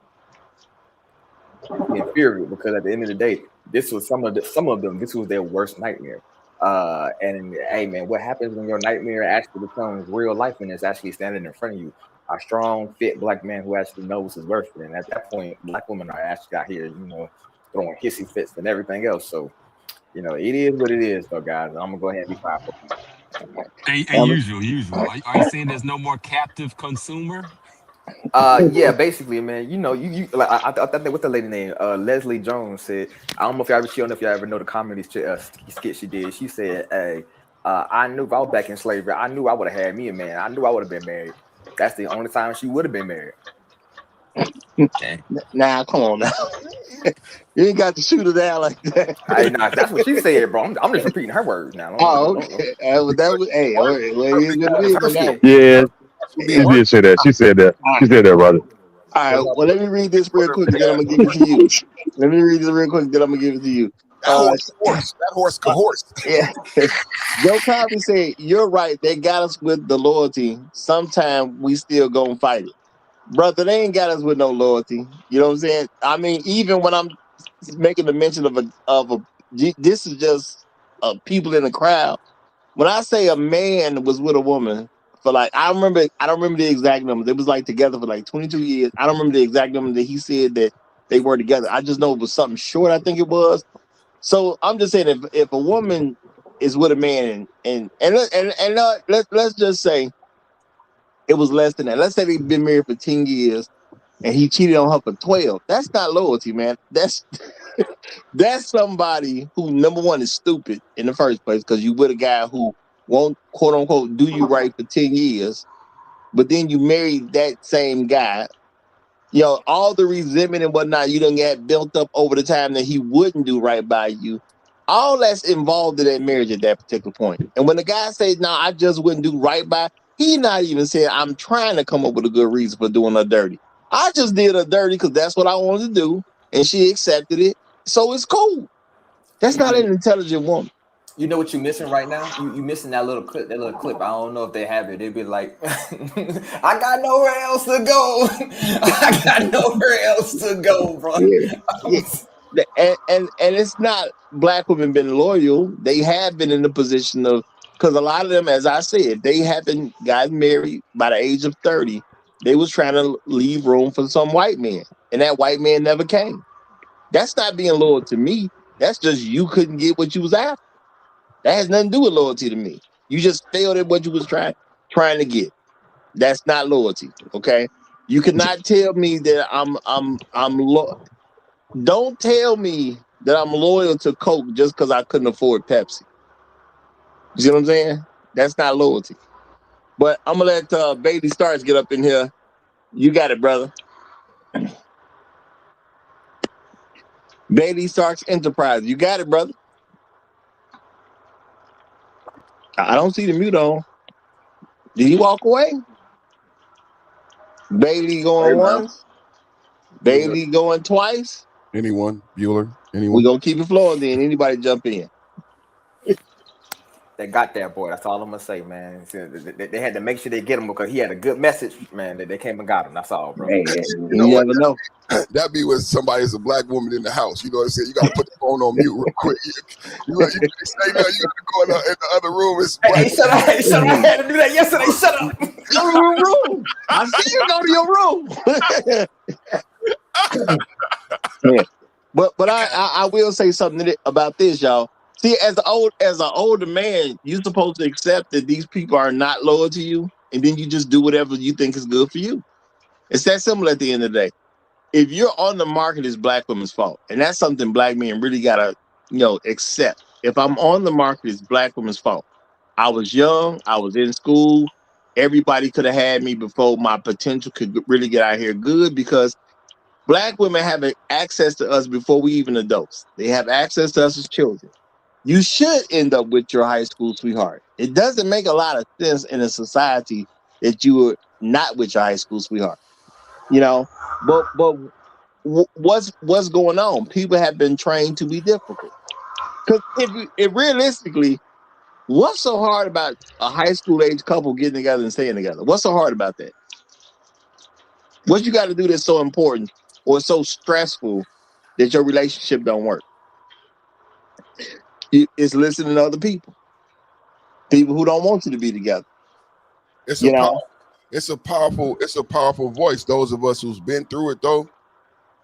In fear of it because at the end of the day, this was some of them. This was their worst nightmare. And hey, man, what happens when your nightmare actually becomes real life and it's actually standing in front of you? A strong, fit Black man who actually knows his worth. And at that point, Black women are actually out here, throwing hissy fits and everything else. So, it is what it is, though, guys. I'm gonna go ahead and be quiet.
Hey, usual. Are you saying there's no more captive consumer?
Yeah, basically, man. You like I think what's the lady name? Leslie Jones said. I don't know if y'all ever know the comedy skit she did. She said, "Hey, I knew if I was back in slavery, I knew I would have had me a man. I knew I would have been married. That's the only time she would have been married."
Nah, come on now. You ain't got to shoot her down like that.
Hey, nah, that's what she said, bro. I'm just repeating her words now.
Okay. That was
Yeah, she did say that. She said that. She said that, brother.
All right. Well, let me read this real quick, and then I'm gonna give it to you. Let me read this real quick, then I'm gonna give it to you.
That horse.
Yeah. Joe Cosby said, "You're right. They got us with the loyalty. Sometime we still gonna fight it, brother. They ain't got us with no loyalty. You know what I'm saying? I mean, even when I'm making the mention of a, this is just people in the crowd. When I say a man was with a woman for like, I don't remember the exact numbers. It was like together for like 22 years. I don't remember the exact number that he said that they were together. I just know it was something short. I think it was. So I'm just saying, if a woman is with a man and let's just say it was less than that. Let's say they've been married for 10 years and he cheated on her for 12. That's not loyalty, man. That's That's somebody who, number one, is stupid in the first place because you with a guy who won't, quote unquote, do you right for 10 years, but then you married that same guy. All the resentment and whatnot you done got built up over the time that he wouldn't do right by you. All that's involved in that marriage at that particular point. And when the guy says, "No, I just wouldn't do right by," he not even saying, "I'm trying to come up with a good reason for doing her dirty. I just did her dirty because that's what I wanted to do, and she accepted it, so it's cool." That's not an intelligent woman.
You know what you're missing right now? You missing that little clip. That little clip. I don't know if they have it. They'd be like, "I got nowhere else to go. I got nowhere else to go, bro."
Yeah. And it's not black women been loyal. They have been in the position of, because a lot of them, as I said, they haven't gotten married by the age of 30. They was trying to leave room for some white man, and that white man never came. That's not being loyal to me. That's just you couldn't get what you was after. That has nothing to do with loyalty to me. You just failed at what you was trying to get. That's not loyalty. Okay. You cannot tell me that I'm loyal. Don't tell me that I'm loyal to Coke just because I couldn't afford Pepsi. You see what I'm saying? That's not loyalty. But I'm gonna let Bailey Starks get up in here. You got it, brother. Bailey Starks Enterprise. You got it, brother. I don't see the mute on. Did he walk away? Bailey going once. Bailey going twice.
Anyone? Bueller? Anyone?
We're gonna keep it flowing then. Anybody jump in.
They got that boy. That's all I'm gonna say, man. They had to make sure they get him because he had a good message, man. That they came and got him. That's all, bro.
You never know.
That be when somebody's a black woman in the house. You know what I'm saying? You got to put the phone on mute real quick. You got to go in the other room.
Hey, shut up. Hey, shut up. I had to do that yesterday. Shut up.
Go to your room. I see you go to your room. But I will say something about this, y'all. See, as an older man, you're supposed to accept that these people are not loyal to you, and then you just do whatever you think is good for you. It's that simple at the end of the day. If you're on the market, it's black women's fault. And that's something black men really gotta, accept. If I'm on the market, it's black women's fault. I was young, I was in school. Everybody could have had me before my potential could really get out here good, because black women have access to us before we even adults. They have access to us as children. You should end up with your high school sweetheart. It doesn't make a lot of sense in a society that you are not with your high school sweetheart. But what's going on? People have been trained to be difficult. Because if realistically, what's so hard about a high school age couple getting together and staying together? What's so hard about that? What you got to do that's so important or so stressful that your relationship don't work? It's listening to other people who don't want you to be together.
It's a powerful voice. Those of us who's been through it, though,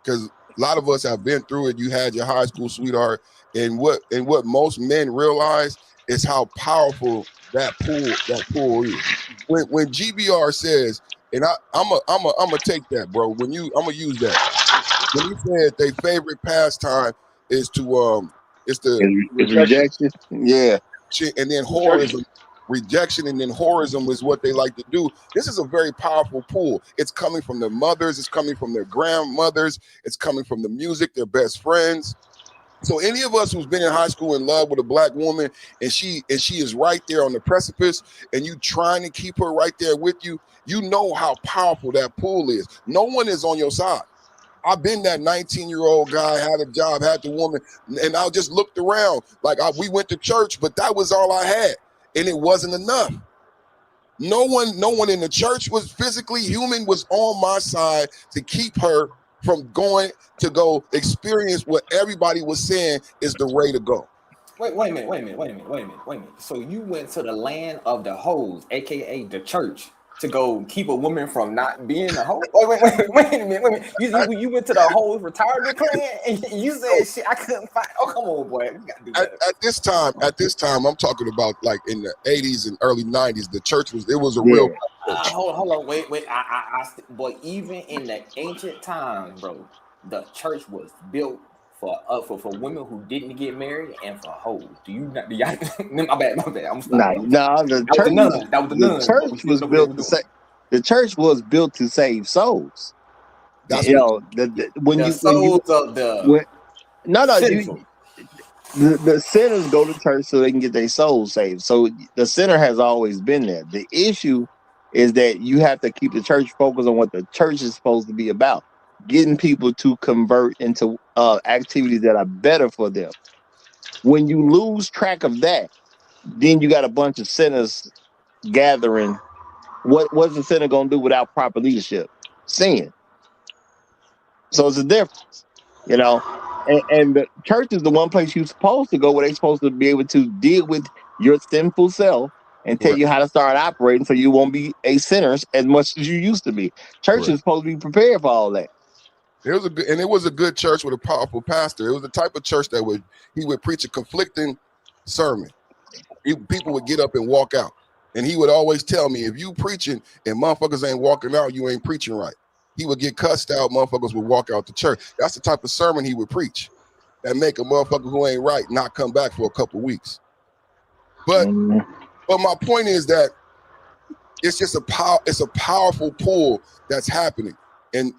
because a lot of us have been through it. You had your high school sweetheart, and what most men realize is how powerful that pull is. When GBR says, and I'm gonna take that, bro. I'm gonna use that. When he said their favorite pastime is to it's
rejection. Yeah.
And then horism, rejection, and then horism is what they like to do. This is a very powerful pull. It's coming from their mothers, it's coming from their grandmothers, it's coming from the music, their best friends. So any of us who's been in high school in love with a black woman and she is right there on the precipice and you trying to keep her right there with you, you know how powerful that pull is. No one is on your side. I've been that 19-year-old guy, had a job, had the woman, and I just looked around. Like we went to church, but that was all I had, and it wasn't enough. No one in the church was physically human, was on my side to keep her from going to go experience what everybody was saying is the way to go.
Wait a minute. So you went to the land of the hoes, aka the church, to go keep a woman from not being a hoe? Wait a minute. You went to the whole retirement plan and you said shit I couldn't find. Oh, come on, boy. We gotta do that.
At this time, I'm talking about like in the 80s and early 90s, the church was a real
hold on, wait. Boy, even in the ancient times, bro, the church was built for women who didn't get married and for hoes. Do you not? Do y'all? My bad. I'm
Nah,
stopping.
nah, the
That was the
church,
nun. That was the
the
nun. But we
church
still
was
know what they were
built to
doing.
say. The church was built to save souls.
That's
You
what
know, when
The
you
souls of the
when no,
sinful.
the sinners go to church so they can get their souls saved. So the sinner has always been there. The issue is that you have to keep the church focused on what the church is supposed to be about, getting people to convert into activities that are better for them. When you lose track of that, then you got a bunch of sinners gathering. What's the sinner gonna do without proper leadership? Sin. So it's a difference, you know. And the church is the one place you're supposed to go where they're supposed to be able to deal with your sinful self and tell
correct.
you how to start operating so you won't be a sinner as much as you used to be. Church
Correct.
is supposed to be prepared for all that.
It was a good church with a powerful pastor. It was the type of church that he would preach a conflicting sermon. People would get up and walk out, and he would always tell me, if you preaching and motherfuckers ain't walking out, you ain't preaching right. He would get cussed out. Motherfuckers would walk out the church. That's the type of sermon he would preach that make a motherfucker who ain't right not come back for a couple weeks. But my point is that it's just it's a powerful pull that's happening, and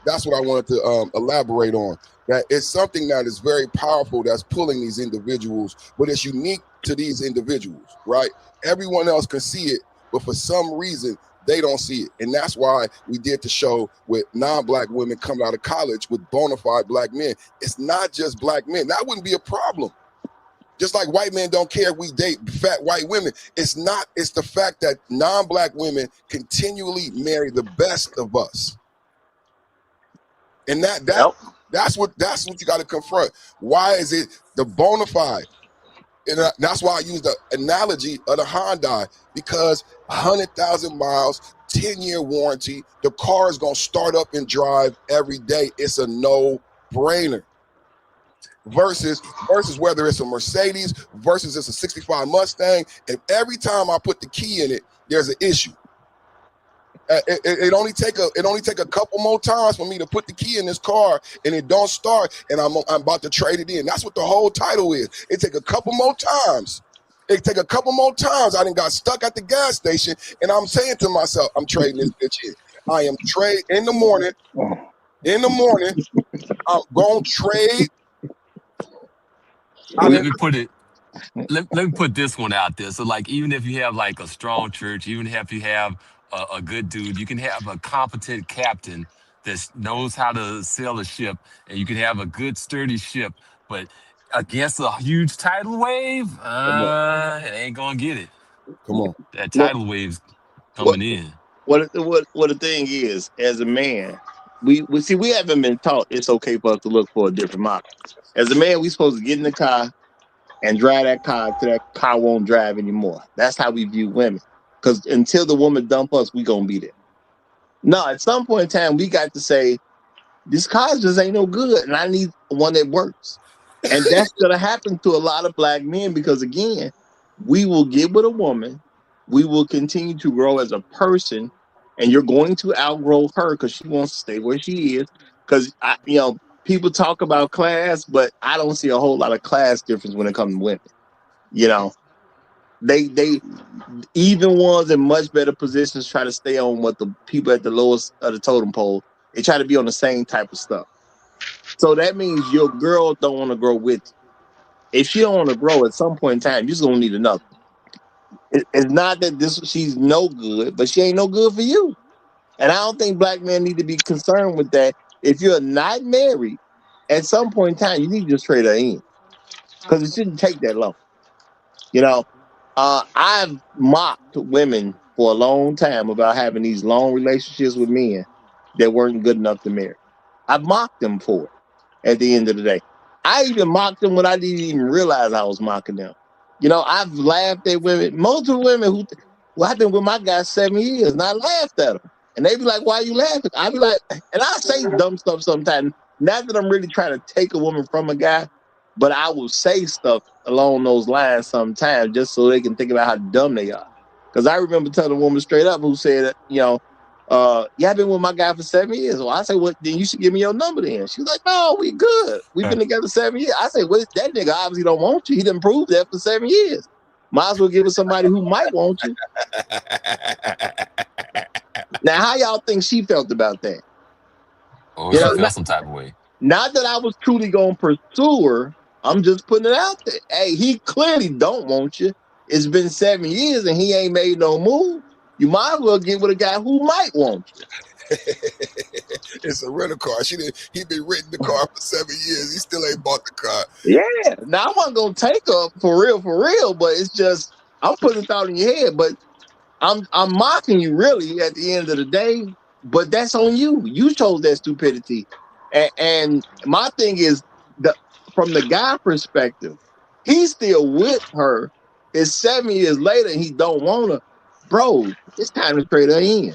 that's what I wanted to elaborate on. That it's something that is very powerful that's pulling these individuals, but it's unique to these individuals, right? Everyone else can see it, but for some reason they don't see it, and that's why we did the show with non-black women coming out of college with bona fide black men. It's not just black men. That wouldn't be a problem. Just like white men don't care if we date fat white women. It's not. It's the fact that non-black women continually marry the best of us, and that's what you got to confront. Why is it the bona fide? And that's why I use the analogy of the Hyundai, because 100,000 miles, 10-year warranty. The car is gonna start up and drive every day. It's a no-brainer. Versus whether it's a Mercedes, versus it's a 65 Mustang, and every time I put the key in it, there's an issue. It only take a couple more times for me to put the key in this car and it don't start, and I'm about to trade it in. That's what the whole title is. It take a couple more times. I done got stuck at the gas station, and I'm saying to myself, I'm trading this bitch in. I am trade in the morning. I'm gonna trade.
Let me put it. Let me put this one out there. So, like, even if you have like a strong church, even if you have a good dude, you can have a competent captain that knows how to sail a ship, and you can have a good sturdy ship. But against a huge tidal wave, it ain't gonna get it.
Come on.
That
Look,
tidal wave's
what
coming in.
what the thing is, as a man, we see we haven't been taught it's okay for us to look for a different model. As a man, we supposed to get in the car and drive that car till that car won't drive anymore. That's how we view women. Because until the woman dump us, we gonna be there. No, at some point in time, we got to say, this car just ain't no good, and I need one that works. And that's gonna happen to a lot of black men because, again, we will get with a woman, we will continue to grow as a person, and you're going to outgrow her because she wants to stay where she is. Because people talk about class, but I don't see a whole lot of class difference when it comes to women. You know, they even ones in much better positions try to stay on what the people at the lowest of the totem pole. They try to be on the same type of stuff. So that means your girl don't want to grow with you. If she don't want to grow, at some point in time, you're just gonna need another. It's not that she's no good, but she ain't no good for you. And I don't think black men need to be concerned with that. If you're not married, at some point in time, you need to just trade her in because it shouldn't take that long. You know, I've mocked women for a long time about having these long relationships with men that weren't good enough to marry. I've mocked them for it at the end of the day. I even mocked them when I didn't even realize I was mocking them. You know, I've laughed at women, multiple women I've been with my guy 7 years, and I laughed at them. And they be like, why are you laughing? I be like, and I say dumb stuff sometimes. Not that I'm really trying to take a woman from a guy, but I will say stuff along those lines sometimes just so they can think about how dumb they are. Because I remember telling a woman straight up who said, Yeah, I've been with my guy for 7 years. Well, I say, well, then you should give me your number then. She was like, no, we good. We've been together 7 years. I say, well, that nigga obviously don't want you. He didn't prove that for 7 years. Might as well give it somebody who might want you. Now, how y'all think she felt about that?
Or
You
she
know,
felt some type of way.
not that I was truly gonna pursue her. I'm just putting it out there. Hey, he clearly don't want you. It's been 7 years and he ain't made no move. You might as well get with a guy who might want you.
It's a rental car. He been renting the car for 7 years. He still ain't bought the car.
Yeah. Now I wasn't gonna take her for real, but it's just I'm putting a thought in your head, but I'm mocking you really at the end of the day, but that's on you. You chose that stupidity. And my thing is the from the guy perspective, he's still with her. It's 7 years later and he don't want her. Bro, it's time to trade her in.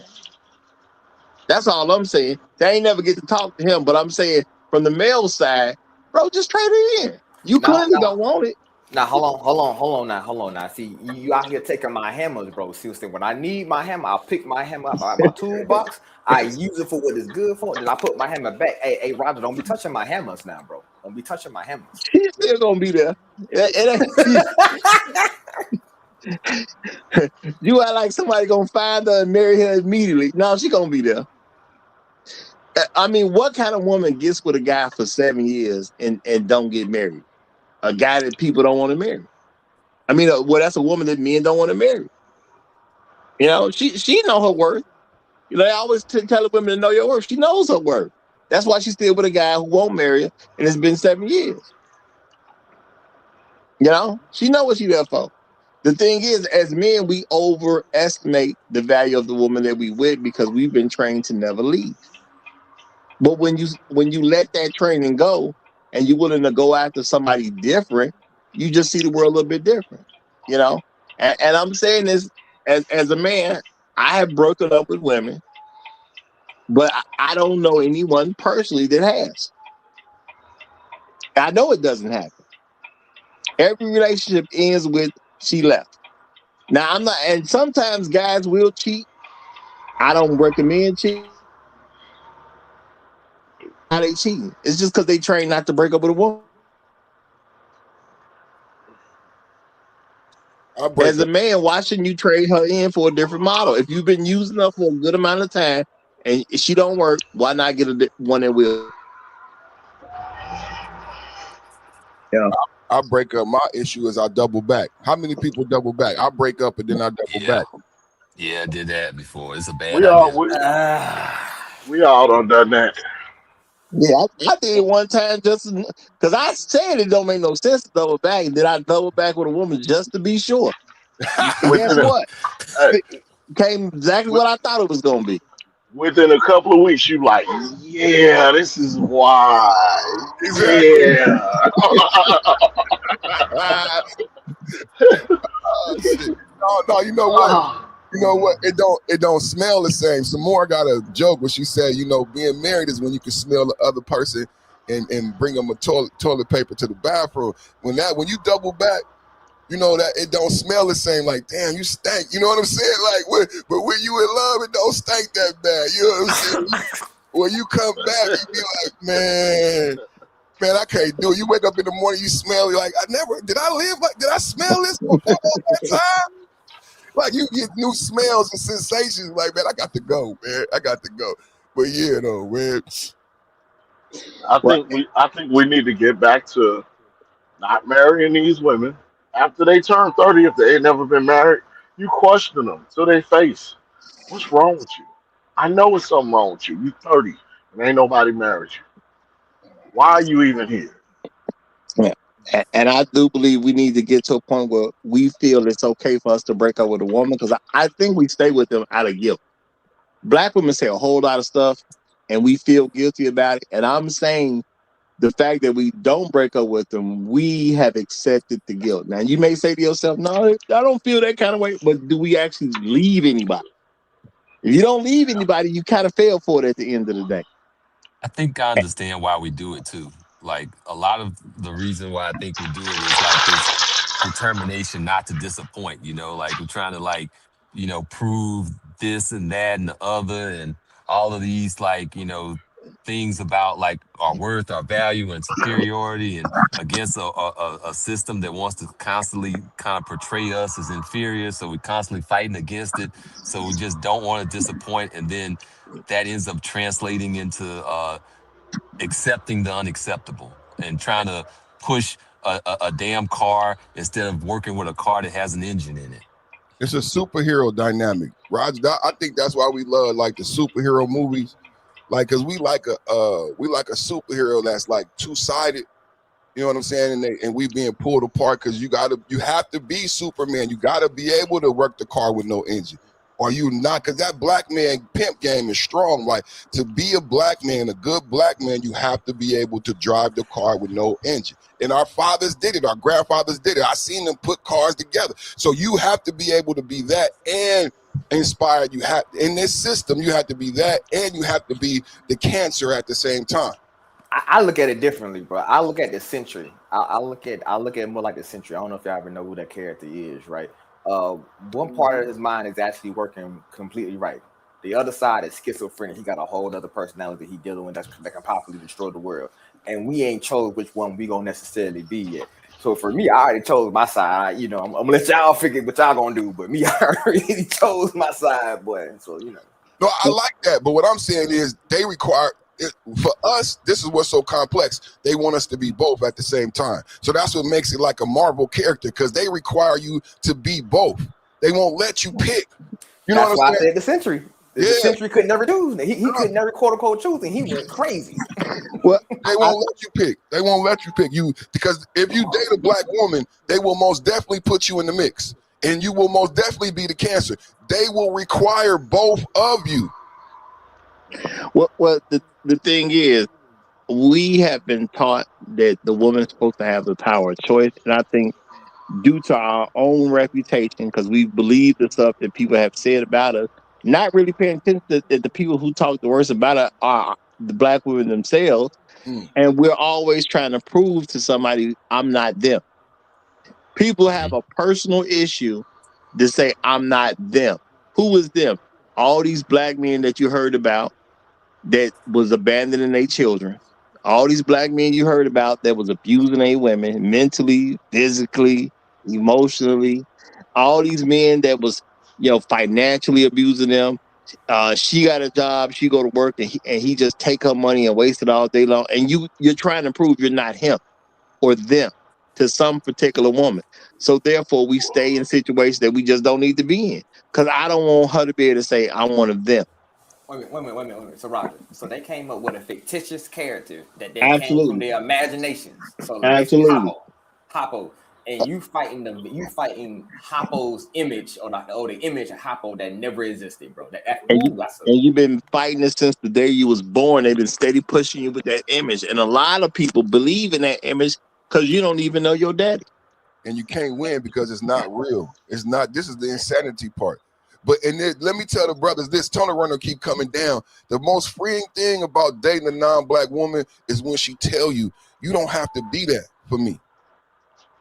That's all I'm saying. They ain't never get to talk to him, but I'm saying from the male side, bro, just trade her in. You
Now,
clearly
now,
don't want it.
now, hold on now. See, you out here taking my hammers, bro. Seriously, when I need my hammer, I'll pick my hammer up out of my toolbox. I use it for what it's good for. Then I put my hammer back. Hey, Roger, don't be touching my hammers now, bro. Don't be touching my hammers.
He's still gonna be there. You are like somebody gonna find her and marry her immediately. No, she gonna be there. I mean, what kind of woman gets with a guy for 7 years and don't get married? A guy that people don't want to marry. I mean, well, that's a woman that men don't want to marry. You know, she know her worth. You know, I always tell women to know your worth. She knows her worth. That's why she's still with a guy who won't marry her, and it's been 7 years. You know, she know what she there for. The thing is, as men, we overestimate the value of the woman that we with because we've been trained to never leave. But when you let that training go and you're willing to go after somebody different, you just see the world a little bit different. You know, and I'm saying this as a man. I have broken up with women, but I don't know anyone personally that has. I know it doesn't happen. Every relationship ends with she left. Now I'm not, and sometimes guys will cheat. I don't recommend cheating. How they cheating? It's just because they train not to break up with a woman. As a man, why shouldn't you trade her in for a different model? If you've been using her for a good amount of time and she don't work, why not get one that will?
Yeah. I break up. My issue is I double back. How many people double back? I break up and then I double back.
Yeah, I did that before. It's a bad idea.
We all done that.
Yeah, I did one time just because I said it don't make no sense to double back, and then I double back with a woman just to be sure. Guess what? Came exactly what I thought it was gonna be.
Within a couple of weeks, you like, yeah, this is why. Yeah.
Oh, shit. No, you know what? You know what? It don't smell the same. Samora got a joke where she said, you know, being married is when you can smell the other person and bring them a toilet paper to the bathroom. When you double back, you know that it don't smell the same. Like, damn, you stink. You know what I'm saying? Like, but when you in love, it don't stink that bad. You know what I'm saying? When you come back, you be like, man, I can't do it. You wake up in the morning, you smell. You're like, did I smell this before all that time? Like, you get new smells and sensations. Like, man, I got to go, man. I got to go. But yeah, though, man.
I think we need to get back to not marrying these women after they turn 30. If they ain't never been married, you question them to their face. What's wrong with you? I know it's something wrong with you. You 30 and ain't nobody married you. Why are you even here?
Yeah. And I do believe we need to get to a point where we feel it's okay for us to break up with a woman because I think we stay with them out of guilt. Black women say a whole lot of stuff and we feel guilty about it. And I'm saying the fact that we don't break up with them, we have accepted the guilt. Now, you may say to yourself, no, I don't feel that kind of way. But do we actually leave anybody? If you don't leave anybody, you kind of fail for it at the end of the day.
I think I understand why we do it too. Like a lot of the reason why I think we do it is like this determination not to disappoint, like we're trying to prove this and that and the other, and all of these, like, things about like our worth, our value, and superiority, and against a system that wants to constantly kind of portray us as inferior. So we're constantly fighting against it. So we just don't want to disappoint, and then that ends up translating into accepting the unacceptable and trying to push a damn car instead of working with a car that has an engine in it.
It's a superhero dynamic, Roger. I think that's why we love like the superhero movies, like because we like a superhero that's like two-sided. You know what I'm saying? And we being pulled apart because you have to be Superman. You got to be able to work the car with no engine. Or you not, because that black man pimp game is strong. Like, to be a black man, a good black man, you have to be able to drive the car with no engine. And our fathers did it. Our grandfathers did it. I seen them put cars together. So you have to be able to be that and inspired. You have in this system, you have to be that and you have to be the cancer at the same time.
I look at it differently, bro. I look at the Sentry. I look at it more like the Sentry. I don't know if y'all ever know who that character is, right? One part of his mind is actually working completely right. The other side is schizophrenic. He got a whole other personality he dealing with that can possibly destroy the world. And we ain't chose which one we gonna necessarily be yet. So for me, I already chose my side. I'm gonna let y'all figure what y'all gonna do. But me, I already chose my side, boy. So
No, I like that. But what I'm saying is they require. For us, this is what's so complex. They want us to be both at the same time. So that's what makes it like a Marvel character, because they require you to be both. They won't let you pick. You know
that's
what I'm
why
saying?
I said the Sentry. The Sentry could never do. He could never quote unquote choose, and he went crazy.
Well, they won't let you pick. They won't let you pick you, because if you date a black woman, they will most definitely put you in the mix, and you will most definitely be the cancer. They will require both of you.
Well, the thing is, we have been taught that the woman is supposed to have the power of choice, and I think due to our own reputation, because we believe the stuff that people have said about us, not really paying attention to that the people who talk the worst about us are the black women themselves, and we're always trying to prove to somebody I'm not them. People have a personal issue to say I'm not them. Who is them? All these black men that you heard about that was abandoning their children. All these black men you heard about that was abusing their women mentally, physically, emotionally. All these men that was, financially abusing them. She got a job, she go to work, and he just take her money and waste it all day long. And you're trying to prove you're not him or them to some particular woman. So therefore, we stay in situations that we just don't need to be in. Because I don't want her to be able to say I'm one of them.
Wait a minute. So Roger, so they came up with a fictitious character that came from
Absolutely.
their imaginations. So basically,
Absolutely.
Hoppo, and you fighting Hoppo's image or the image of Hoppo that never existed, bro.
And you've been fighting it since the day you was born. They've been steady pushing you with that image, and a lot of people believe in that image because you don't even know your daddy.
And you can't win because it's not real. It's not. This is the insanity part. But let me tell the brothers this: Tony Runner keep coming down. The most freeing thing about dating a non-black woman is when she tell you don't have to be that for me.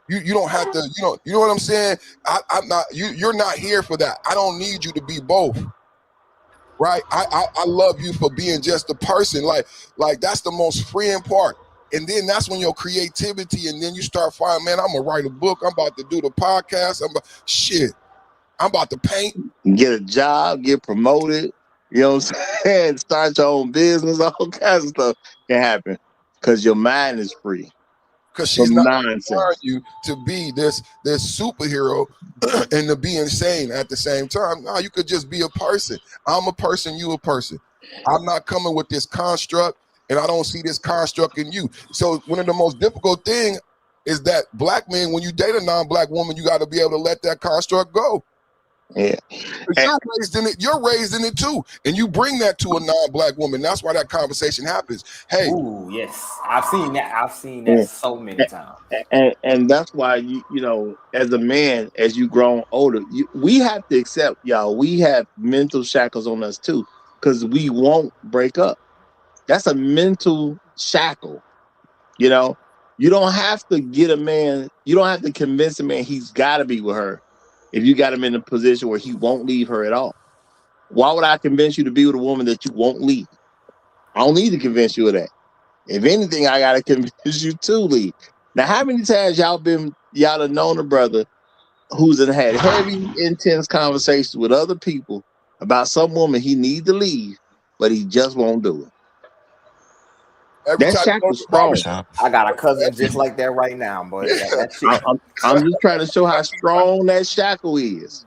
You don't have to. You know what I'm saying? I'm not. You're not here for that. I don't need you to be both. Right? I love you for being just a person. Like that's the most freeing part. And then that's when your creativity, and then you start finding, man, I'm gonna write a book. I'm about to do the podcast. I'm about to paint.
Get a job, get promoted. You know what I'm saying? Start your own business. All kinds of stuff can happen because your mind is free.
Because she's not requiring you to be this superhero and to be insane at the same time. No, you could just be a person. I'm a person, you a person. I'm not coming with this construct, and I don't see this construct in you. So one of the most difficult thing is that black men, when you date a non-black woman, you got to be able to let that construct go.
Yeah.
You're raised in it. You're raised in it too, and you bring that to a non-black woman. That's why that conversation happens. Hey,
ooh, yes, I've seen that so many times.
And that's why as a man, as you grown older, we have to accept, y'all. We have mental shackles on us too, because we won't break up. That's a mental shackle. You don't have to get a man. You don't have to convince a man he's got to be with her if you got him in a position where he won't leave her at all. Why would I convince you to be with a woman that you won't leave? I don't need to convince you of that. If anything, I gotta convince you to leave. Now, how many times y'all have known a brother who's had heavy, intense conversations with other people about some woman he need to leave, but he just won't do it?
Every
That
time you
shack
go to
was
the barber
strong.
shop.
I got a cousin just like that right now, but that shit.
I'm just trying to show how strong that shackle is.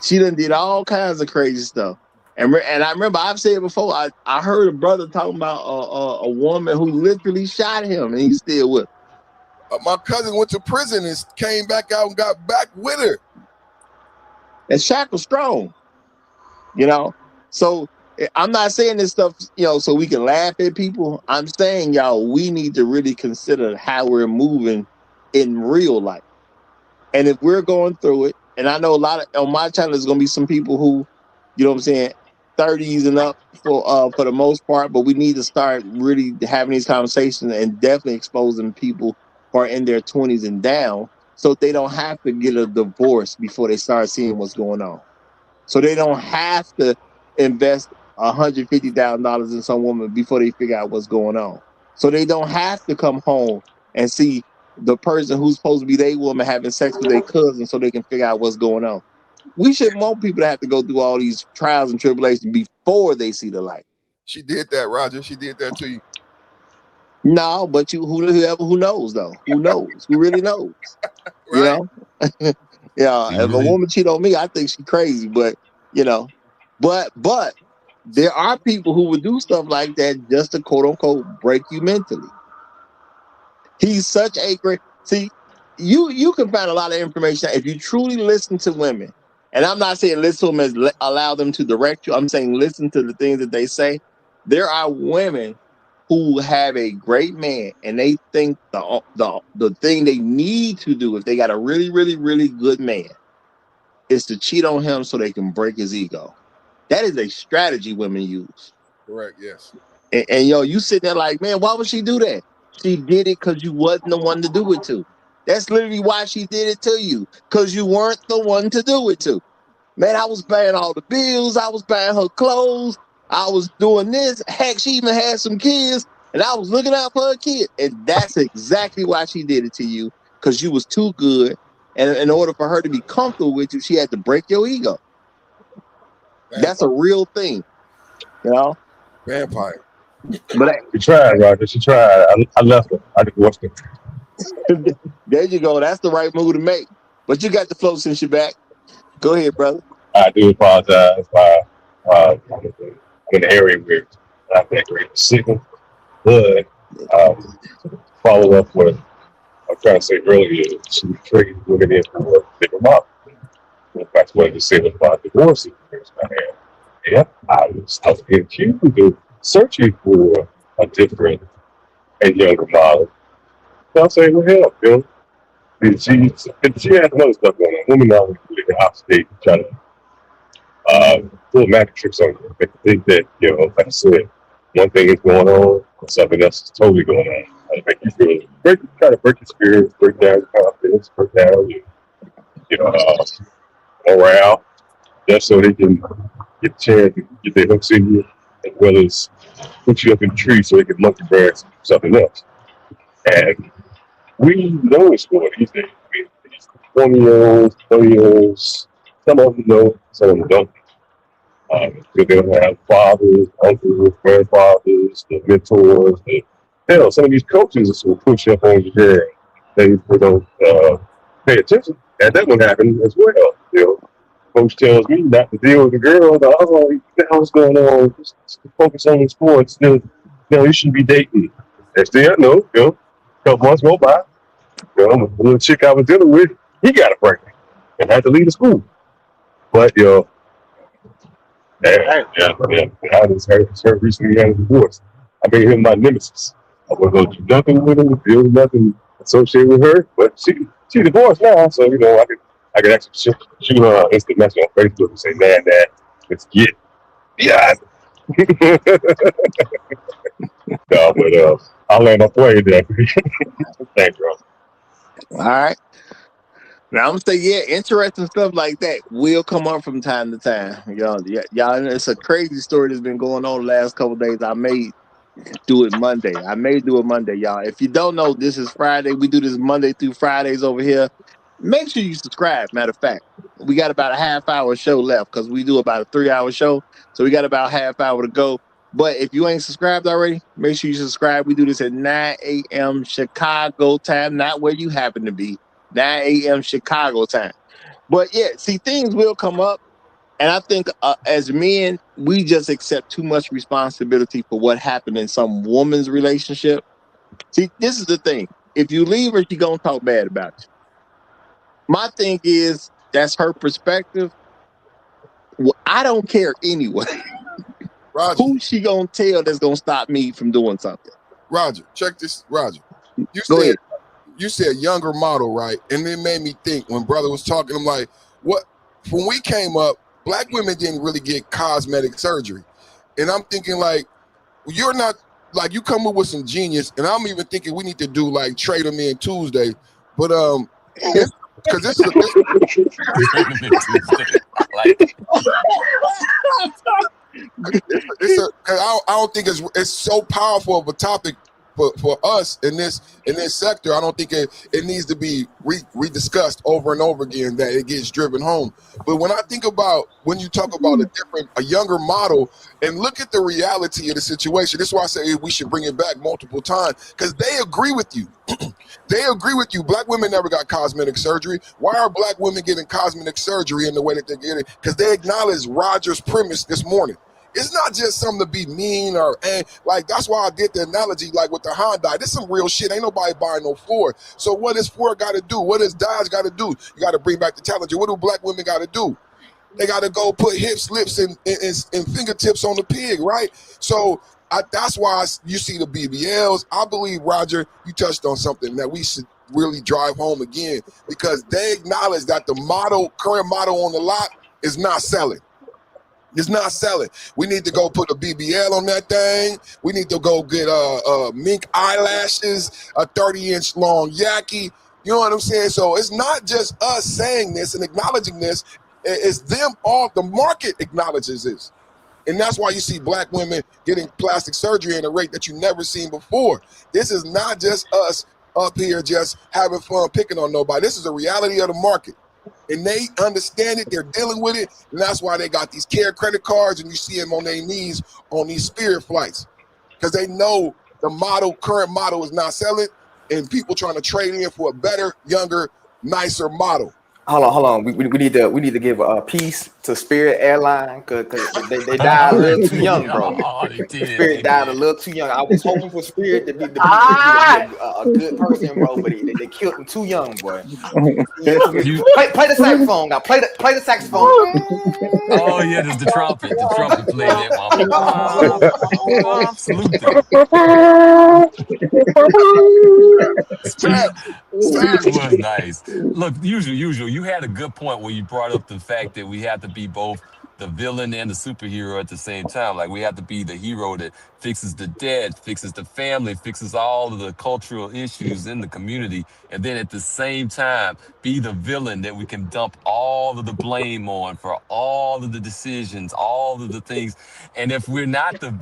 She done did all kinds of crazy stuff. And I remember I've said before, I heard a brother talking about a woman who literally shot him and he's still with her.
My cousin went to prison and came back out and got back with her.
And shackle's strong, you know. So I'm not saying this stuff, so we can laugh at people. I'm saying, y'all, we need to really consider how we're moving in real life. And if we're going through it, and I know a lot of on my channel, there's gonna be some people who, you know what I'm saying, 30s and up for the most part, but we need to start really having these conversations and definitely exposing people who are in their 20s and down so they don't have to get a divorce before they start seeing what's going on. So they don't have to invest $150,000 in some woman before they figure out what's going on. So they don't have to come home and see the person who's supposed to be their woman having sex with their cousin so they can figure out what's going on. We shouldn't want people to have to go through all these trials and tribulations before they see the light.
She did that, Roger. She did that to you.
No, but who knows though? Who knows? Who really knows?
Right.
You know? Yeah, if a woman cheat on me, I think she's crazy, but but there are people who would do stuff like that just to quote unquote break you mentally. He's such a great you can find a lot of information if you truly listen to women. And I'm not saying listen to them as allow them to direct you. I'm saying listen to the things that they say. There are women who have a great man and they think the thing they need to do if they got a really, really, really good man is to cheat on him so they can break his ego. That is a strategy women use.
Correct, yes.
And you sitting there like, man, why would she do that? She did it because you wasn't the one to do it to. That's literally why she did it to you, because you weren't the one to do it to. Man, I was paying all the bills. I was buying her clothes. I was doing this. Heck, she even had some kids, and I was looking out for her kid. And that's exactly why she did it to you, because you was too good. And in order for her to be comfortable with you, she had to break your ego. That's a real thing,
Vampire.
But
she tried, Roger. She tried. I left her. I divorced her.
There you go. That's the right move to make. But you got the flow since you're back. Go ahead, brother.
I do apologize. I'm in an area where I'm that great signal. But follow up with I'm trying to say earlier, she trade women in for a bigger model. That's what you said about divorcing. Yeah, I was accused of searching for a different and younger model. So I'm saying, well, hell, and she had another stuff going on. Women always really out state trying to pull magic tricks on you. They think that, like I said, one thing is going on, something else is totally going on. Make you feel try to break your spirits, break down your confidence, break down your morale, just so they can get a chance to get their hooks in you, as well as put you up in the tree so they can monkey branch something else. And we know it's going these days. I mean, these 20-year-olds, 20-year-olds, some of them know, some of them don't. Because they don't have fathers, uncles, grandfathers, the mentors. Hell, some of these coaches will push up on you there. They don't pay attention. And that would happen as well. Coach tells me not to deal with the girl. What the hell's going on? Just focus on the sports. You shouldn't be dating. Next thing I know, a couple months go by. The little chick I was dealing with, he got a pregnant and had to leave the school. But I just heard recently he had a divorce. I made him my nemesis. I wasn't going to do nothing with him, deal with nothing associated with her. But she divorced now, so I could actually shoot her an instant message on Facebook and say, man, Dad, let's get yeah. No, but I'll land my plane there. Thanks, bro.
All right. Now I'm gonna say, yeah, interesting stuff like that will come up from time to time. Y'all, it's a crazy story that's been going on the last couple of days. I may do it Monday. Y'all. If you don't know, this is Friday. We do this Monday through Fridays over here. Make sure you subscribe. Matter of fact, we got about a half-hour show left because we do about a 3-hour show. So we got about half hour to go. But if you ain't subscribed already, make sure you subscribe. We do this at 9 a.m. Chicago time, not where you happen to be. 9 a.m. Chicago time. But yeah, see, things will come up. And I think as men, we just accept too much responsibility for what happened in some woman's relationship. See, this is the thing. If you leave her, she's going to talk bad about you. My thing is, that's her perspective. Well, I don't care anyway.
Roger.
Who's she going to tell that's going to stop me from doing something?
Roger, check this. Roger,
Go ahead.
You said younger model, right? And it made me think when brother was talking, I'm like, what? When we came up, black women didn't really get cosmetic surgery. And I'm thinking like, you're not, like you come up with some genius. And I'm even thinking we need to do like Trader Man Tuesday. But because this is I don't think it's so powerful of a topic for us in this sector. I don't think it needs to be rediscussed over and over again, that it gets driven home. But when I think about, when you talk about a younger model and look at the reality of the situation, this is why I say we should bring it back multiple times, because they agree with you. They agree with you. Black women never got cosmetic surgery. Why are black women getting cosmetic surgery in the way that they're getting? Because they acknowledge Roger's premise this morning. It's not just something to be mean like that's why I did the analogy like with the Hyundai. This is some real shit. Ain't nobody buying no Ford. So what does Ford got to do? What does Dodge got to do? You got to bring back the Challenger. What do black women got to do? They got to go put hips, lips, and fingertips on the pig, right? So that's why you see the BBLs. I believe, Roger, you touched on something that we should really drive home again, because they acknowledge that the current model on the lot is not selling. It's not selling. We need to go put a BBL on that thing. We need to go get mink eyelashes, a 30-inch long yaki. You know what I'm saying? So it's not just us saying this and acknowledging this. It's them all. The market acknowledges this. And that's why you see black women getting plastic surgery at a rate that you've never seen before. This is not just us up here just having fun picking on nobody. This is a reality of the market. And they understand it, they're dealing with it, and that's why they got these care credit cards, and you see them on their knees on these Spirit flights, because they know the current model is not selling, and people trying to trade in for a better, younger, nicer model.
Hold on. We need to give a piece to Spirit Airline because they died a little too young, bro. Spirit died a little too young. I was hoping for Spirit to be a good person, bro, but they killed him too young, boy. Play the saxophone now. Play the saxophone.
Oh yeah, there's the trumpet. The trumpet played that, Spirit was nice. Look, usual. You had a good point where you brought up the fact that we have to be both the villain and the superhero at the same time. Like we have to be the hero that fixes the dead, fixes the family, fixes all of the cultural issues in the community, and then at the same time be the villain that we can dump all of the blame on for all of the decisions, all of the things. And if we're not the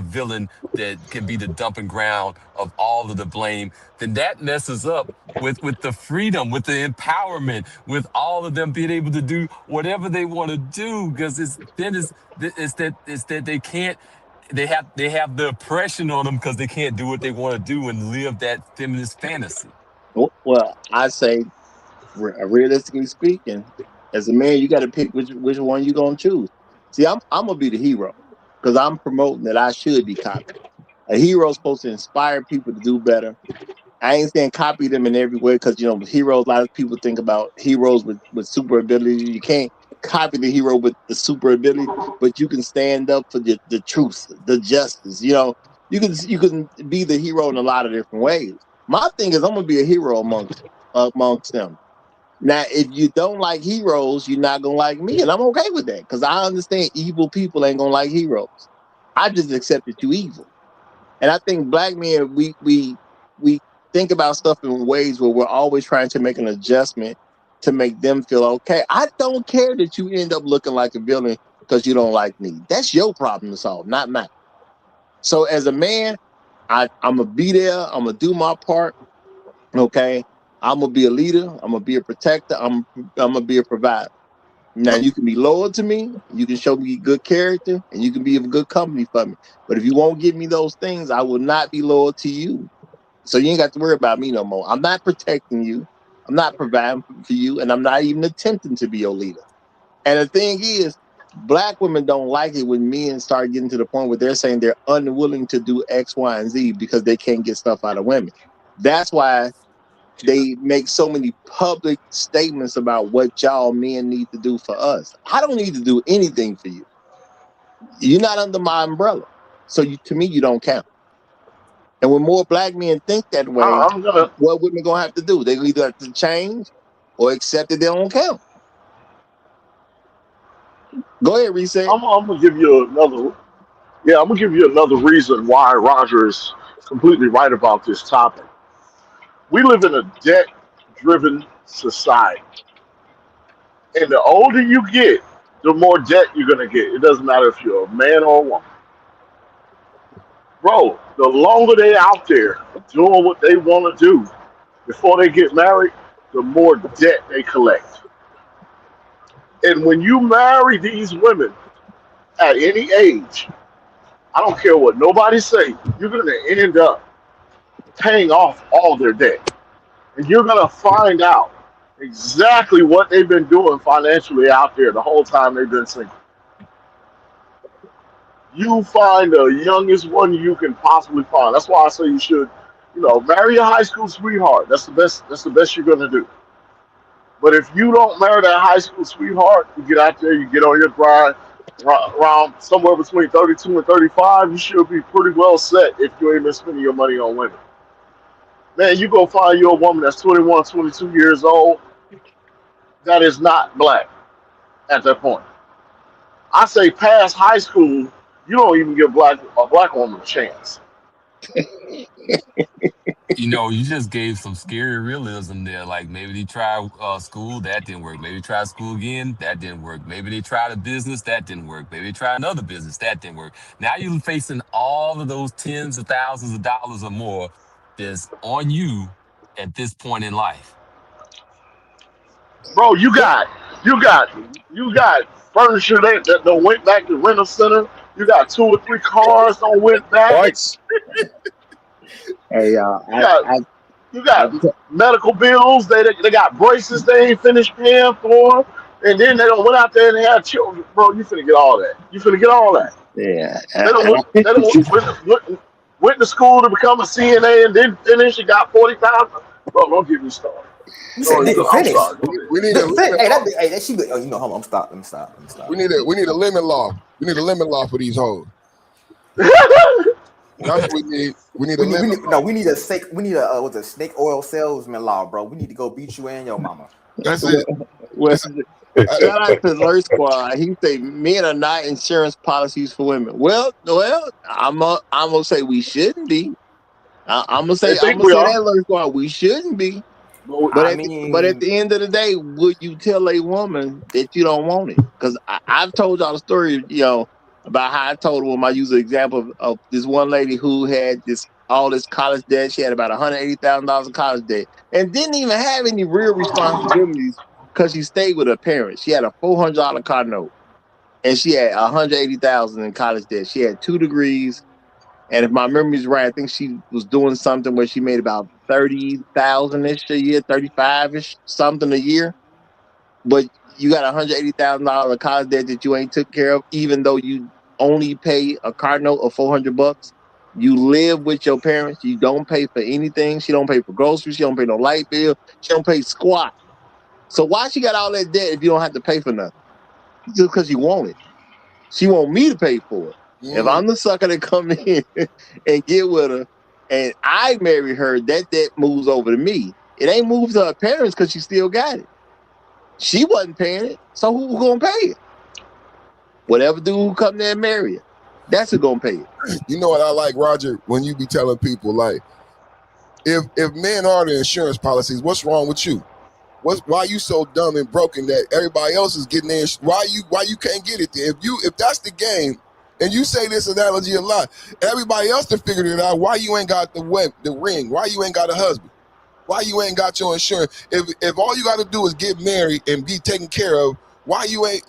villain that can be the dumping ground of all of the blame, then that messes up with the freedom, with the empowerment, with all of them being able to do whatever they want to do, because it's that they can't. They have the oppression on them because they can't do what they want to do and live that feminist fantasy.
Well, I say, realistically speaking, as a man, you got to pick which one you gonna choose. See, I'm gonna be the hero because I'm promoting that I should be copied. A hero's supposed to inspire people to do better. I ain't saying copy them in every way, because heroes. A lot of people think about heroes with super ability. You can't copy the hero with the super ability, but you can stand up for the truth, the justice. You can be the hero in a lot of different ways. My thing is, I'm gonna be a hero amongst them. Now, if you don't like heroes, you're not gonna like me, and I'm okay with that, because I understand evil people ain't gonna like heroes. I just accept that you evil, and I think black men we think about stuff in ways where we're always trying to make an adjustment to make them feel okay. I don't care that you end up looking like a villain because you don't like me. That's your problem to solve, not mine. So as a man, I'm gonna be there. I'm gonna do my part. Okay, I'm gonna be a leader. I'm gonna be a protector. I'm gonna be a provider. Now you can be loyal to me. You can show me good character, and you can be of good company for me. But if you won't give me those things, I will not be loyal to you. So you ain't got to worry about me no more. I'm not protecting you. I'm not providing for you, and I'm not even attempting to be your leader. And the thing is, black women don't like it when men start getting to the point where they're saying they're unwilling to do X, Y, and Z because they can't get stuff out of women. That's why they make so many public statements about what y'all men need to do for us. I don't need to do anything for you. You're not under my umbrella. So to me, you don't count. And when more black men think that way,
I'm gonna
what women gonna have to do? They either have to change or accept that they don't count. Go ahead, reset.
I'm gonna give you another. Yeah, I'm gonna give you another reason why Roger is completely right about this topic. We live in a debt-driven society, and the older you get, the more debt you're gonna get. It doesn't matter if you're a man or a woman. Bro, the longer they out there doing what they want to do before they get married, the more debt they collect. And when you marry these women at any age, I don't care what nobody say, you're gonna end up paying off all their debt. And you're gonna find out exactly what they've been doing financially out there the whole time they've been single. You find the youngest one you can possibly find. That's why I say you should, marry a high school sweetheart. That's the best. That's the best you're gonna do. But if you don't marry that high school sweetheart, you get out there, you get on your grind around somewhere between 32 and 35, you should be pretty well set if you ain't been spending your money on women. Man, you go find you a woman that's 21, 22 years old that is not black at that point. I say past high school, you don't even give a black woman a chance.
You just gave some scary realism there. Like maybe they tried school, that didn't work. Maybe they tried school again, that didn't work. Maybe they tried a business, that didn't work. Maybe they tried another business, that didn't work. Now you're facing all of those tens of thousands of dollars or more that's on you at this point in life.
Bro, you got furniture that went back to rental center. You got two or three cars that went back.
Parts.
Hey,
You got you
I,
got medical bills. They got braces they ain't finished paying for, and then they don't went out there and they had children. Bro, you finna get all that. You finna get all that.
yeah,
They don't went to school to become a CNA and didn't finish and got 40,000. Bro, don't get me started.
You said nigga
I'm
finish.
sorry. Go ahead.
We need a limit
Hey,
law.
that she. Oh, hold on. I'm stop. Let me stop.
We need a limit law. We need a limit law for these hoes. That's what we need. We need a limit law.
We need a snake. We need a what's a snake oil salesman law, bro. We need to go beat you and your mama.
That's it.
well, shout out to Lurk Squad. He say men are not insurance policies for women. Well, I'm gonna say we shouldn't be. I'm gonna say that Lurk Squad. We shouldn't be. But at the end of the day, would you tell a woman that you don't want it? Because I've told y'all the story, about how I told her when I use an example of this one lady who had all this college debt. She had about $180,000 in college debt and didn't even have any real responsibilities because she stayed with her parents. She had a $400 car note and she had $180,000 in college debt. She had 2 degrees. And if my memory is right, I think she was doing something where she made about 30,000-ish a year, 35-ish something a year. But you got $180,000 college debt that you ain't took care of, even though you only pay a car note of $400. You live with your parents. You don't pay for anything. She don't pay for groceries. She don't pay no light bill. She don't pay squat. So why she got all that debt if you don't have to pay for nothing? Just because you want it. She want me to pay for it. If I'm the sucker that come in and get with her and I marry her, that debt moves over to me. It ain't moved to her parents because she still got it. She wasn't paying it, so who gonna pay it? Whatever dude who come there and marry her, that's who gonna pay it.
You know what I like, Roger? When you be telling people like, if men are the insurance policies, what's wrong with you? Why you so dumb and broken that everybody else is getting in? Why you can't get it there? If that's the game, and you say this analogy a lot, everybody else to figure it out. Why you ain't got the ring? Why you ain't got a husband? Why you ain't got your insurance? If all you got to do is get married and be taken care of, why you ain't?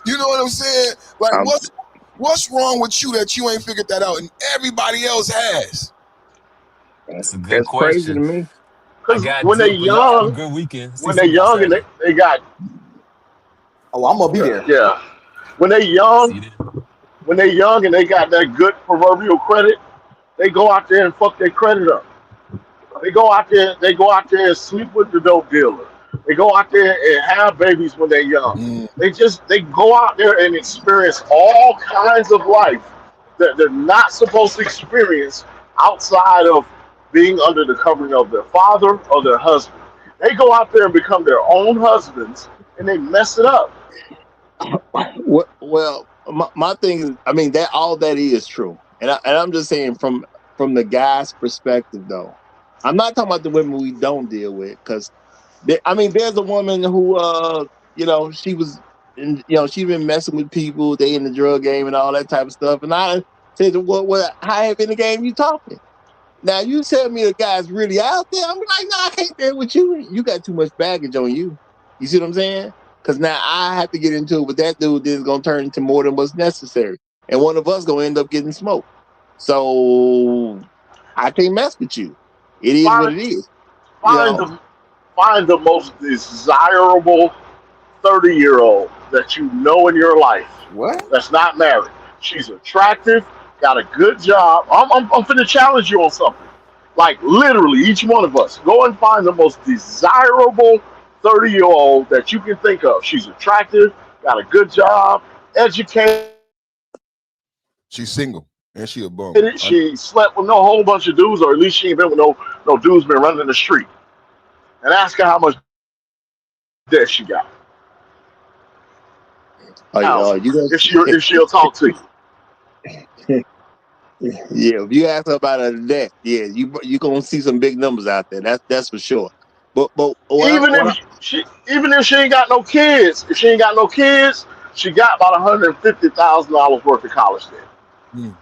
You know what I'm saying? Like what's wrong with you that you ain't figured that out and everybody else has?
That's a good
That's crazy to
question.
me.
I
Because
got
when they're
deep, but y'all have a
young,
good weekend. See
when they're
some y'all
young and
Saturday.
they got
Oh, I'm gonna be there.
yeah. When they're
See
young,
you then.
when they're young and they got that good proverbial credit, they go out there and fuck their credit up. They go out there and sleep with the dope dealer. They go out there and have babies when they're young. They go out there and experience all kinds of life that they're not supposed to experience outside of being under the covering of their father or their husband. They go out there and become their own husbands and they mess it up.
Well, my thing is, I mean, that all that is true, and I'm just saying from the guy's perspective, though. I'm not talking about the women we don't deal with, because I mean, there's a woman who, she was, she's been messing with people, they in the drug game and all that type of stuff, and I said, well, how have in the game you talking? Now you tell me the guy's really out there, I'm like, no, I can't deal with you. You got too much baggage on you. You see what I'm saying? Because now I have to get into it with that dude. Then it's gonna turn into more than what's necessary, and one of us gonna end up getting smoked. So I can't mess with you. It is what
Find
it is. You
find
know.
the find the most desirable 30-year-old that you know in your life
What?
that's not married. She's attractive, got a good job. I'm finna challenge you on something. Like literally, each one of us, go and find the most desirable 30-year-old that you can think of. She's attractive, got a good job, educated.
She's single and she a bum.
She slept with no whole bunch of dudes, or at least she ain't been with no dudes been running the street. And ask her how much debt she got. Thousand.
You
If she'll talk to you.
yeah, if you ask her about her debt, yeah, you gonna see some big numbers out there. That's for sure. But
Even if she ain't got no kids, she got about $150,000 worth of college debt.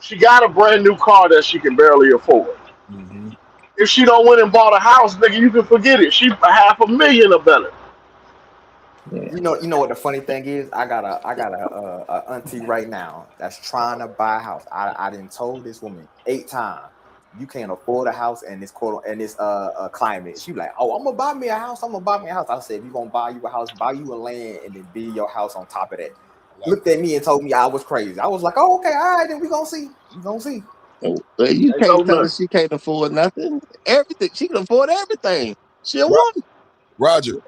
She got a brand new car that she can barely afford. If she don't went and bought a house, nigga, you can forget it. She $500,000 or better.
You know what the funny thing is? I got a auntie right now that's trying to buy a house. I didn't told this woman 8 times you can't afford a house in this climate. She like, oh, I'm gonna buy me a house. I said, if you gonna buy you a house, buy you a land and then build your house on top of that. Looked at me and told me I was crazy. I was like, oh, okay, all right, then we gonna see.
You
Ain't
can't
no
tell her
nothing.
she can't afford nothing. Everything she can afford everything. She a woman.
Roger,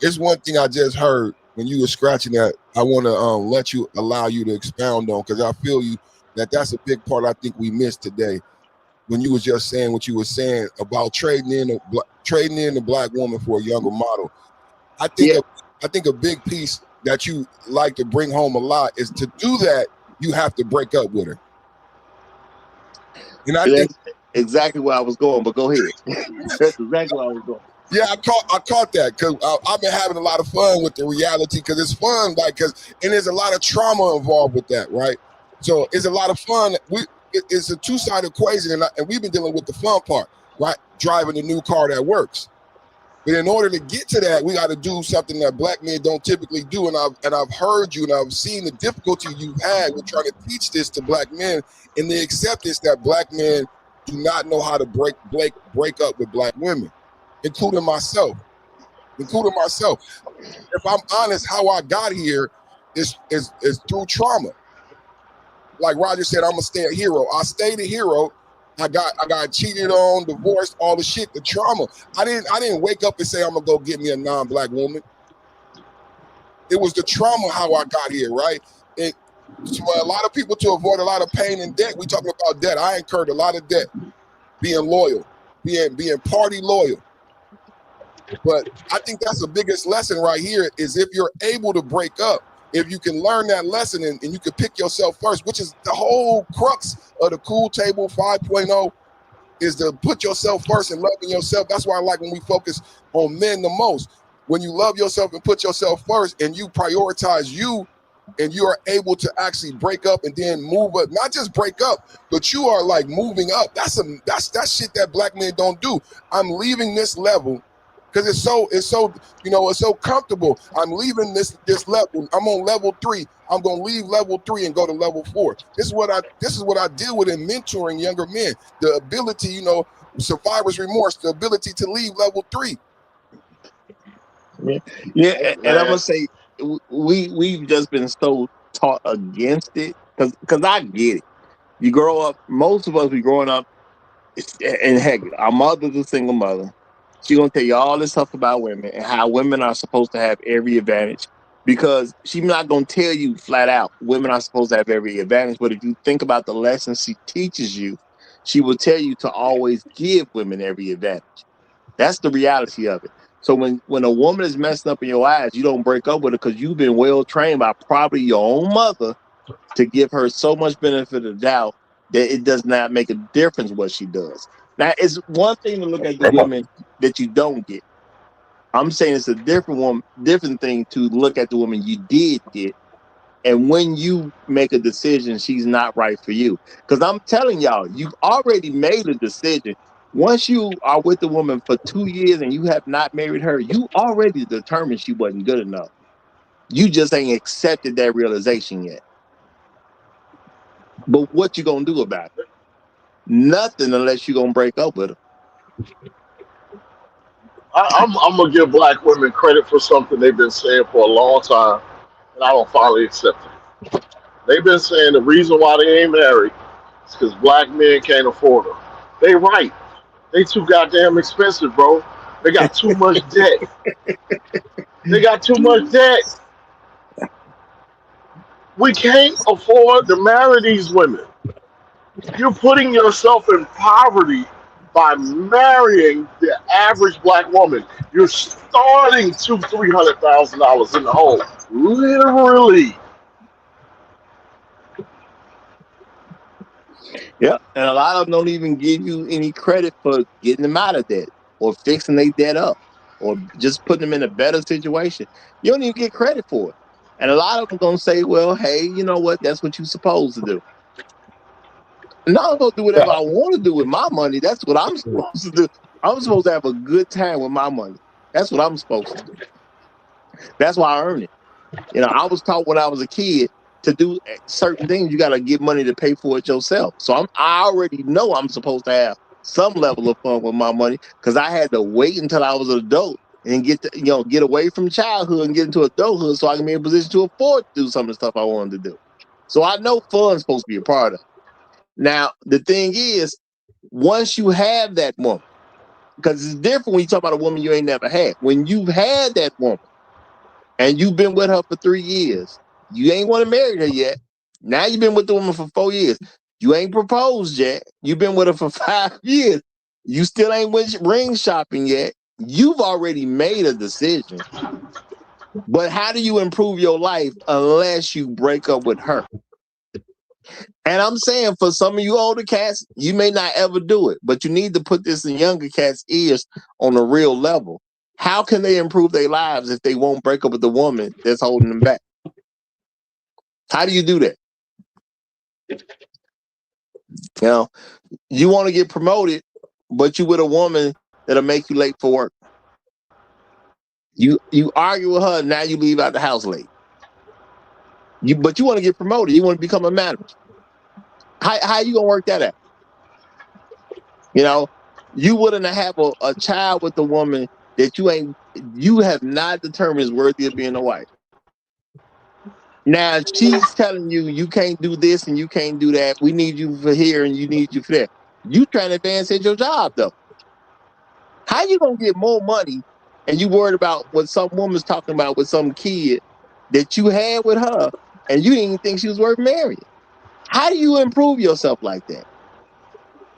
it's one thing I just heard when you were scratching that. I want to allow you to expound on, because I feel that's a big part I think we missed today when you was just saying what you were saying about trading in the black woman for a younger model. I think a big piece that you like to bring home a lot is to do that. You have to break up with her, and I think
That's exactly where I was going. But go ahead. That's exactly where I was going.
yeah, I caught that because I've been having a lot of fun with the reality, because it's fun, and there's a lot of trauma involved with that, right? So it's a lot of fun. It's a two-sided equation, and we've been dealing with the fun part, right? Driving a new car that works. But in order to get to that, we got to do something that black men don't typically do. And I've heard you, and I've seen the difficulty you've had with trying to teach this to black men, and the acceptance that black men do not know how to break up with black women, including myself. If I'm honest, how I got here is through trauma. Like Roger said, I'm gonna stay a hero. I stayed a hero. I got cheated on, divorced, all the shit, the trauma. I didn't wake up and say I'm gonna go get me a non-black woman. It was the trauma how I got here, right? So a lot of people, to avoid a lot of pain and debt, we talking about debt. I incurred a lot of debt, being loyal, being party loyal. But I think that's the biggest lesson right here, is if you're able to break up, if you can learn that lesson and you can pick yourself first, which is the whole crux of the Cool Table 5.0, is to put yourself first and loving yourself. That's why I like when we focus on men the most. When you love yourself and put yourself first and you prioritize you, and you are able to actually break up and then move up, not just break up, but you are like moving up. That's shit that black men don't do. I'm leaving this level because it's so comfortable. I'm leaving this level. I'm on level 3. I'm gonna leave level 3 and go to level 4. This is what I deal with in mentoring younger men. The ability, survivor's remorse, the ability to leave level 3.
Yeah, and I'm gonna say we've just been so taught against it because I get it. You grow up, most of us we growing up, and heck, our mother's a single mother. She's gonna tell you all this stuff about women and how women are supposed to have every advantage. Because she's not gonna tell you flat out women are supposed to have every advantage. But if you think about the lessons she teaches you, she will tell you to always give women every advantage. That's the reality of it. So when a woman is messing up in your eyes, you don't break up with her because you've been well trained by probably your own mother to give her so much benefit of the doubt that it does not make a difference what she does. Now, it's one thing to look at the women that you don't get. I'm saying it's a different thing to look at the woman you did get. And when you make a decision, she's not right for you. Because I'm telling y'all, you've already made a decision. Once you are with the woman for 2 years and you have not married her, you already determined she wasn't good enough. You just ain't accepted that realization yet. But what you gonna do about it? Nothing unless you're gonna break up with her.
I'm gonna give black women credit for something they've been saying for a long time, and I don't finally accept it. They've been saying the reason why they ain't married is because black men can't afford them. They right. They too goddamn expensive, bro. They got too much debt. They got too much debt. We can't afford to marry these women. You're putting yourself in poverty by marrying the average black woman. You're starting $200,000-$300,000 in the hole, literally.
Yeah, and a lot of them don't even give you any credit for getting them out of debt or fixing their debt up or just putting them in a better situation. You don't even get credit for it. And a lot of them gonna say, "Well, hey, you know what? That's what you're supposed to do." Now I'm gonna do whatever I want to do with my money. That's what I'm supposed to do. I'm supposed to have a good time with my money. That's what I'm supposed to do. That's why I earn it. I was taught when I was a kid to do certain things. You got to get money to pay for it yourself. So I already know I'm supposed to have some level of fun with my money because I had to wait until I was an adult and get away from childhood and get into adulthood so I can be in a position to afford to do some of the stuff I wanted to do. So I know fun's supposed to be a part of it. Now, the thing is, once you have that woman, because it's different when you talk about a woman you ain't never had. When you've had that woman, and you've been with her for 3 years. You ain't want to marry her yet. Now you've been with the woman for 4 years. You ain't proposed yet. You've been with her for 5 years. You still ain't went ring shopping yet. You've already made a decision. But how do you improve your life unless you break up with her? And I'm saying for some of you older cats, you may not ever do it, but you need to put this in younger cats' ears on a real level. How can they improve their lives if they won't break up with the woman that's holding them back? How do you do that? You want to get promoted, but you with a woman that'll make you late for work. You argue with her, now you leave out the house late. But you want to get promoted. You want to become a manager. How you gonna work that out? You wouldn't have a child with a woman that you have not determined is worthy of being a wife. Now she's telling you you can't do this and you can't do that. We need you for here and you need you for there. You trying to advance at your job though. How you gonna get more money and you worried about what some woman's talking about with some kid that you had with her and you didn't even think she was worth marrying? How do you improve yourself like that?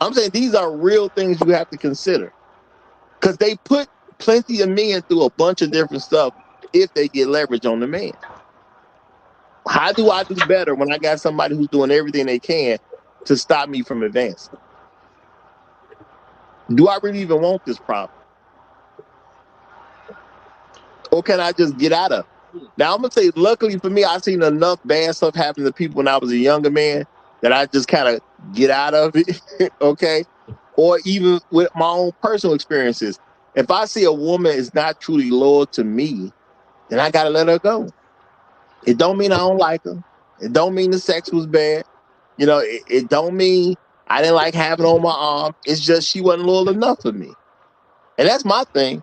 I'm saying these are real things you have to consider because they put plenty of men through a bunch of different stuff if they get leverage on the man. How do I do better when I got somebody who's doing everything they can to stop me from advancing? Do I really even want this problem? Or can I just get out of it? Now, I'm going to say, luckily for me, I've seen enough bad stuff happen to people when I was a younger man that I just kind of get out of it, okay? Or even with my own personal experiences. If I see a woman is not truly loyal to me, then I got to let her go. It don't mean I don't like her. It don't mean the sex was bad. You know, it don't mean I didn't like having her on my arm. It's just she wasn't loyal enough for me. And that's my thing.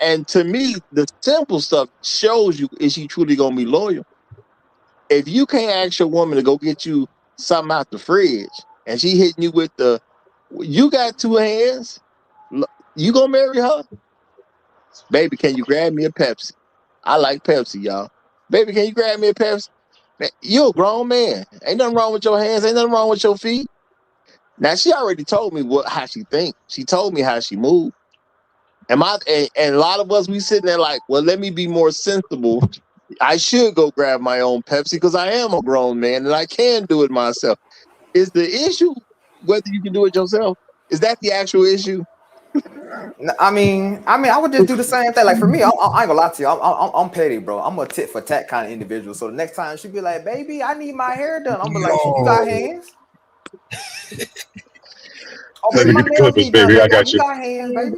And to me, the simple stuff shows you, is she truly gonna be loyal? If you can't ask your woman to go get you something out the fridge and she hitting you with the, you got two hands, you gonna marry her? Baby, can you grab me a Pepsi? I like Pepsi, y'all. Baby, can you grab me a Pepsi? Man, you a grown man. Ain't nothing wrong with your hands. Ain't nothing wrong with your feet. Now she already told me how she think. She told me how she moved. And a lot of us, we sitting there like, well, let me be more sensible. I should go grab my own Pepsi because I am a grown man and I can do it myself. Is the issue whether you can do it yourself? Is that the actual issue?
I mean, I would just do the same thing. Like for me, I ain't gonna lie to you. I'm petty, bro. I'm a tit for tat kind of individual. So the next time she be like, "Baby, I need my hair done," I'm be like, "You got hands?" Oh,
Let
baby,
me
my
get the
nails
clippers,
need done,
baby. I
baby.
got
You
you.
got hands, baby.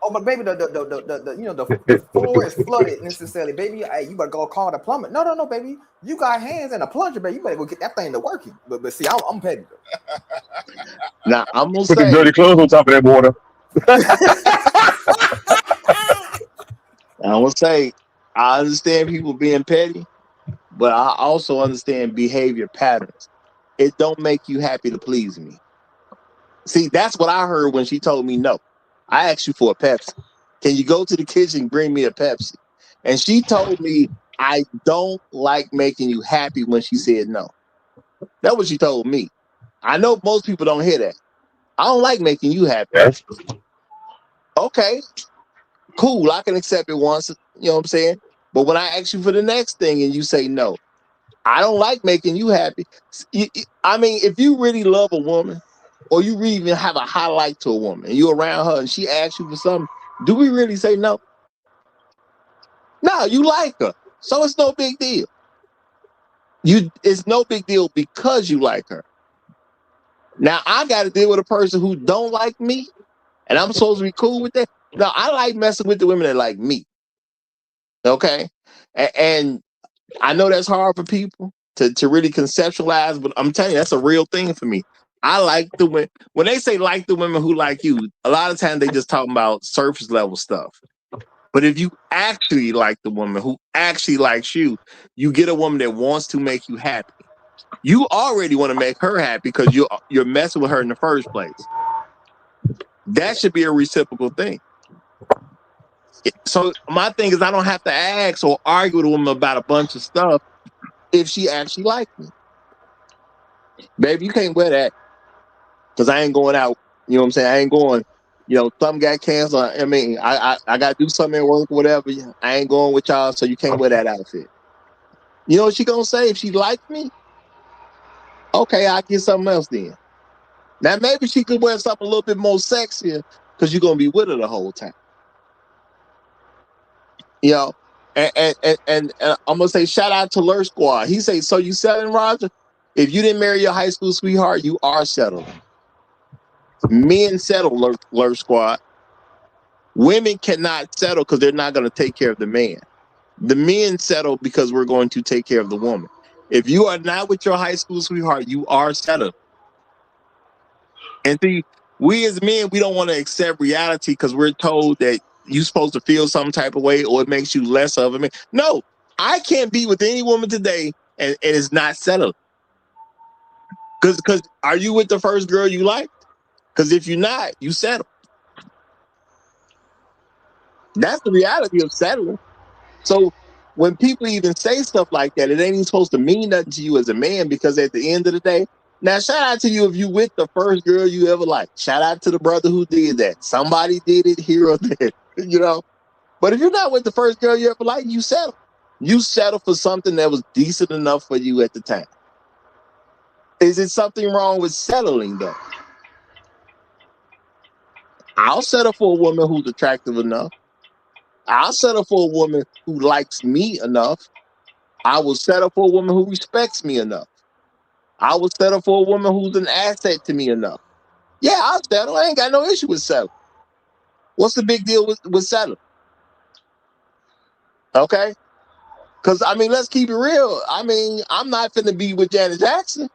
Oh, but baby, the floor is flooded necessarily, baby. Hey, you better go call the plumber. No, baby. You got hands and a plunger, baby. You better go get that thing to working. But see, I'm petty though.
Now I'm gonna
Put the
say,
dirty clothes on top of that water.
I understand people being petty, but I also understand behavior patterns. It don't make you happy to please me. See, that's what I heard when she told me no. I asked you for a Pepsi. Can you go to the kitchen and bring me a Pepsi? And she told me, I don't like making you happy when she said no. That's what she told me. I know most people don't hear that. I don't like making you happy.
Yes.
Okay, cool. I can accept it once. You know what I'm saying? But when I ask you for the next thing and you say no, I don't like making you happy. I mean, if you really love a woman or you really even have a highlight to a woman and you're around her and she asks you for something, do we really say no? No, you like her. So it's no big deal. It's no big deal because you like her. Now I got to deal with a person who don't like me and I'm supposed to be cool with that. No, I like messing with the women that like me. Okay. And I know that's hard for people to really conceptualize, but I'm telling you, that's a real thing for me. I like the women. When they say like the women who like you, a lot of times they just talking about surface level stuff. But if you actually like the woman who actually likes you, you get a woman that wants to make you happy. You already want to make her happy because you're messing with her in the first place. That should be a reciprocal thing. So my thing is I don't have to ask or argue with a woman about a bunch of stuff if she actually likes me. Baby, you can't wear that because I ain't going out. You know what I'm saying? I ain't going, something got canceled. I mean, I got to do something at work or whatever. I ain't going with y'all, so you can't wear that outfit. You know what she going to say if she likes me? Okay, I'll get something else then. Now, maybe she could wear something a little bit more sexier because you're going to be with her the whole time. You know, and I'm going to say shout out to Lurch Squad. He say, so you selling, Roger? If you didn't marry your high school sweetheart, you are settling. Men settle, Lurch Squad. Women cannot settle because they're not going to take care of the man. The men settle because we're going to take care of the woman. If you are not with your high school sweetheart, you are settled. And see, we as men, we don't want to accept reality because we're told that you're supposed to feel some type of way or it makes you less of a man. No, I can't be with any woman today and it's not settled. Because are you with the first girl you liked? Because if you're not, you settle. That's the reality of settling. So when people even say stuff like that, it ain't even supposed to mean nothing to you as a man because at the end of the day, now shout out to you if you with the first girl you ever liked. Shout out to the brother who did that. Somebody did it here or there, But if you're not with the first girl you ever liked, you settle. You settle for something that was decent enough for you at the time. Is it something wrong with settling though? I'll settle for a woman who's attractive enough. I'll settle for a woman who likes me enough. I will settle for a woman who respects me enough. I will settle for a woman who's an asset to me enough. Yeah, I'll settle. I ain't got no issue with settle. What's the big deal with settle? Okay? Because, I mean, let's keep it real. I mean, I'm not finna be with Janet Jackson.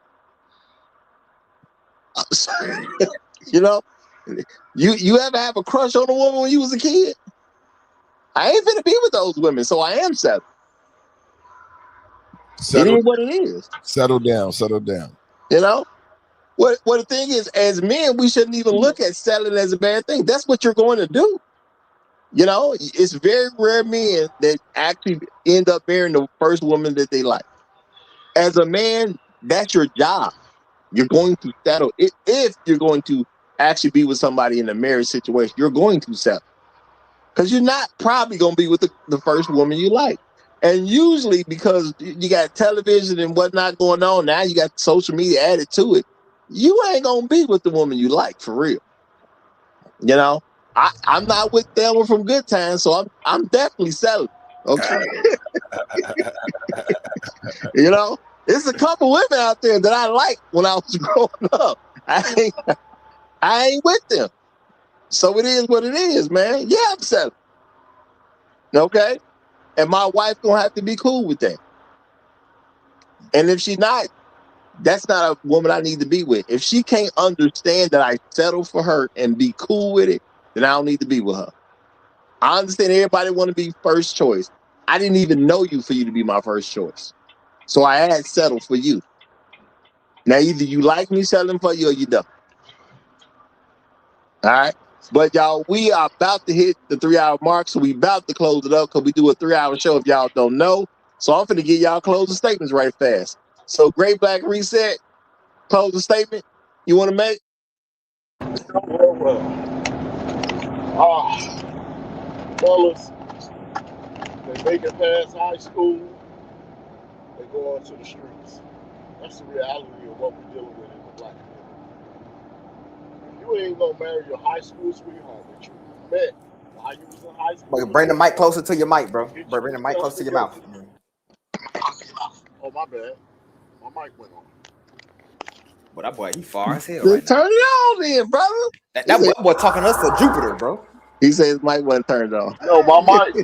You know? You ever have a crush on a woman when you was a kid? I ain't finna be with those women, so I am settled. It is what it is.
Settle down. Settle down.
You know? What the thing is, as men, we shouldn't even look at settling as a bad thing. That's what you're going to do. You know, it's very rare men that actually end up marrying the first woman that they like. As a man, that's your job. You're going to settle. If you're going to actually be with somebody in a marriage situation, you're going to settle. Because you're not probably going to be with the first woman you like. And usually because you got television and whatnot going on, now you got social media added to it, you ain't going to be with the woman you like, for real. You know? I'm not with Thelma from Good Times, so I'm definitely selling. Okay. You know, there's a couple women out there that I liked when I was growing up. I ain't with them. So it is what it is, man. Yeah, I'm selling. Okay. And my wife gonna have to be cool with that. And if she's not, that's not a woman I need to be with. If she can't understand that I settle for her and be cool with it, then I don't need to be with her. I understand everybody want to be first choice. I didn't even know you for you to be my first choice. So I had settled for you. Now, either you like me settling for you or you don't. All right? But y'all, we are about to hit the 3-hour mark, so we about to close it up because we do a 3-hour show if y'all don't know. So I'm finna get y'all closing statements right fast. So Great Black Reset, closing statement you want to make?
Fellas, they make it past high school, they go into the streets. That's the reality of what we're dealing with in the black community. You ain't gonna marry your high school sweetheart that you met while you was in high school.
Bring the mic closer to your mic, bro. Bring the mic closer to your mouth.
Oh, my bad. My mic went on.
But that boy, he far as hell.
Right, turn it on then, brother.
That boy talking to us for Jupiter, bro.
He says his mic wasn't turned on.
No, my mic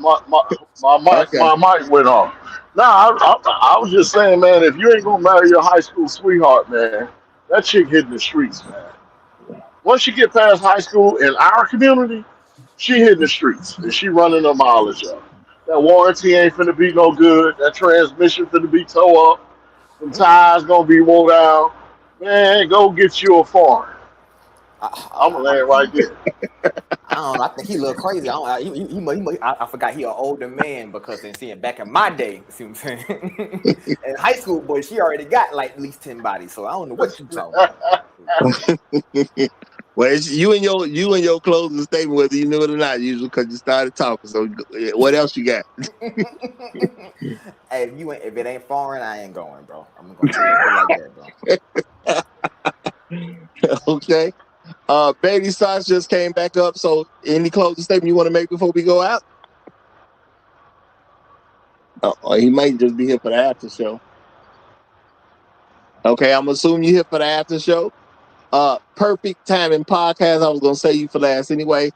went off. Nah, I was just saying, man, if you ain't gonna marry your high school sweetheart, man, that chick hitting the streets, man. Once you get past high school in our community, she hitting the streets and she running her mileage up. That warranty ain't finna be no good. That transmission finna be tore up. Them tires gonna be wore down. Man, go get you a foreign. I'm gonna land right there.
I don't know. I think he a little crazy. I forgot he an older man because back in my day, see what I'm saying? In high school, boy, she already got like at least 10 bodies. So I don't know what you talking about.
Well, it's you and your closing statement, whether you knew it or not, usually because you started talking. So what else you got?
Hey, if it ain't foreign, I ain't going, bro. I'm gonna tell you like that,
bro. Okay. Baby Sauce just came back up. So any closing statement you want to make before we go out? Oh, he might just be here for the after show. Okay, I'm assuming you're here for the after show. Perfect Timing Podcast. I was gonna say you for last anyway.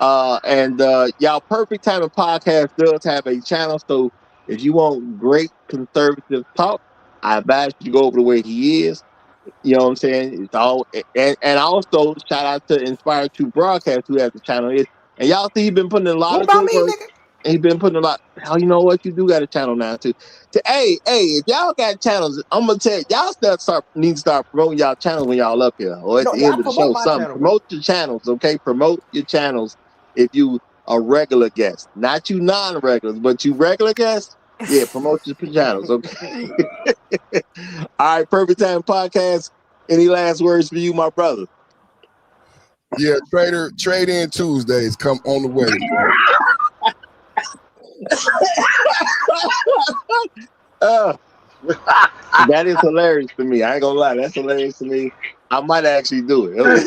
And y'all, Perfect Timing Podcast does have a channel. So if you want great conservative talk, I advise you to go over to where he is. You know what I'm saying? It's all and also shout out to Inspired to Broadcast who has the channel. And y'all see he's been putting in a lot of good work. He's been putting a lot. Hell, you know what? You do got a channel now too. Hey, if y'all got channels, I'm gonna tell you, y'all need to start promoting y'all channels when y'all up here or at the end of the show. Promote your channels, okay? Promote your channels if you a regular guest, not you non-regulars, but you regular guests. Yeah, promote your channels, okay? All right, Perfect Time Podcast. Any last words for you, my brother?
Yeah, trade in Tuesdays come on the way.
That is hilarious to me. I ain't gonna lie, that's hilarious to me. I might actually do it.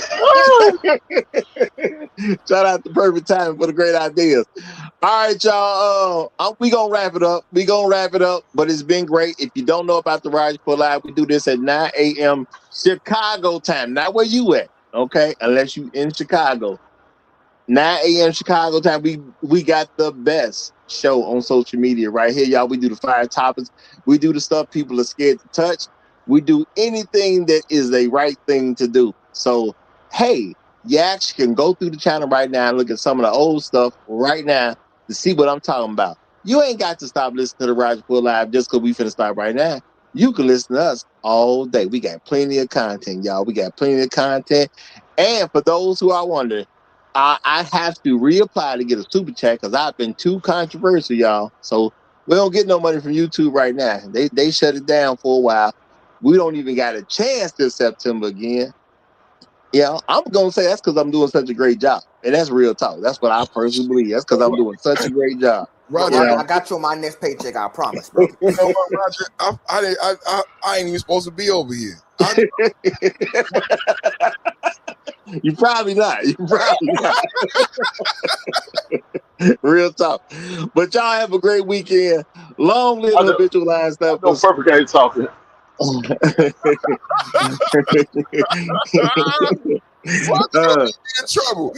Shout out to Perfect Timing for the great ideas. All right, y'all. We gonna wrap it up. But it's been great. If you don't know about the Roger Report Live, we do this at 9 a.m. Chicago time. Not where you at, okay? Unless you in Chicago. 9 a.m. Chicago time. We got the best show on social media right here, y'all. We do the fire topics. We do the stuff people are scared to touch. We do anything that is the right thing to do. So, hey, you actually can go through the channel right now and look at some of the old stuff right now to see what I'm talking about. You ain't got to stop listening to the Roger Report Live just because we finna stop right now. You can listen to us all day. We got plenty of content, y'all. We got plenty of content. And for those who are wondering, I have to reapply to get a super chat because I've been too controversial, y'all. So we don't get no money from YouTube right now. They shut it down for a while. We don't even got a chance this September again. Yeah, I'm gonna say that's because I'm doing such a great job, and that's real talk. That's what I personally believe. That's because I'm doing such a great job.
Roger,
I got you on my next paycheck. I promise, bro.
you know what, Roger? I ain't even supposed to be over here.
You probably not. You probably not. Real talk. But y'all have a great weekend. Long live the habitual line stuff.
No perfect ain't talking.
In trouble.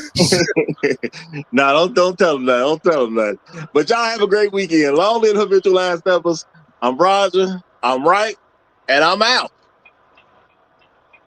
No, don't tell them that. Don't tell them that. But y'all have a great weekend. Long live the habitual line steppers. I'm Roger. I'm right. And I'm out.